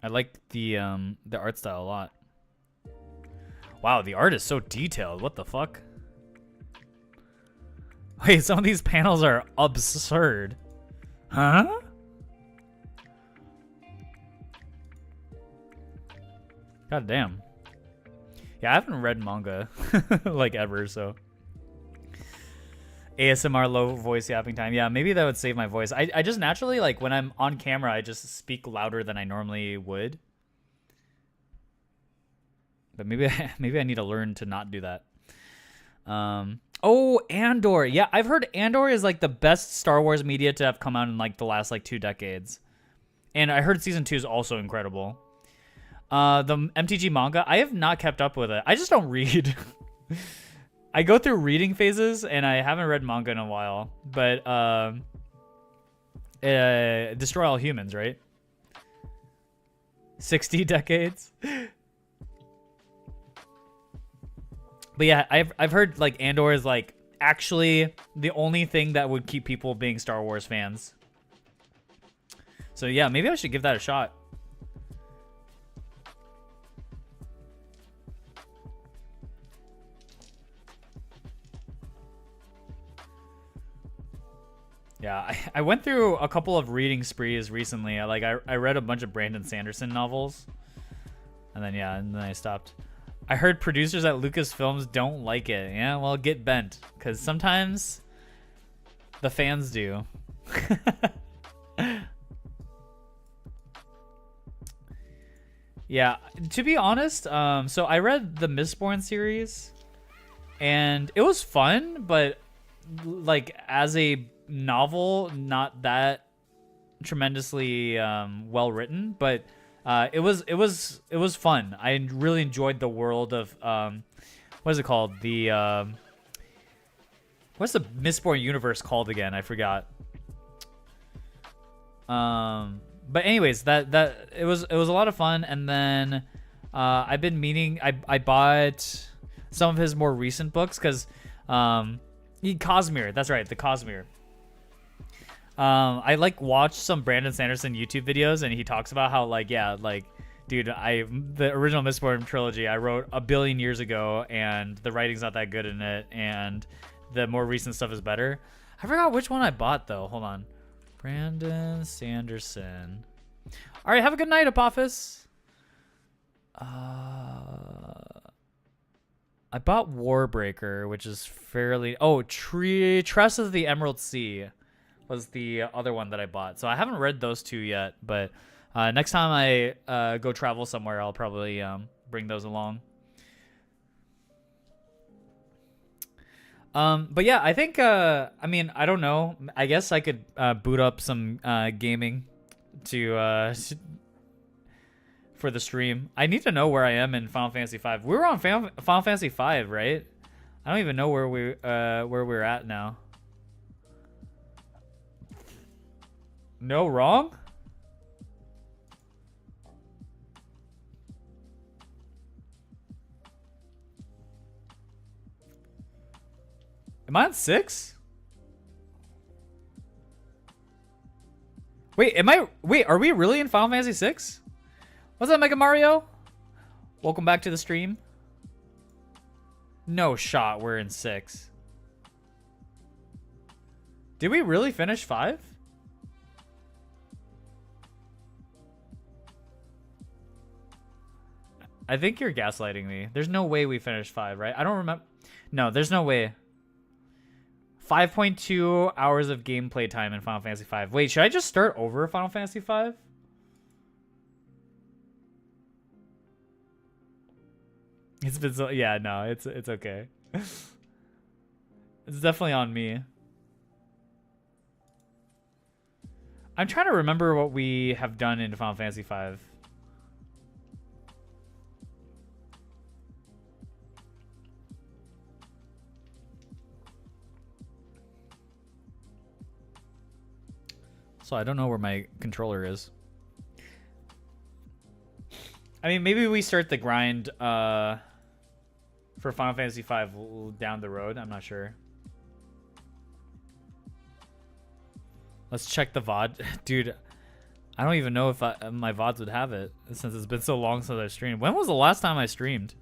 I like the art style a lot. Wow, the art is so detailed. What the fuck? Wait, some of these panels are absurd. Huh? God damn. Yeah, I haven't read manga like ever, so. ASMR low voice yapping time. Yeah, maybe that would save my voice. I just naturally, like, when I'm on camera, I just speak louder than I normally would. But maybe I need to learn to not do that. Oh, Andor. Yeah, I've heard Andor is like the best Star Wars media to have come out in like the last like 2 decades. And I heard season 2 is also incredible. The MTG manga, I have not kept up with it. I just don't read. I go through reading phases, and I haven't read manga in a while. But Destroy All Humans, right? 60 decades. But yeah, I've heard like Andor is like actually the only thing that would keep people being Star Wars fans. So yeah, maybe I should give that a shot. Yeah, I went through a couple of reading sprees recently. I read a bunch of Brandon Sanderson novels. And then I stopped. I heard producers at Lucasfilms don't like it. Yeah, well, get bent. Because sometimes the fans do. Yeah, to be honest, so I read the Mistborn series, and it was fun, but like as a novel, not that tremendously well written. But it was fun. I really enjoyed the world of what is it called? The what's the Mistborn universe called again? I forgot. But anyways, that it was a lot of fun. And then I've been meaning I bought some of his more recent books because Cosmere, that's right, the Cosmere. I like watched some Brandon Sanderson YouTube videos, and he talks about how like, yeah, like, dude, the original Mistborn trilogy I wrote a billion years ago, and the writing's not that good in it, and the more recent stuff is better. I forgot which one I bought though. Hold on. Brandon Sanderson. All right, have a good night, Apophis. I bought Warbreaker, which is fairly... Oh, Tress of the Emerald Sea was the other one that I bought. So I haven't read those two yet, but next time I go travel somewhere, I'll probably bring those along. But yeah, I think, I mean, I don't know. I guess I could boot up some gaming to for the stream. I need to know where I am in Final Fantasy V. We were on Final Fantasy V, right? I don't even know where we're at now. No, wrong? Am I on 6? Wait, are we really in Final Fantasy 6? What's up, Mega Mario? Welcome back to the stream. No shot, we're in 6. Did we really finish 5? I think you're gaslighting me. There's no way we finished 5, right? I don't remember. No, there's no way. 5.2 hours of gameplay time in Final Fantasy V. Wait, should I just start over Final Fantasy V? It's been so... Yeah, no, it's okay. It's definitely on me. I'm trying to remember what we have done in Final Fantasy V. So I don't know where my controller is. I mean, maybe we start the grind for Final Fantasy V down the road. I'm not sure. Let's check the VOD. Dude, I don't even know if my VODs would have it since it's been so long since I streamed. When was the last time I streamed?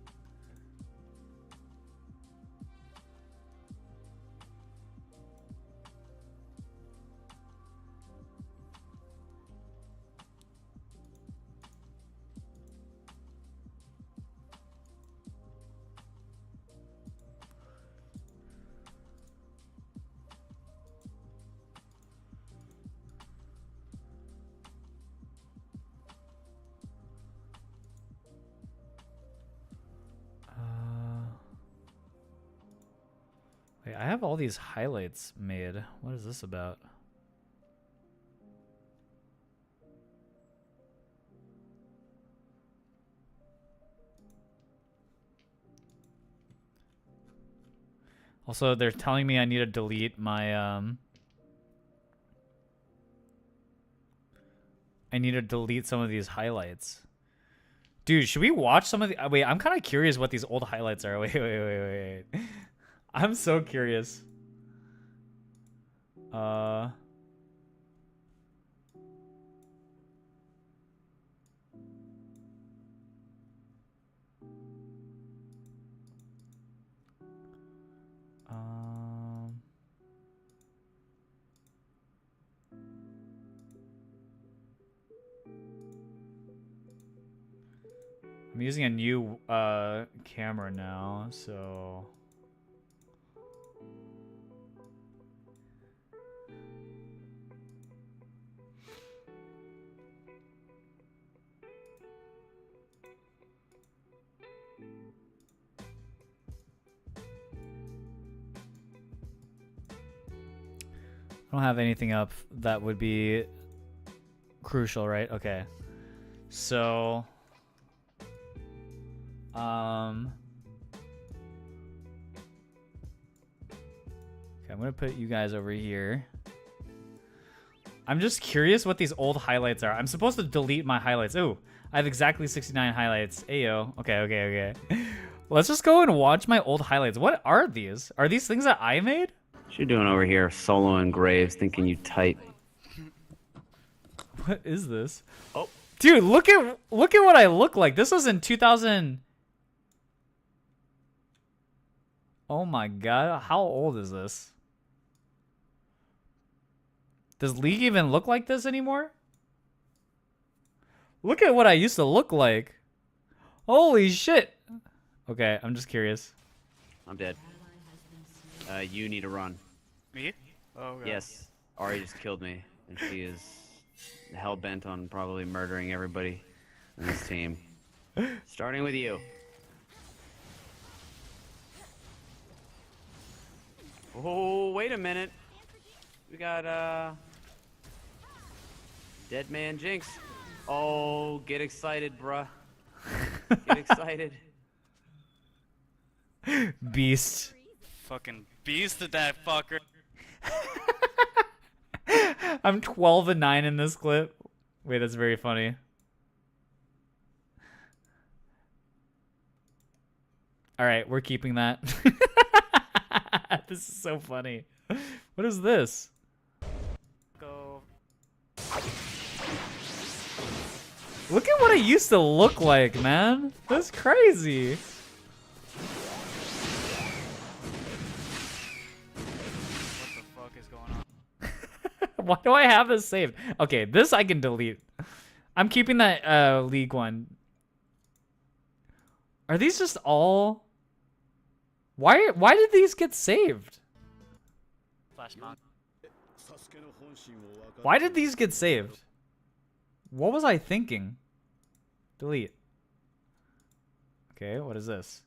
Wait, I have all these highlights made. What is this about? Also, they're telling me I need to delete my I need to delete some of these highlights. Dude, should we watch some of the... Wait, I'm kind of curious what these old highlights are. Wait. I'm so curious. I'm using a new camera now, so... I don't have anything up that would be crucial, right? Okay. So, okay, I'm gonna put you guys over here. I'm just curious what these old highlights are. I'm supposed to delete my highlights. Ooh, I have exactly 69 highlights. Ayo. Okay. Let's just go and watch my old highlights. What are these? Are these things that I made? What you doing over here, soloing Graves, thinking you tight? What is this? Oh, dude, look at what I look like. This was in 2000. Oh my god, how old is this? Does League even look like this anymore? Look at what I used to look like. Holy shit. Okay, I'm just curious. I'm dead. You need to run. Me? Oh, God. Yes, Ari just killed me, and she is hell-bent on probably murdering everybody in this team. Starting with you. Oh, wait a minute. We got, Dead Man Jinx. Oh, get excited, bruh. Get excited. Beast. Fucking beast of that fucker. I'm 12-9 in this clip. Wait, that's very funny. All right, we're keeping that. This is so funny. What is this? Go. Look at what I used to look like, man. That's crazy. What the fuck is going on? Why do I have this saved? Okay, this I can delete. I'm keeping that League one. Are these just all... Why did these get saved? Flash knock. Why did these get saved? What was I thinking? Delete. Okay, what is this?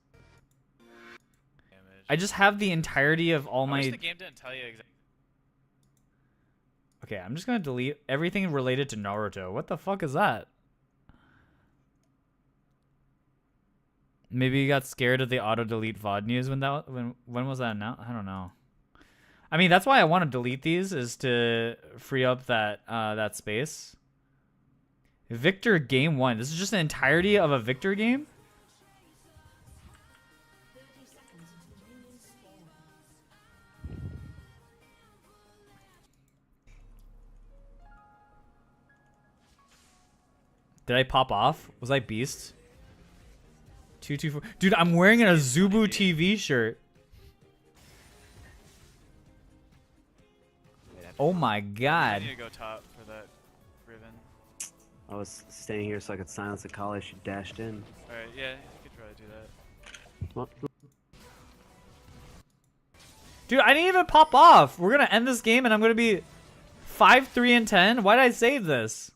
Damage. I just have the entirety of all I wish my... the game didn't tell you exactly. Okay, I'm just gonna delete everything related to Naruto. What the fuck is that? Maybe you got scared of the auto-delete VOD news when was that announced? I don't know. I mean, that's why I want to delete these, is to free up that that space. Victor game 1. This is just the entirety of a Victor game? Did I pop off? Was I Beast? 224. Dude, I'm wearing a Zubu TV shirt. Oh my I god. need to go top for that Riven. I was staying here so I could silence the call. She dashed in. Alright, yeah, you could probably do that. Well, Dude, I didn't even pop off. We're gonna end this game and I'm gonna be 5-3-10. Why did I save this?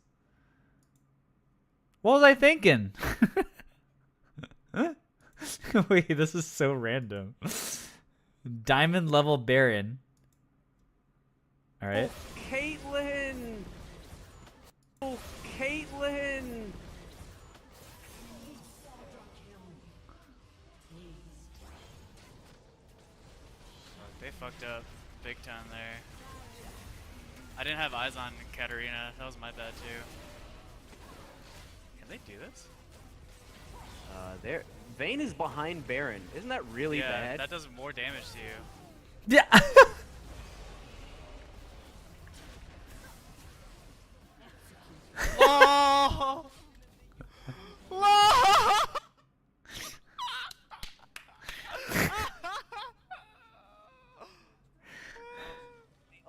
What was I thinking? Wait, this is so random. Diamond level Baron. Alright. Caitlyn! Oh, Caitlyn! They fucked up big time there. I didn't have eyes on Katarina. That was my bad too. Can they do this? There. Vayne is behind Baron. Isn't that really yeah, bad? that does more damage to you. Yeah. Oh! The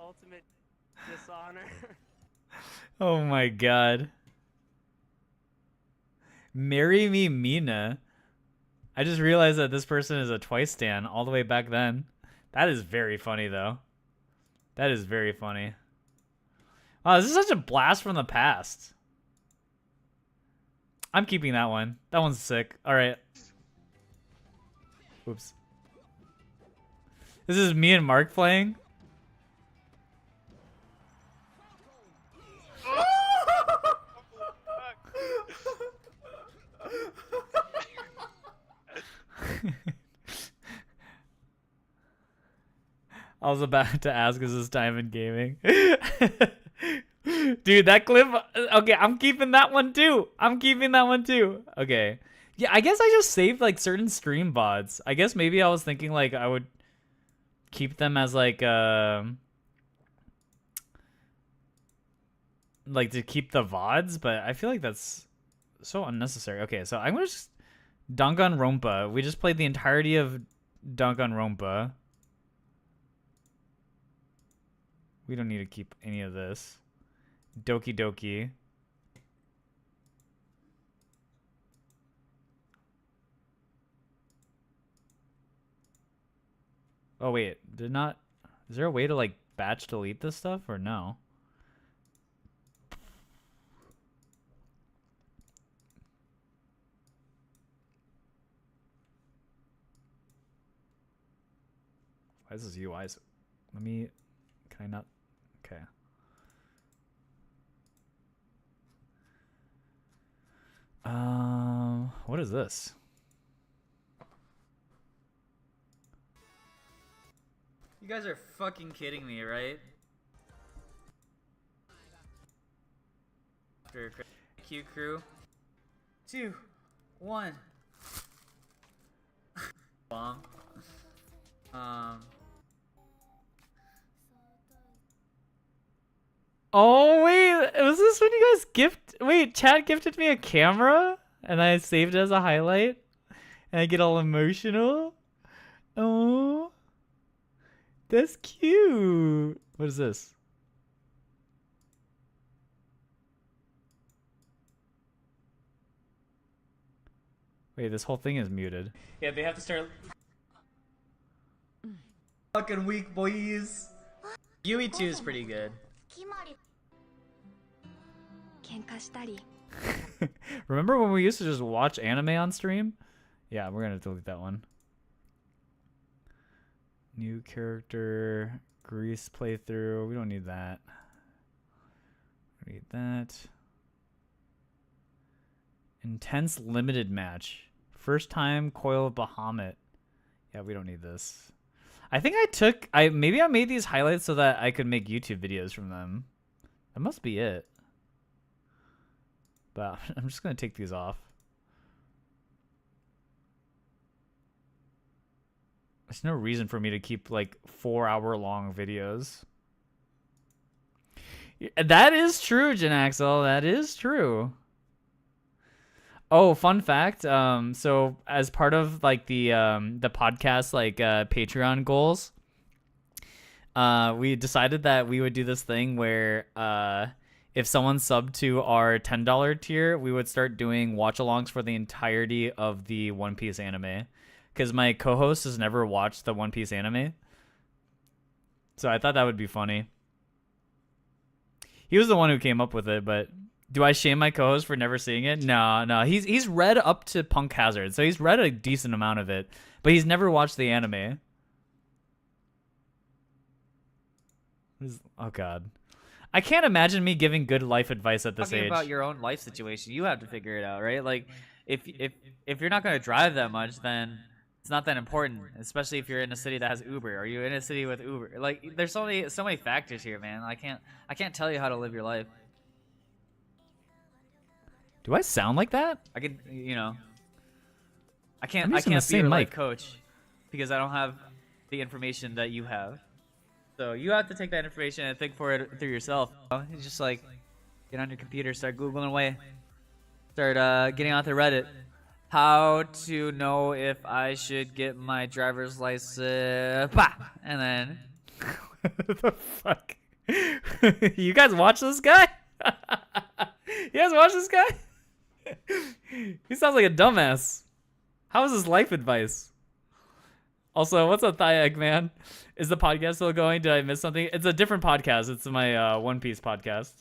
ultimate dishonor. Oh my god. Marry me, Mina. I just realized that this person is a Twice stan all the way back then. That is very funny, though. That is very funny. Wow, this is such a blast from the past. I'm keeping that one. That one's sick. All right. Oops. This is me and Mark playing. I was about to ask, is this Diamond Gaming? Dude, that clip. Okay, I'm keeping that one too. I'm keeping that one too. Okay. Yeah, I guess I just saved like certain stream VODs. I guess maybe I was thinking like I would keep them as like to keep the VODs, but I feel like that's so unnecessary. Okay, so I'm gonna just Danganronpa. We just played the entirety of Danganronpa. We don't need to keep any of this. Doki Doki. Oh wait, is there a way to like batch delete this stuff or no? Why is this UI? Let me, can I not? Okay. What is this? You guys are fucking kidding me, right? After Q crew. 2, 1. Bomb. Oh wait, was this when you guys wait, Chad gifted me a camera and I saved it as a highlight and I get all emotional? Oh, that's cute. What is this? Wait, this whole thing is muted. Yeah, they have to start. Fucking weak boys. UE2 is pretty good. Remember when we used to just watch anime on stream? Yeah, we're gonna delete that one. New character, Grease playthrough. We don't need that. We need that. Intense limited match. First time Coil of Bahamut. Yeah, we don't need this. I think maybe I made these highlights so that I could make YouTube videos from them. That must be it. But I'm just gonna take these off. There's no reason for me to keep like 4-hour-long videos. That is true, Janaxel. That is true. Oh, fun fact. So as part of like the podcast like Patreon goals, we decided that we would do this thing where if someone subbed to our $10 tier, we would start doing watch-alongs for the entirety of the One Piece anime. Because my co-host has never watched the One Piece anime. So I thought that would be funny. He was the one who came up with it, but do I shame my co-host for never seeing it? No. He's read up to Punk Hazard, so he's read a decent amount of it, but he's never watched the anime. Oh god. I can't imagine me giving good life advice at this age. Talking about your own life situation, you have to figure it out, right? Like, if you're not going to drive that much, then it's not that important. Especially if you're in a city that has Uber. Are you in a city with Uber? Like, there's so many factors here, man. I can't tell you how to live your life. Do I sound like that? I can, I can't using be the same your life mic. coach because I don't have the information that you have. So you have to take that information and think for it through yourself. It's just like get on your computer, start Googling away, start getting onto Reddit. How to know if I should get my driver's license? Bah! And then What the fuck? You guys watch this guy? You guys watch this guy? He sounds like a dumbass. How is this life advice? Also, what's up, Thigh Egg Man? Is the podcast still going? Did I miss something? It's a different podcast. It's my One Piece podcast.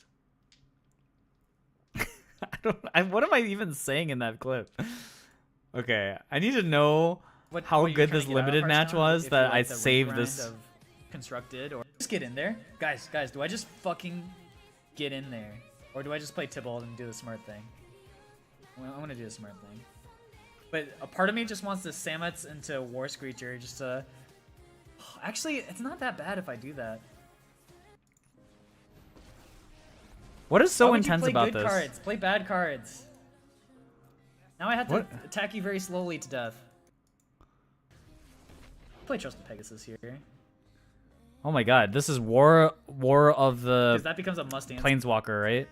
What am I even saying in that clip? Okay, I need to know how good this limited match was that I saved this. Constructed, or just get in there, guys. Do I just fucking get in there, or do I just play Tybalt and do the smart thing? Well, I want to do the smart thing. But a part of me just wants to Samus into War Screecher just to... Actually, it's not that bad if I do that. What is so Why would you intense play about good this? cards? Play bad cards. Now I have to What? attack you very slowly to death. Play Trust the Pegasus here. Oh my god, this is War of Because the that becomes a must answer. Planeswalker, right?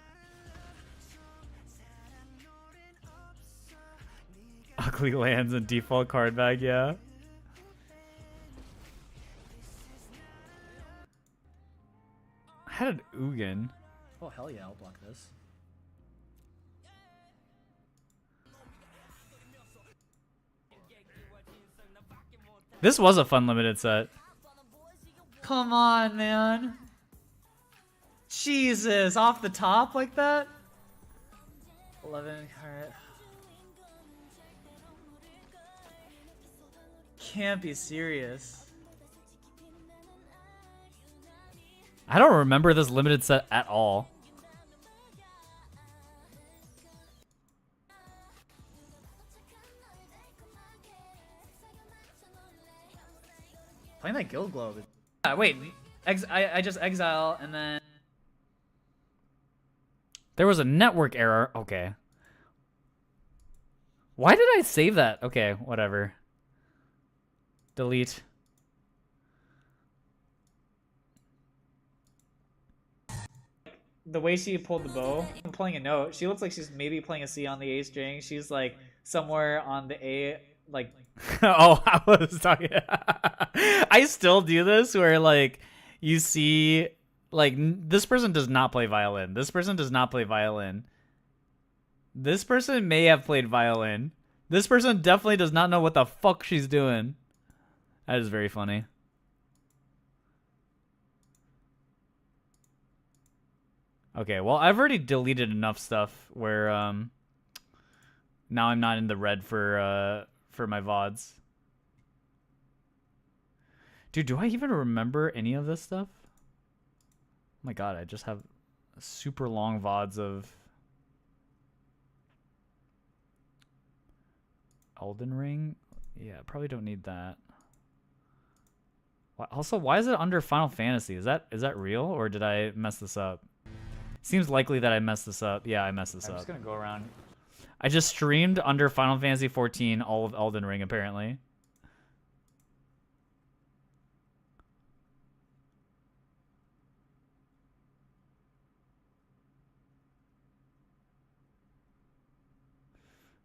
Ugly lands and default card bag, yeah. I had an Ugin. Oh, hell yeah, I'll block this. This was a fun limited set. Come on, man. Jesus, off the top like that? 11 card. Can't be serious. I don't remember this limited set at all. Playing that Guild Globe. Wait, I just exile and then... There was a network error. Okay. Why did I save that? Okay, whatever. Delete. The way she pulled the bow, I'm playing a note. She looks like she's maybe playing a C on the A string. She's like somewhere on the A, like... Oh, I was talking. I still do this where like you see like this person does not play violin. This person does not play violin. This person may have played violin. This person definitely does not know what the fuck she's doing. That is very funny. Okay, well, I've already deleted enough stuff where now I'm not in the red for my VODs. Dude, do I even remember any of this stuff? Oh my god, I just have super long VODs of Elden Ring. Yeah, probably don't need that. Also, why is it under Final Fantasy? Is that real or did I mess this up? Seems likely that I messed this up. Yeah, I messed this up. I'm just gonna go around. I just streamed under Final Fantasy 14 all of Elden Ring apparently.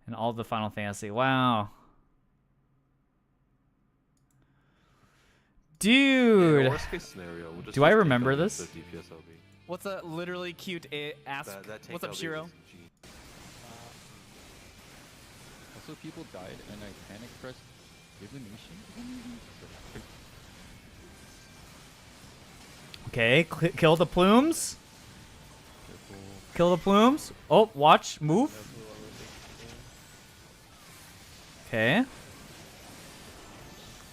And all of the Final Fantasy. Wow. Dude. Yeah, worst case scenario, we'll just Do I use remember TKLB this? instead of DPS LB. What's a literally cute ask? That What's up, TKLB Shiro? is G. Also, people died and I panic pressed divination. Okay, kill the plumes. Kill the plumes. Oh, watch, move. Okay.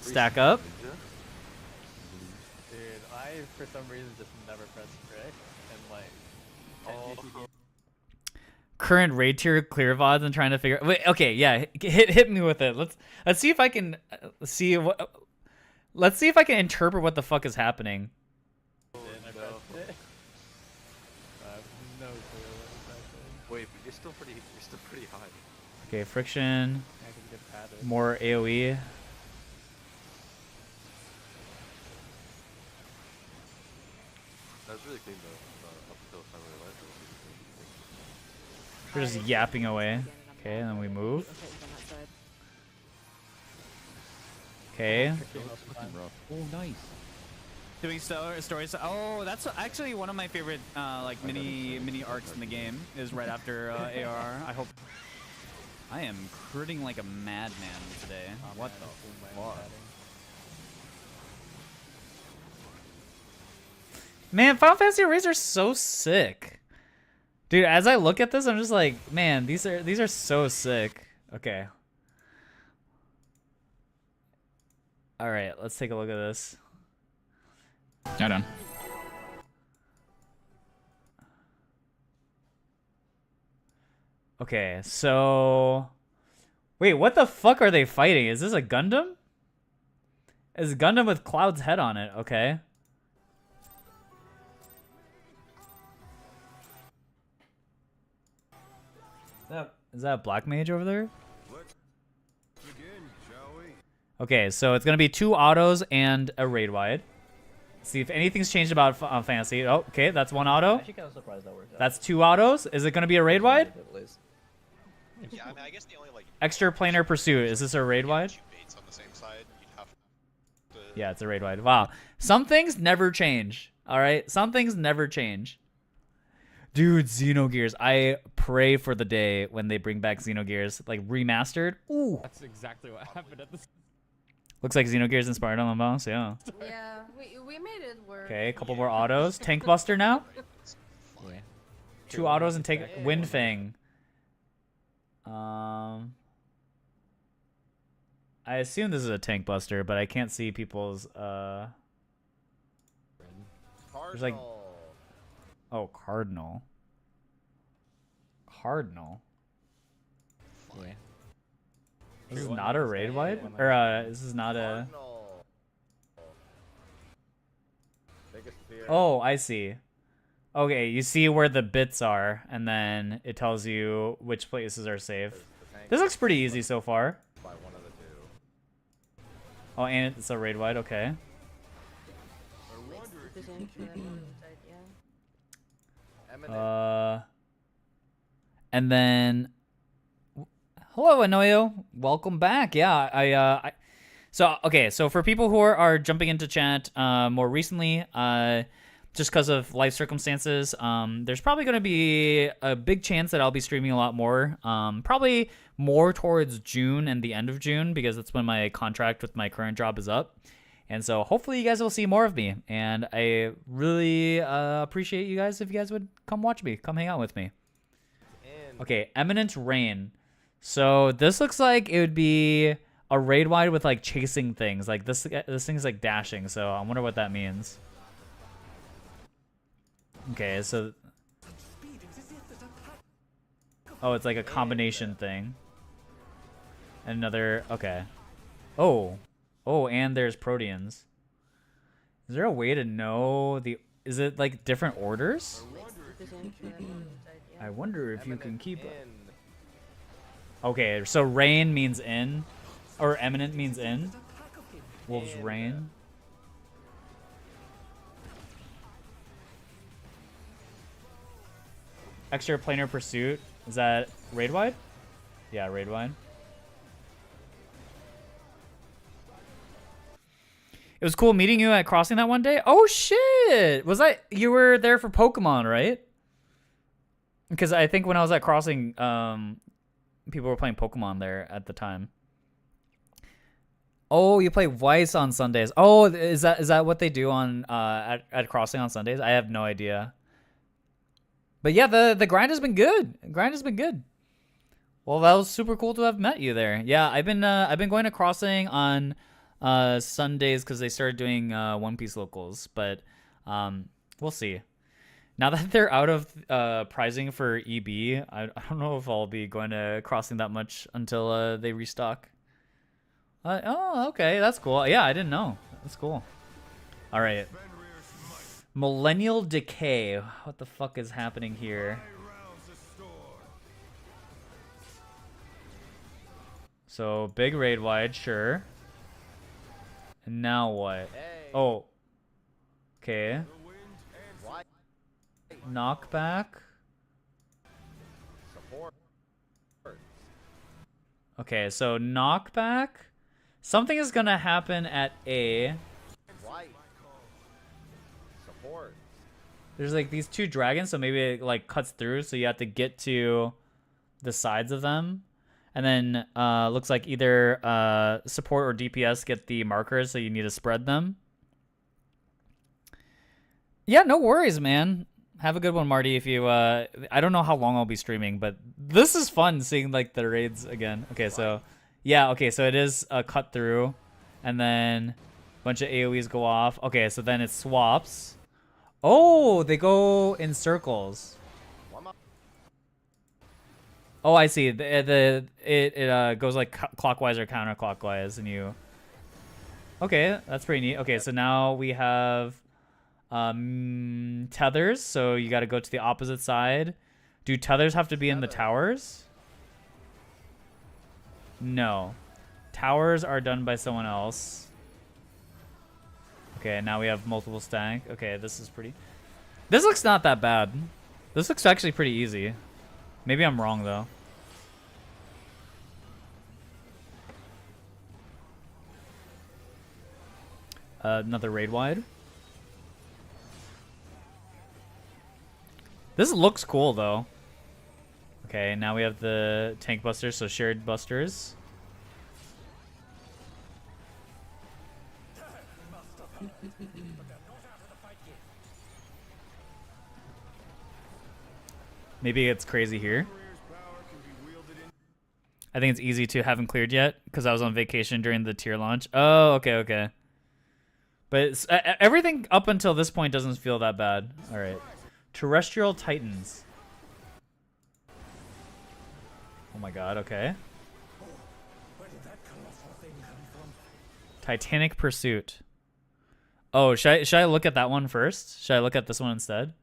Stack up. Ninja? Dude, I for some reason just never press frick and like Current raid tier clear VODs and trying to figure. Wait, okay, yeah, hit me with it. Let's see if I can see what. Let's see if I can interpret what the fuck is happening. and I pressed it. I have no clue what I'm pressing. Wait, but you're still pretty high. Okay, friction, I can get padded. more AOE. That was really clean though. Up until finally light. We're just yapping away. Okay, and then we move. Okay. Looking rough. Oh, nice. Doing stories. Oh, that's actually one of my favorite like mini arcs in the game. Is right after AR. I hope. I am critting like a madman today. What the fuck? Man, Final Fantasy arrays are so sick. Dude, as I look at this, I'm just like, man, these are so sick. Okay. All right, let's take a look at this. Yeah, done. Okay, so Wait, what the fuck are they fighting? Is this a Gundam? It's a Gundam with Cloud's head on it. Okay. Is that a black mage over there? Okay, so it's gonna be 2 autos and a raid wide. See if anything's changed about Fantasy. Oh, okay, that's 1 auto. Actually, kind of surprised that worked out. That's 2 autos. Is it gonna be a raid wide? Yeah, I mean, I guess the only like Extra planar pursuit. Is this a raid wide? baits on the same side, you'd have to. Yeah, it's a raid wide. Wow. Some things never change. All right, some things never change. Dude, Xenogears. I pray for the day when they bring back Xenogears, like remastered. Ooh. That's exactly what happened at this. Looks like Xenogears inspired on the mouse. Yeah. Yeah, we made it work. Okay, a couple more autos. Tank Buster now. Yeah. 2 autos and take Wind Fang. I assume this is a Tank Buster, but I can't see people's There's like, oh, Cardinal. Cardinal. Yeah. This is not a raid wide, or this is not a. Oh, I see. Okay, you see where the bits are, and then it tells you which places are safe. This looks pretty easy so far. Oh, and it's a raid wide. Okay. And then, hello Anoyo, welcome back. Yeah, so okay, so for people who are jumping into chat more recently, just because of life circumstances, there's probably going to be a big chance that I'll be streaming a lot more, probably more towards June and the end of June, because that's when my contract with my current job is up. And so hopefully you guys will see more of me, and I really appreciate you guys if you guys would come watch me, come hang out with me. Okay, Eminent Rain. So this looks like it would be a raid wide with like chasing things. Like this thing's like dashing, so I wonder what that means. Okay, so oh, it's like a combination thing. Another, okay. Oh, and there's Proteans. Is there a way to know the? Is it like different orders? I wonder if you can keep. Okay, so rain means in, or eminent means in. Wolves rain. Extra planar pursuit. Is that raid wide? Yeah, raid wide. It was cool meeting you at Crossing that one day. Oh shit! You were there for Pokemon, right? Because I think when I was at Crossing, people were playing Pokemon there at the time. Oh, you play Weiss on Sundays. Oh, is that what they do on at Crossing on Sundays? I have no idea. But yeah, the grind has been good. Well, that was super cool to have met you there. Yeah, I've been going to Crossing on Sundays because they started doing One Piece locals, but we'll see. Now that they're out of pricing for EB, I don't know if I'll be going to Crossing that much until they restock. Oh, okay, that's cool. Yeah, I didn't know. That's cool. All right. Millennial Decay. What the fuck is happening here? So, big raid wide, sure. And now what? Oh. Okay. Knockback. Okay, so knockback. Something is gonna happen at A. There's like these 2 dragons, so maybe it like cuts through, so you have to get to the sides of them. And then looks like either support or DPS get the markers, so you need to spread them. Yeah, no worries, man. Have a good one, Marty. If you, I don't know how long I'll be streaming, but this is fun seeing like the raids again. Okay, so yeah, okay, so it is a cut through, and then a bunch of AOE's go off. Okay, so then it swaps. Oh, they go in circles. Oh, I see. It goes like clockwise or counterclockwise, and you. Okay, that's pretty neat. Okay, so now we have tethers. So you got to go to the opposite side. Do tethers have to be in the towers? No. Towers are done by someone else. Okay, now we have multiple stack. Okay, this is pretty. This looks not that bad. This looks actually pretty easy. Maybe I'm wrong though. Another raid wide. This looks cool though. Okay, now we have the tank busters, so shared busters. Maybe it's crazy here. I think it's easy to haven't cleared yet because I was on vacation during the tier launch. Oh, okay, okay. But it's, everything up until this point doesn't feel that bad. All right. Terrestrial Titans. Oh my god, okay. Titanic Pursuit. Oh, should I look at that one first? Should I look at this one instead?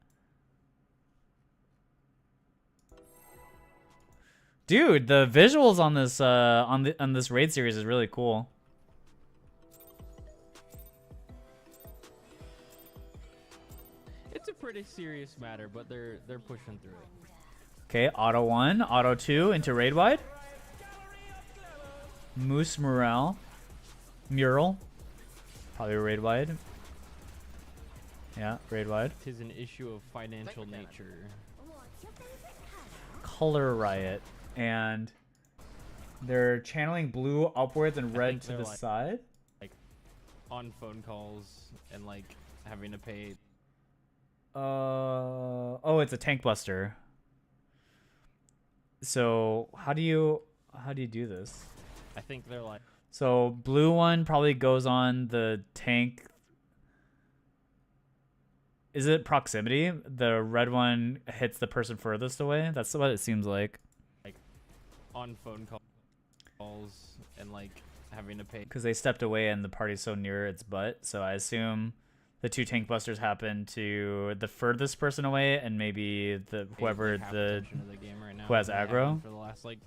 Dude, the visuals on this on this raid series is really cool. It's a pretty serious matter, but they're pushing through it. Okay, auto 1, auto 2 into raid wide. Moose Mural. Probably raid wide. Yeah, raid wide. It is an issue of financial nature. Color Riot. And they're channeling blue upwards and red to the side. Like on phone calls and like having to pay. Oh, it's a tank buster. So how do you do this? I think they're like. So blue one probably goes on the tank. Is it proximity? The red one hits the person furthest away? That's what it seems like. Like on phone calls and like having to pay. Because they stepped away and the party's so near its butt. So I assume the two tank busters happen to the furthest person away and maybe the whoever like, the game right now, who has aggro. For the last like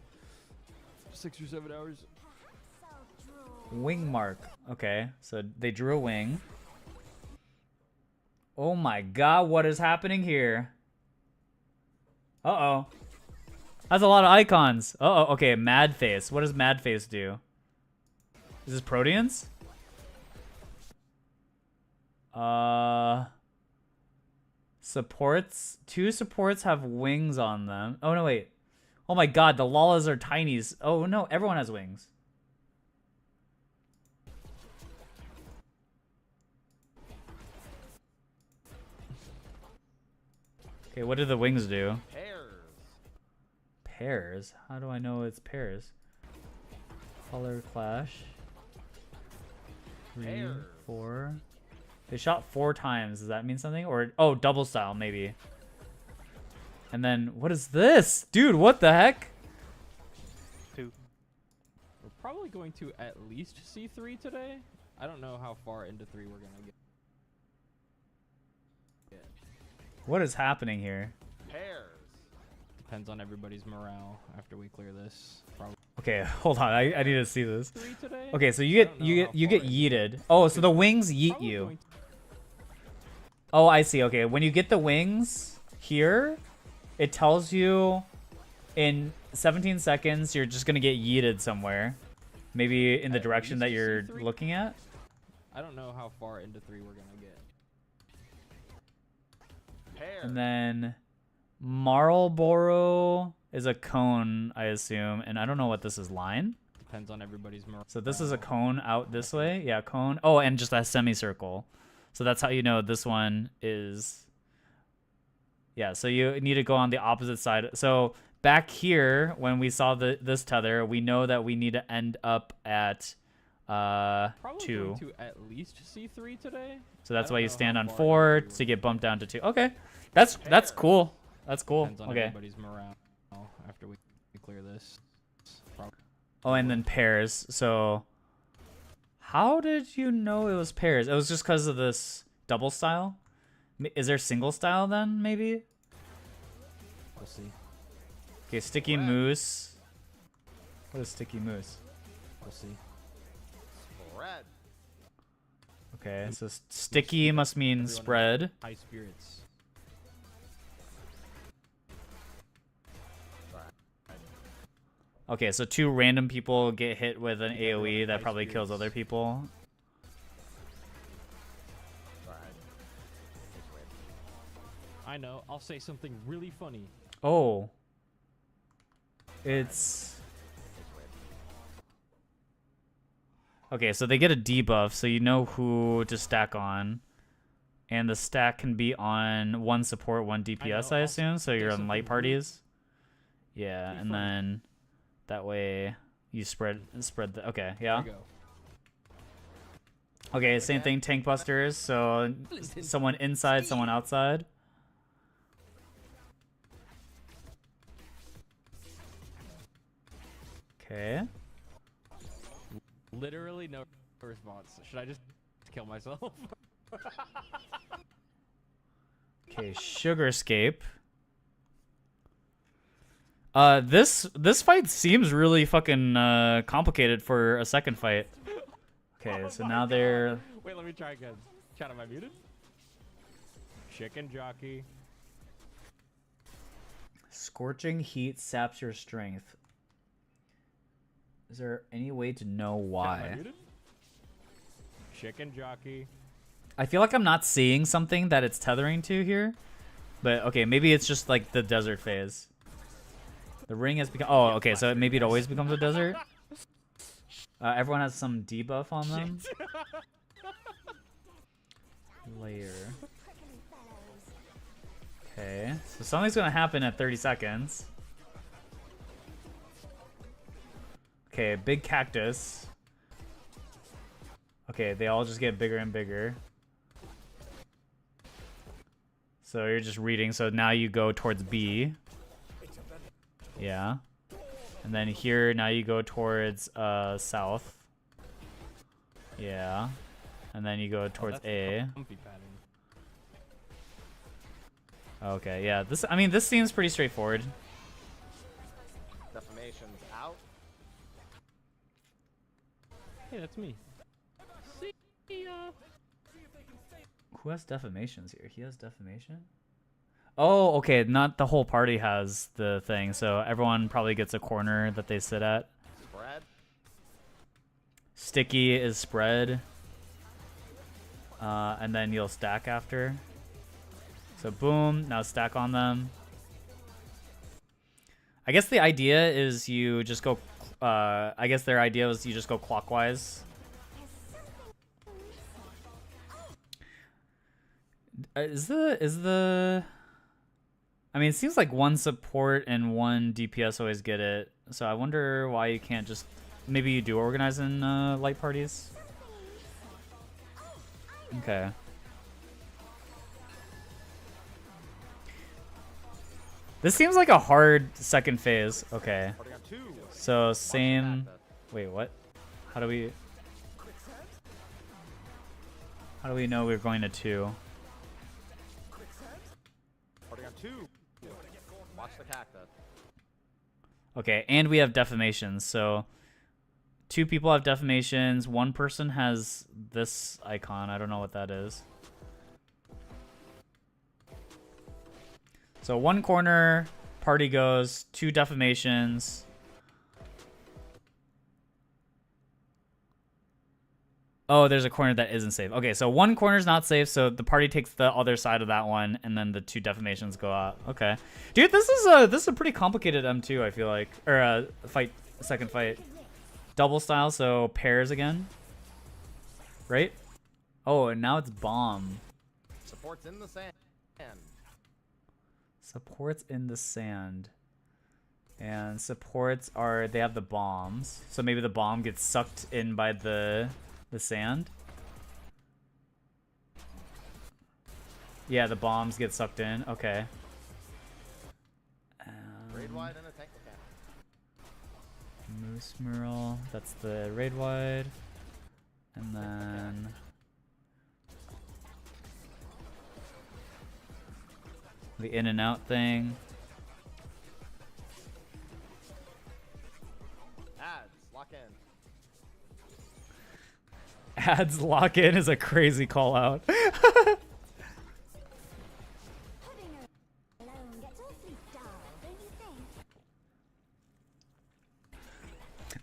6 or 7 hours. Wing mark. Okay, so they drew a wing. Oh my god, what is happening here? Uh-oh. That's a lot of icons. Uh-oh, okay, Mad Face. What does Mad Face do? Is this Proteans? Supports. 2 supports have wings on them. Oh, no, wait. Oh my god, the Lalas are tinies. Oh no, everyone has wings. Okay, what do the wings do? Pairs? How do I know it's pairs? Color clash. 3, 4. They shot 4 times. Does that mean something? Or oh, double style maybe. And then what is this? Dude, what the heck? 2. We're probably going to at least see 3 today. I don't know how far into 3 we're gonna get. What is happening here? Depends on everybody's morale after we clear this. Probably. Okay, hold on. I need to see this. 3 today? Okay, so you get yeeted. Oh, so the wings yeet you. Oh, I see. Okay, when you get the wings here, it tells you in 17 seconds you're just gonna get yeeted somewhere, maybe in the direction that you're looking at. I don't know how far into 3 we're gonna get. And then Marlboro is a cone, I assume, and I don't know what this is. Line. Depends on everybody's morale. So this is a cone out this way. Yeah, cone. Oh, and just that semicircle. So that's how you know this one is. Yeah, so you need to go on the opposite side. So back here, when we saw this tether, we know that we need to end up at Probably 2. going to at least see 3 today. So that's why you stand on 4 to get bumped down to 2. Okay, that's cool. That's cool. Depends on Okay. everybody's morale after we clear. clear this. Probably. Oh, and then pairs. So, how did you know it was pairs? It was just because of this double style? Is there single style then, maybe? We'll see. Okay, Sticky Moose. What is Sticky Moose? We'll see. Spread. Okay, so sticky must mean Everyone spread. High spirits. Okay, so 2 random people get hit with an AoE that high probably kills spirits. other people. I know. I'll say something really funny. Oh. It's... Okay, so they get a debuff, so you know who to stack on. And the stack can be on 1 support, 1 DPS, I assume, so you're on light parties. Yeah, and then that way you spread the... Okay, yeah. Okay, same thing, tank busters, so someone inside, someone outside. Okay. Literally no response. Should I just kill myself? Okay, Sugarscape. This fight seems really fucking complicated for a second fight. Okay, so now they're... Wait, let me try again. Chat, am I muted? Chicken jockey. Scorching heat saps your strength. Is there any way to know why? Chicken jockey. I feel like I'm not seeing something that it's tethering to here. But okay, maybe it's just like the desert phase. The ring has become... Oh, okay, so maybe it always becomes a desert? Everyone has some debuff on them. Layer. Okay, so something's gonna happen at 30 seconds. Okay, big cactus. Okay, they all just get bigger and bigger. So you're just reading, so now you go towards B. Yeah. And then here, now you go towards south. Yeah. And then you go towards A. Okay, yeah. I mean, this seems pretty straightforward. Defamation's out. Hey, that's me. See ya. Who has defamations here? He has defamation? Oh, okay. Not the whole party has the thing, so everyone probably gets a corner that they sit at. Spread. Sticky is spread. And then you'll stack after. So boom, now stack on them. I guess the idea is you just go... I guess their idea was you just go clockwise. Is the... I mean, it seems like 1 support and 1 DPS always get it. So I wonder why you can't just... Maybe you do organize in light parties? Okay. This seems like a hard second phase. Okay. So same... Wait, what? How do we know we're going to 2? Party on 2. Watch the cactus. Okay, and we have defamations, so 2 people have defamations, 1 person has this icon, I don't know what that is. So 1 corner, party goes, 2 defamations. Oh, there's a corner that isn't safe. Okay, so 1 corner is not safe, so the party takes the other side of that one, and then the 2 defamations go out. Okay, dude, this is a pretty complicated M2. I feel like, or second fight, double style, so pairs again, right? Oh, and now it's bomb. Supports in the sand. Supports in the sand. And supports they have the bombs, so maybe the bomb gets sucked in by the sand. Yeah, the bombs get sucked in. Okay. Raid wide and a tank mechanic. Moose Mural. That's the raid wide. And then the in and out thing. Ads, lock in. Ads lock in is a crazy call out.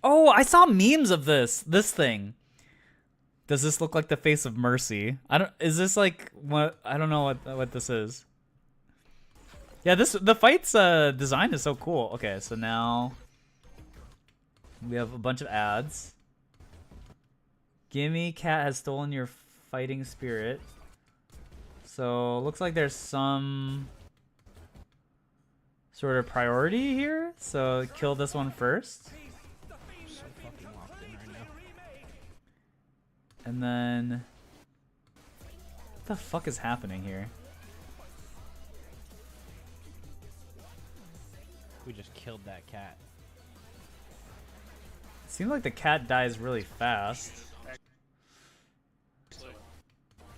Oh, I saw memes of this thing. Does this look like the face of Mercy? Is this like what? I don't know what this is. Yeah, the fight's design is so cool. Okay, so now we have a bunch of ads. Gimme Cat has stolen your fighting spirit. So looks like there's some sort of priority here. So kill this one first. So fucking locked in right now. And then what the fuck is happening here? We just killed that cat. It seems like the cat dies really fast.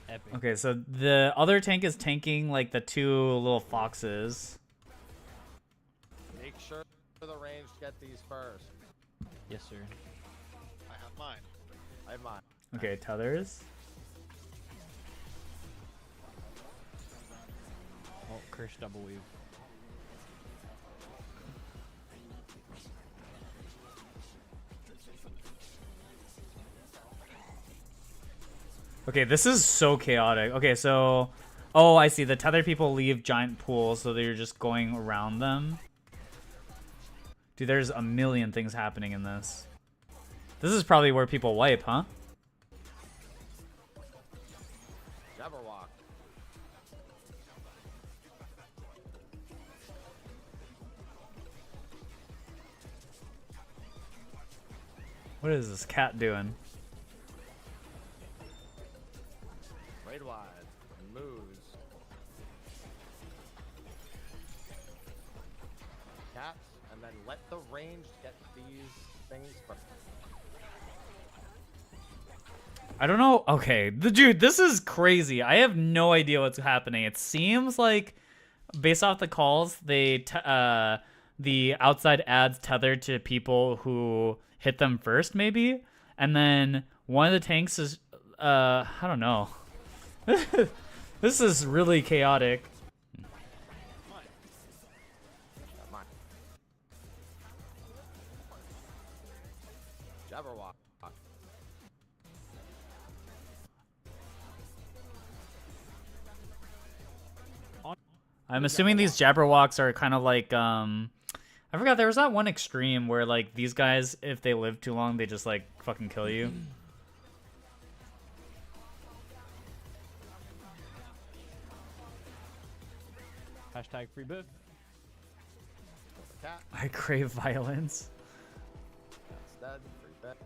Epic. Okay, so the other tank is tanking like the two little foxes. Make sure for the range to get these first. Yes, sir. I have mine. I have mine. Okay, tethers. Oh, curse double weave. Okay, this is so chaotic. Okay, so oh, I see. The tethered people leave giant pools, so they're just going around them. Dude, there's a million things happening in this. This is probably where people wipe, huh? Jabberwock. What is this cat doing? Raid wide. Moves. Cats, and then let the range get these things first. I don't know. Okay, dude, this is crazy. I have no idea what's happening. It seems like, based off the calls, the outside ads tethered to people who hit them first, maybe, and then one of the tanks is, I don't know. This is really chaotic. Mine. Jabberwock. I'm assuming these Jabberwocks are kind of like, I forgot, there was that one extreme where, like, these guys, if they live too long, they just, like, fucking kill you. Hashtag free biff. Cat. I crave violence. Cat's dead. Free bet.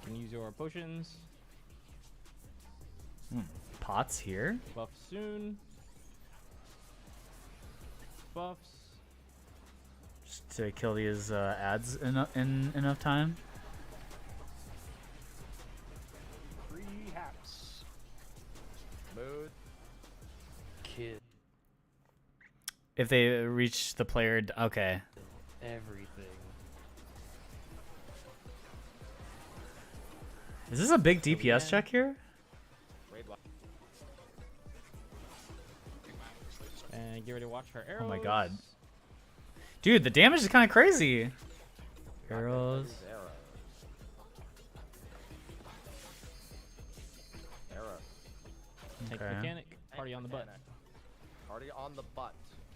You can use your potions. Pots here? Buff soon. Buffs. Just to kill these ads in enough time. Free haps. Mood. Kid. If they reach the player, okay. Everything. Is this a big DPS check here? Raid wide. And get ready to watch her arrows. Oh my god. Dude, the damage is kind of crazy. Arrows. Arrows. Tank Okay. mechanic. Party on the butt. Party on the butt.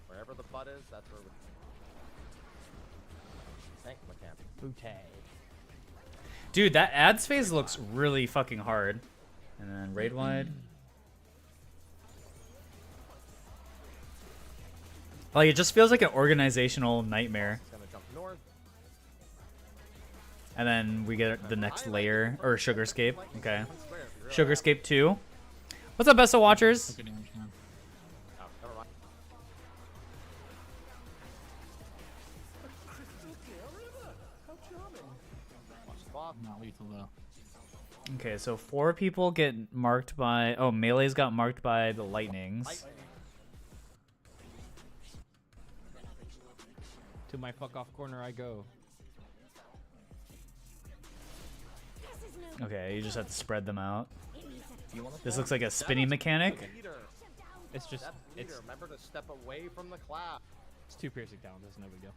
Wherever the butt is, that's where we. Tank mechanic. Bootay. Dude, that ads phase looks really fucking hard. And then raid wide. Like, it just feels like an organizational nightmare. It's gonna jump north. And then we get the next layer, or Sugarscape. Okay. Sugarscape 2. What's up, Best of Watchers? Good damage, man. Oh, never mind. Not lethal though. Okay, so 4 people get marked by. Oh, Melee's got marked by the lightnings. To my fuck off corner I go. Okay, you just have to spread them out. This looks like a spinning mechanic. It's just it's Remember to step away from the cloud. it's 2 piercing down. That's no big deal.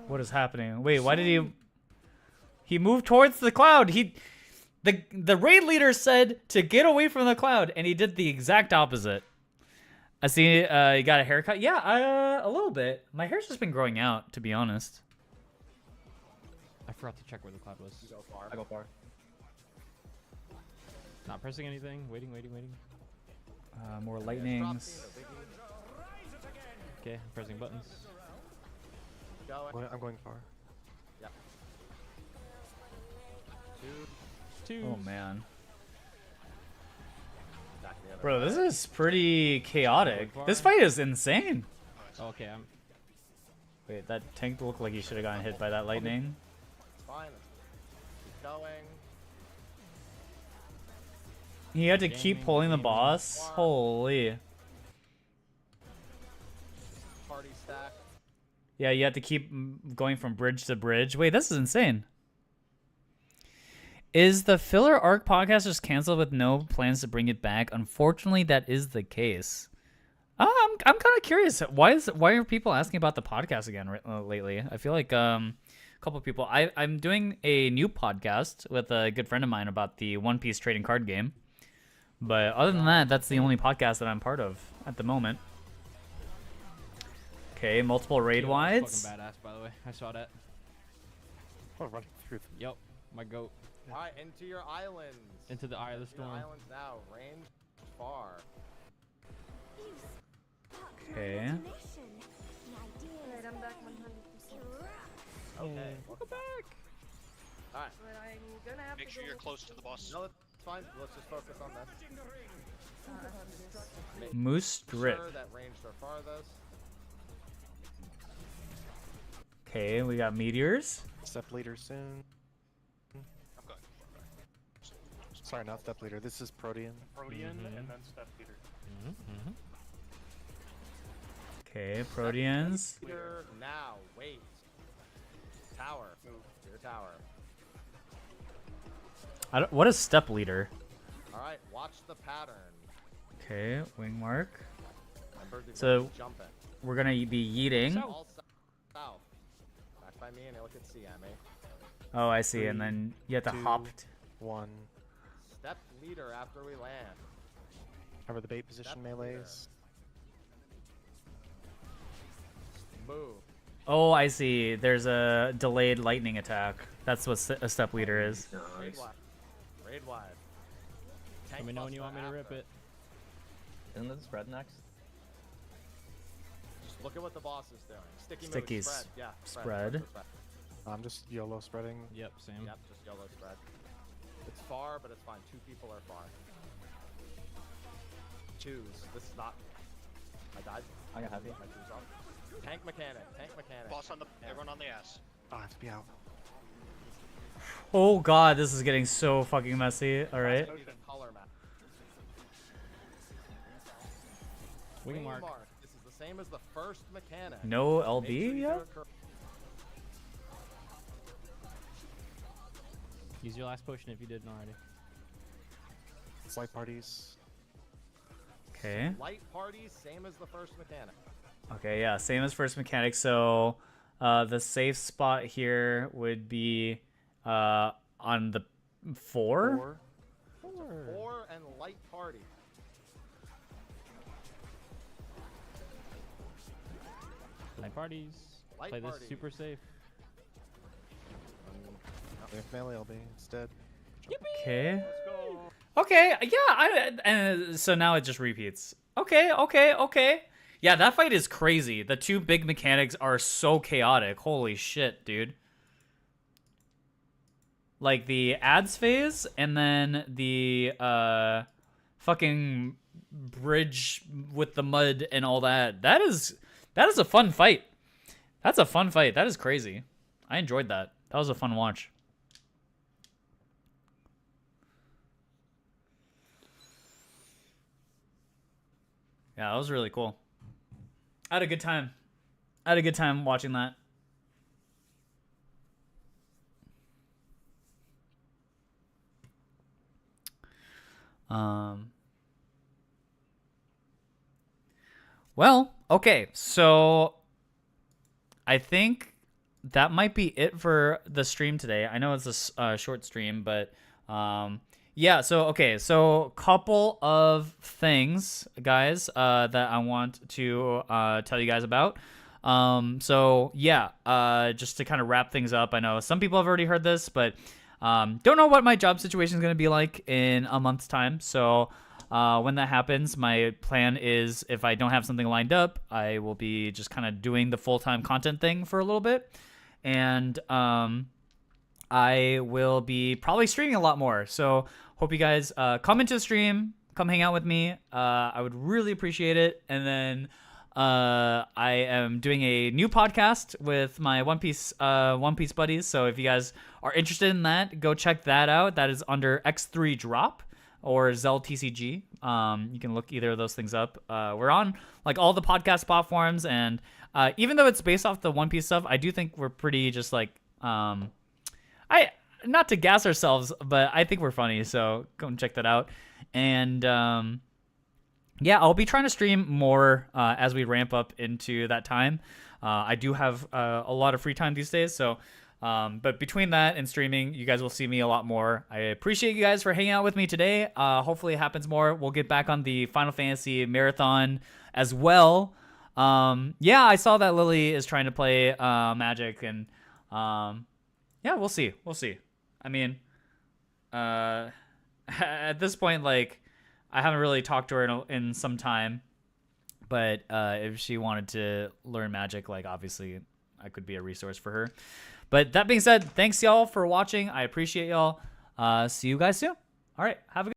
What is happening? Wait, why did he? He moved towards the cloud. The raid leader said to get away from the cloud, and he did the exact opposite. I see. You got a haircut? Yeah, a little bit. My hair's just been growing out, to be honest. I forgot to check where the cloud was. You go far. I go far. Not pressing anything. Waiting. More lightnings. Okay, I'm pressing buttons. Going. I'm going far. Yep. 2. Oh man, Back the other bro, way. this is pretty chaotic. This fight is insane. Oh, okay, I'm Wait, that tank looked like he should have gotten hit by that lightning. It's fine. Keep going. He had to keep pulling the boss. Holy. Party stack. Yeah, you have to keep going from bridge to bridge. Wait, this is insane. Is the filler arc podcast just canceled with no plans to bring it back? Unfortunately, that is the case. I'm kind of curious. Why are people asking about the podcast again lately? I feel like a couple of people. I'm doing a new podcast with a good friend of mine about the One Piece trading card game. But other than that, that's the only podcast that I'm part of at the moment. Okay, multiple raid wides. fucking badass, by the way. I saw that. Oh, running through. Yep, my goat. Alright, into your islands. Into the eye of the Into your storm. islands now. Range far. Okay. Alright, I'm back 100%. Okay. Welcome back. Alright. But I'm gonna have Make to sure go you're with- close to the boss. No, it's fine. Let's just focus on this. I have this. Moose Drip. Sure that ranged are farthest. Okay, we got meteors. Step leader soon. I'm going. Sorry, not step leader. This is Protean. Protean and then step leader. Okay, Proteans. Leader now. Wait. Tower. Move to your tower. What is step leader? Alright, watch the pattern. Okay, wing mark. Remember to So jump it. we're gonna be yeeting. All south. Back by me and look at CMA. Oh, I see. And then you have to hop. 1. Step leader after we land. Cover the bait position Step melees. Move. Oh, I see. There's a delayed lightning attack. That's what a step leader is. Raid wide. Raid wide. Let me know when you want me to rip it. Isn't it spread next? Just look at what the boss is doing. Sticky Stickies. move. Spread. Yeah. Spread. I'm just YOLO spreading. Yep, same. Yep, just YOLO spread. It's far, but it's fine. 2 people are far. Choose. This is not. I died. I got happy. My choose off. Tank mechanic. Tank mechanic. Boss on the everyone on the ass. Oh, I have to be out. Oh god, this is getting so fucking messy. All right. Color map. Wing mark. This is the same as the first mechanic. No Make LB sure you do yet? it correct. Use your last potion if you didn't already. Slight parties. Okay. Light parties, same as the first mechanic. Okay, yeah, same as first mechanic. So the safe spot here would be on the 4. 4 and light party. Light parties. Light Play this party. super safe. If melee LB instead. Okay. Okay, yeah, and so now it just repeats. Okay. Yeah, that fight is crazy. The 2 big mechanics are so chaotic. Holy shit, dude. like the ads phase and then the fucking bridge with the mud and all that. That is a fun fight. That's a fun fight. That is crazy. I enjoyed that. That was a fun watch. Yeah, that was really cool. I had a good time. I had a good time watching that. Well, okay, so I think that might be it for the stream today. I know it's a short stream, but yeah, so okay, so couple of things, guys, that I want to tell you guys about. So yeah, just to kind of wrap things up, I know some people have already heard this, but don't know what my job situation is going to be like in a month's time. So when that happens, my plan is if I don't have something lined up, I will be just kind of doing the full-time content thing for a little bit. And I will be probably streaming a lot more. So hope you guys come into the stream, come hang out with me. I would really appreciate it. And then I am doing a new podcast with my One Piece buddies. So if you guys are interested in that, go check that out. That is under X3 Drop or Zell TCG. You can look either of those things up. We're on like all the podcast platforms, and even though it's based off the One Piece stuff, I do think we're pretty just like not to gas ourselves, but I think we're funny. So go and check that out. And yeah, I'll be trying to stream more as we ramp up into that time. I do have a lot of free time these days, so but between that and streaming, you guys will see me a lot more. I appreciate you guys for hanging out with me today. Hopefully it happens more. We'll get back on the Final Fantasy marathon as well. Yeah, I saw that Lily is trying to play Magic, and yeah, we'll see. We'll see. I mean, at this point, like, I haven't really talked to her in some time, but if she wanted to learn Magic, like, obviously I could be a resource for her. But that being said, thanks y'all for watching. I appreciate y'all. See you guys soon. All right, have a good